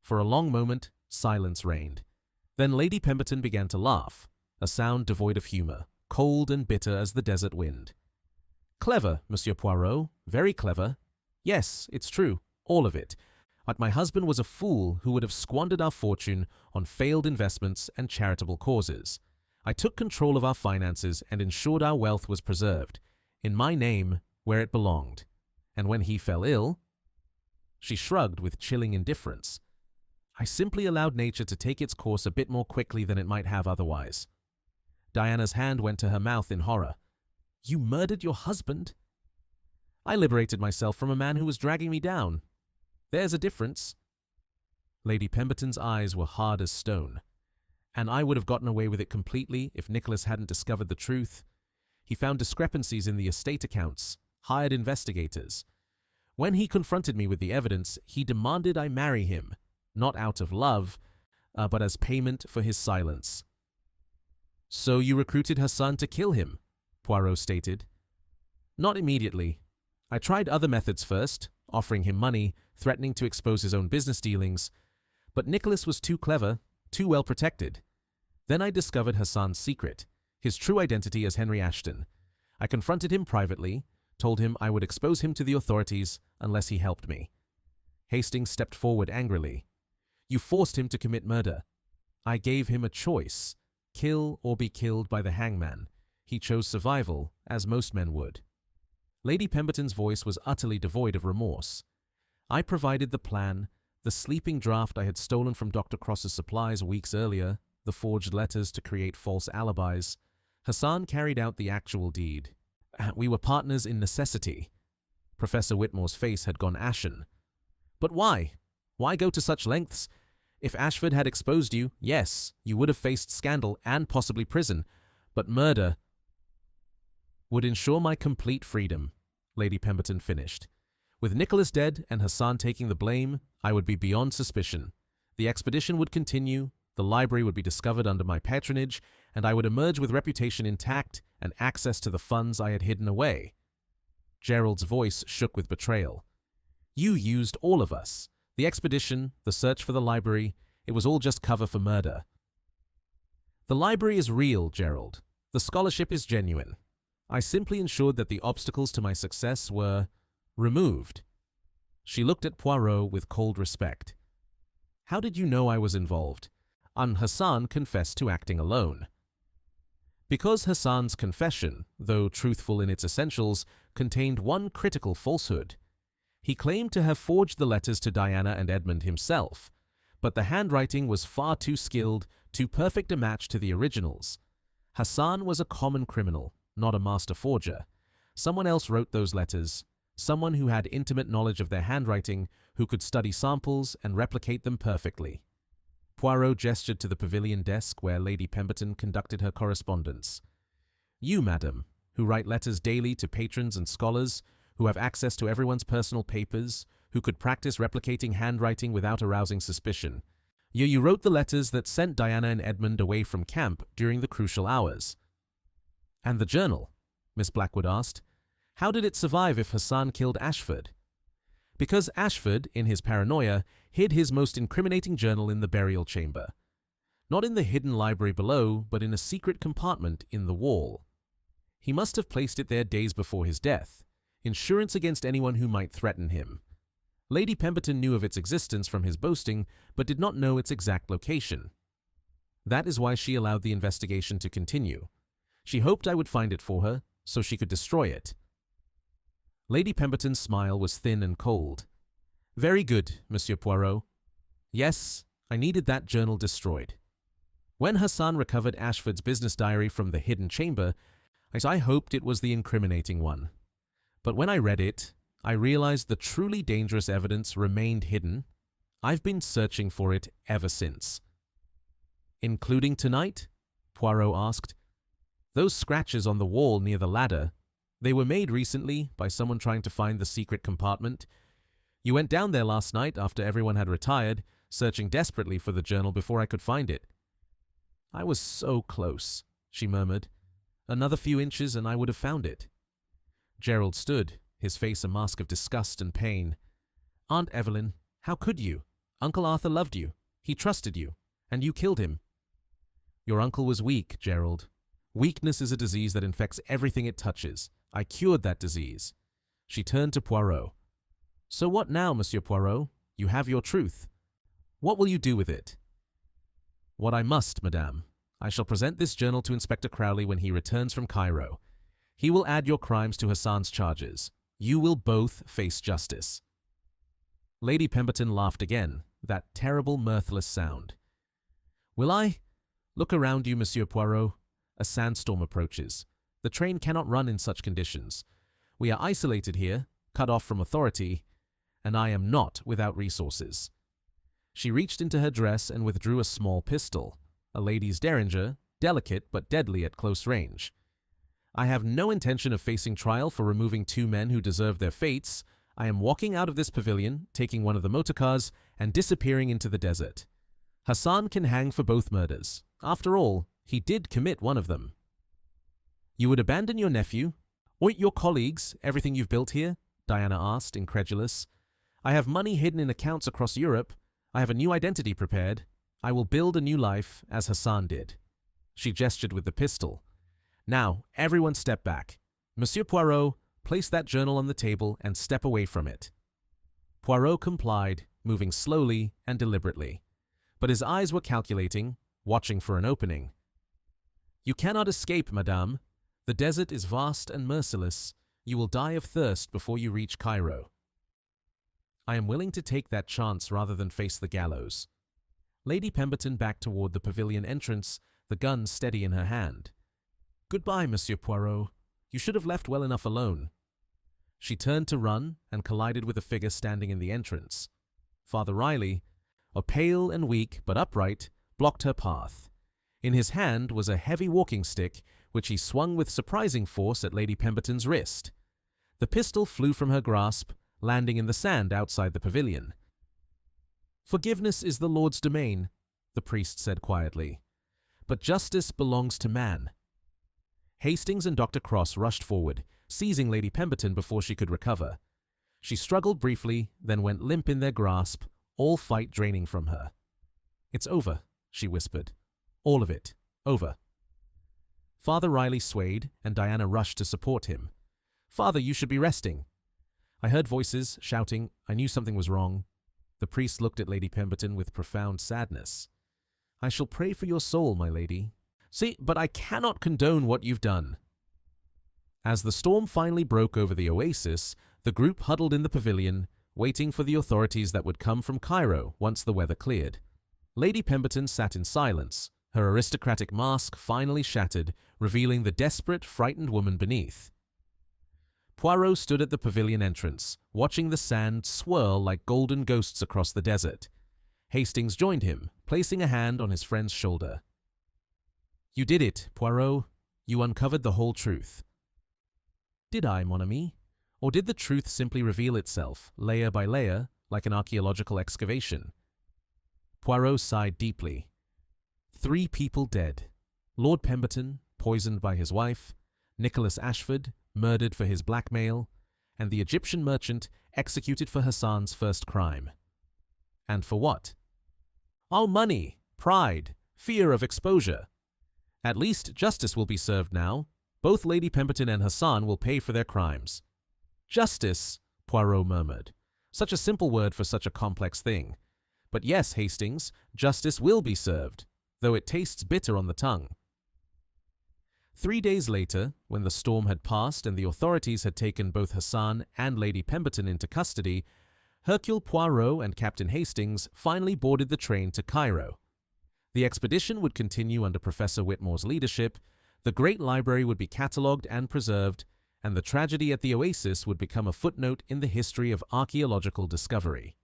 For a long moment, silence reigned. Then Lady Pemberton began to laugh, a sound devoid of humor, cold and bitter as the desert wind. Clever, Monsieur Poirot, very clever. Yes, it's true, all of it. But my husband was a fool who would have squandered our fortune on failed investments and charitable causes. I took control of our finances and ensured our wealth was preserved, in my name, where it belonged. And when he fell ill, she shrugged with chilling indifference. I simply allowed nature to take its course a bit more quickly than it might have otherwise. Diana's hand went to her mouth in horror. You murdered your husband? I liberated myself from a man who was dragging me down. There's a difference. Lady Pemberton's eyes were hard as stone. And I would have gotten away with it completely if Nicholas hadn't discovered the truth. He found discrepancies in the estate accounts, hired investigators. When he confronted me with the evidence, he demanded I marry him, not out of love, but as payment for his silence. So you recruited Hassan to kill him, Poirot stated. Not immediately. I tried other methods first, offering him money, threatening to expose his own business dealings. But Nicholas was too clever, too well protected. Then I discovered Hassan's secret, his true identity as Henry Ashton. I confronted him privately, told him I would expose him to the authorities unless he helped me. Hastings stepped forward angrily. You forced him to commit murder. I gave him a choice, kill or be killed by the hangman. He chose survival, as most men would. Lady Pemberton's voice was utterly devoid of remorse. I provided the plan, the sleeping draft I had stolen from Dr. Cross's supplies weeks earlier, the forged letters to create false alibis. Hassan carried out the actual deed. We were partners in necessity. Professor Whitmore's face had gone ashen. But why? Why go to such lengths? If Ashford had exposed you, yes, you would have faced scandal and possibly prison, but murder would ensure my complete freedom, Lady Pemberton finished. With Nicholas dead and Hassan taking the blame, I would be beyond suspicion. The expedition would continue, the library would be discovered under my patronage, and I would emerge with reputation intact and access to the funds I had hidden away. Gerald's voice shook with betrayal. You used all of us. The expedition, the search for the library, it was all just cover for murder. The library is real, Gerald. The scholarship is genuine. I simply ensured that the obstacles to my success were removed. She looked at Poirot with cold respect. How did you know I was involved? Hassan confessed to acting alone. Because Hassan's confession, though truthful in its essentials, contained one critical falsehood. He claimed to have forged the letters to Diana and Edmund himself, but the handwriting was far too skilled, too perfect a match to the originals. Hassan was a common criminal, not a master forger. Someone else wrote those letters, someone who had intimate knowledge of their handwriting, who could study samples and replicate them perfectly. Poirot gestured to the pavilion desk where Lady Pemberton conducted her correspondence. You, madam, who write letters daily to patrons and scholars, who have access to everyone's personal papers, who could practice replicating handwriting without arousing suspicion. You wrote the letters that sent Diana and Edmund away from camp during the crucial hours. And the journal? Miss Blackwood asked. How did it survive if Hassan killed Ashford? Because Ashford, in his paranoia, hid his most incriminating journal in the burial chamber. Not in the hidden library below, but in a secret compartment in the wall. He must have placed it there days before his death. Insurance against anyone who might threaten him. Lady Pemberton knew of its existence from his boasting, but did not know its exact location. That is why she allowed the investigation to continue. She hoped I would find it for her, so she could destroy it. Lady Pemberton's smile was thin and cold. Very good, Monsieur Poirot. Yes, I needed that journal destroyed. When Hassan recovered Ashford's business diary from the hidden chamber, I hoped it was the incriminating one. But when I read it, I realized the truly dangerous evidence remained hidden. I've been searching for it ever since. Including tonight? Poirot asked. Those scratches on the wall near the ladder, they were made recently by someone trying to find the secret compartment. You went down there last night after everyone had retired, searching desperately for the journal before I could find it. I was so close, she murmured. Another few inches and I would have found it. Gerald stood, his face a mask of disgust and pain. Aunt Evelyn, how could you? Uncle Arthur loved you. He trusted you. And you killed him. Your uncle was weak, Gerald. Weakness is a disease that infects everything it touches. I cured that disease. She turned to Poirot. So what now, Monsieur Poirot? You have your truth. What will you do with it? What I must, madame. I shall present this journal to Inspector Crowley when he returns from Cairo. He will add your crimes to Hassan's charges. You will both face justice. Lady Pemberton laughed again, that terrible, mirthless sound. Will I? Look around you, Monsieur Poirot. A sandstorm approaches. The train cannot run in such conditions. We are isolated here, cut off from authority, and I am not without resources. She reached into her dress and withdrew a small pistol, a lady's derringer, delicate but deadly at close range. I have no intention of facing trial for removing two men who deserve their fates. I am walking out of this pavilion, taking one of the motorcars, and disappearing into the desert. Hassan can hang for both murders. After all, he did commit one of them. You would abandon your nephew? Or your colleagues, everything you've built here? Diana asked, incredulous. I have money hidden in accounts across Europe. I have a new identity prepared. I will build a new life, as Hassan did. She gestured with the pistol. Now, everyone step back. Monsieur Poirot, place that journal on the table and step away from it. Poirot complied, moving slowly and deliberately. But his eyes were calculating, watching for an opening. You cannot escape, madame. The desert is vast and merciless. You will die of thirst before you reach Cairo. I am willing to take that chance rather than face the gallows. Lady Pemberton backed toward the pavilion entrance, the gun steady in her hand. Goodbye, Monsieur Poirot. You should have left well enough alone. She turned to run and collided with a figure standing in the entrance. Father Riley, a pale and weak but upright, blocked her path. In his hand was a heavy walking stick, which he swung with surprising force at Lady Pemberton's wrist. The pistol flew from her grasp, landing in the sand outside the pavilion. Forgiveness is the Lord's domain, the priest said quietly, but justice belongs to man. Hastings and Dr. Cross rushed forward, seizing Lady Pemberton before she could recover. She struggled briefly, then went limp in their grasp, all fight draining from her. It's over, she whispered. All of it. Over. Father Riley swayed, and Diana rushed to support him. Father, you should be resting. I heard voices, shouting. I knew something was wrong. The priest looked at Lady Pemberton with profound sadness. I shall pray for your soul, my lady. See, but I cannot condone what you've done. As the storm finally broke over the oasis, the group huddled in the pavilion, waiting for the authorities that would come from Cairo once the weather cleared. Lady Pemberton sat in silence, her aristocratic mask finally shattered, revealing the desperate, frightened woman beneath. Poirot stood at the pavilion entrance, watching the sand swirl like golden ghosts across the desert. Hastings joined him, placing a hand on his friend's shoulder. You did it, Poirot. You uncovered the whole truth. Did I, mon ami? Or did the truth simply reveal itself, layer by layer, like an archaeological excavation? Poirot sighed deeply. 3 people dead. Lord Pemberton, poisoned by his wife, Nicholas Ashford, murdered for his blackmail, and the Egyptian merchant executed for Hassan's first crime. And for what? Oh, money, pride, fear of exposure. At least justice will be served now. Both Lady Pemberton and Hassan will pay for their crimes. Justice, Poirot murmured. Such a simple word for such a complex thing. But yes, Hastings, justice will be served, though it tastes bitter on the tongue. 3 days later, when the storm had passed and the authorities had taken both Hassan and Lady Pemberton into custody, Hercule Poirot and Captain Hastings finally boarded the train to Cairo. The expedition would continue under Professor Whitmore's leadership, the great library would be catalogued and preserved, and the tragedy at the Oasis would become a footnote in the history of archaeological discovery.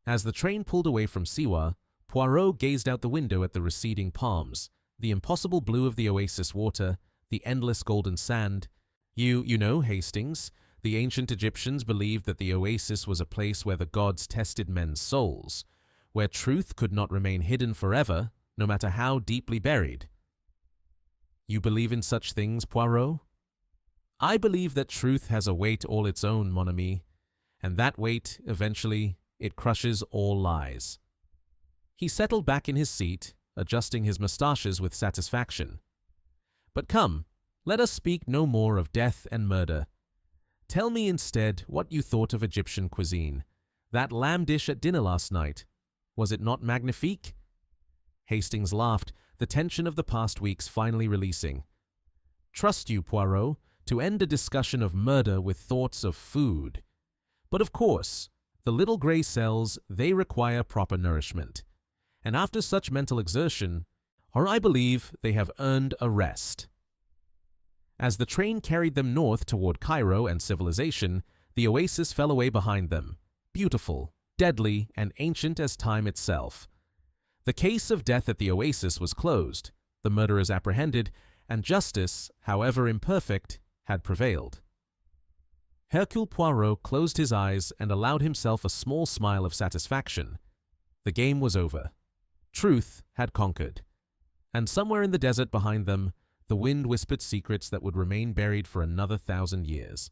As the train pulled away from Siwa, Poirot gazed out the window at the receding palms, the impossible blue of the oasis water, the endless golden sand. You know, Hastings, the ancient Egyptians believed that the oasis was a place where the gods tested men's souls, where truth could not remain hidden forever, no matter how deeply buried. You believe in such things, Poirot? I believe that truth has a weight all its own, mon ami, and that weight, eventually, it crushes all lies. He settled back in his seat, adjusting his mustaches with satisfaction. But come, let us speak no more of death and murder. Tell me instead what you thought of Egyptian cuisine. That lamb dish at dinner last night. Was it not magnifique? Hastings laughed, the tension of the past weeks finally releasing. Trust you, Poirot, to end a discussion of murder with thoughts of food. But of course, the little grey cells, they require proper nourishment. And after such mental exertion, or I believe they have earned a rest. As the train carried them north toward Cairo and civilization, the Oasis fell away behind them, beautiful, deadly, and ancient as time itself. The case of death at the Oasis was closed, the murderers apprehended, and justice, however imperfect, had prevailed. Hercule Poirot closed his eyes and allowed himself a small smile of satisfaction. The game was over. Truth had conquered. And somewhere in the desert behind them, the wind whispered secrets that would remain buried for another 1,000 years.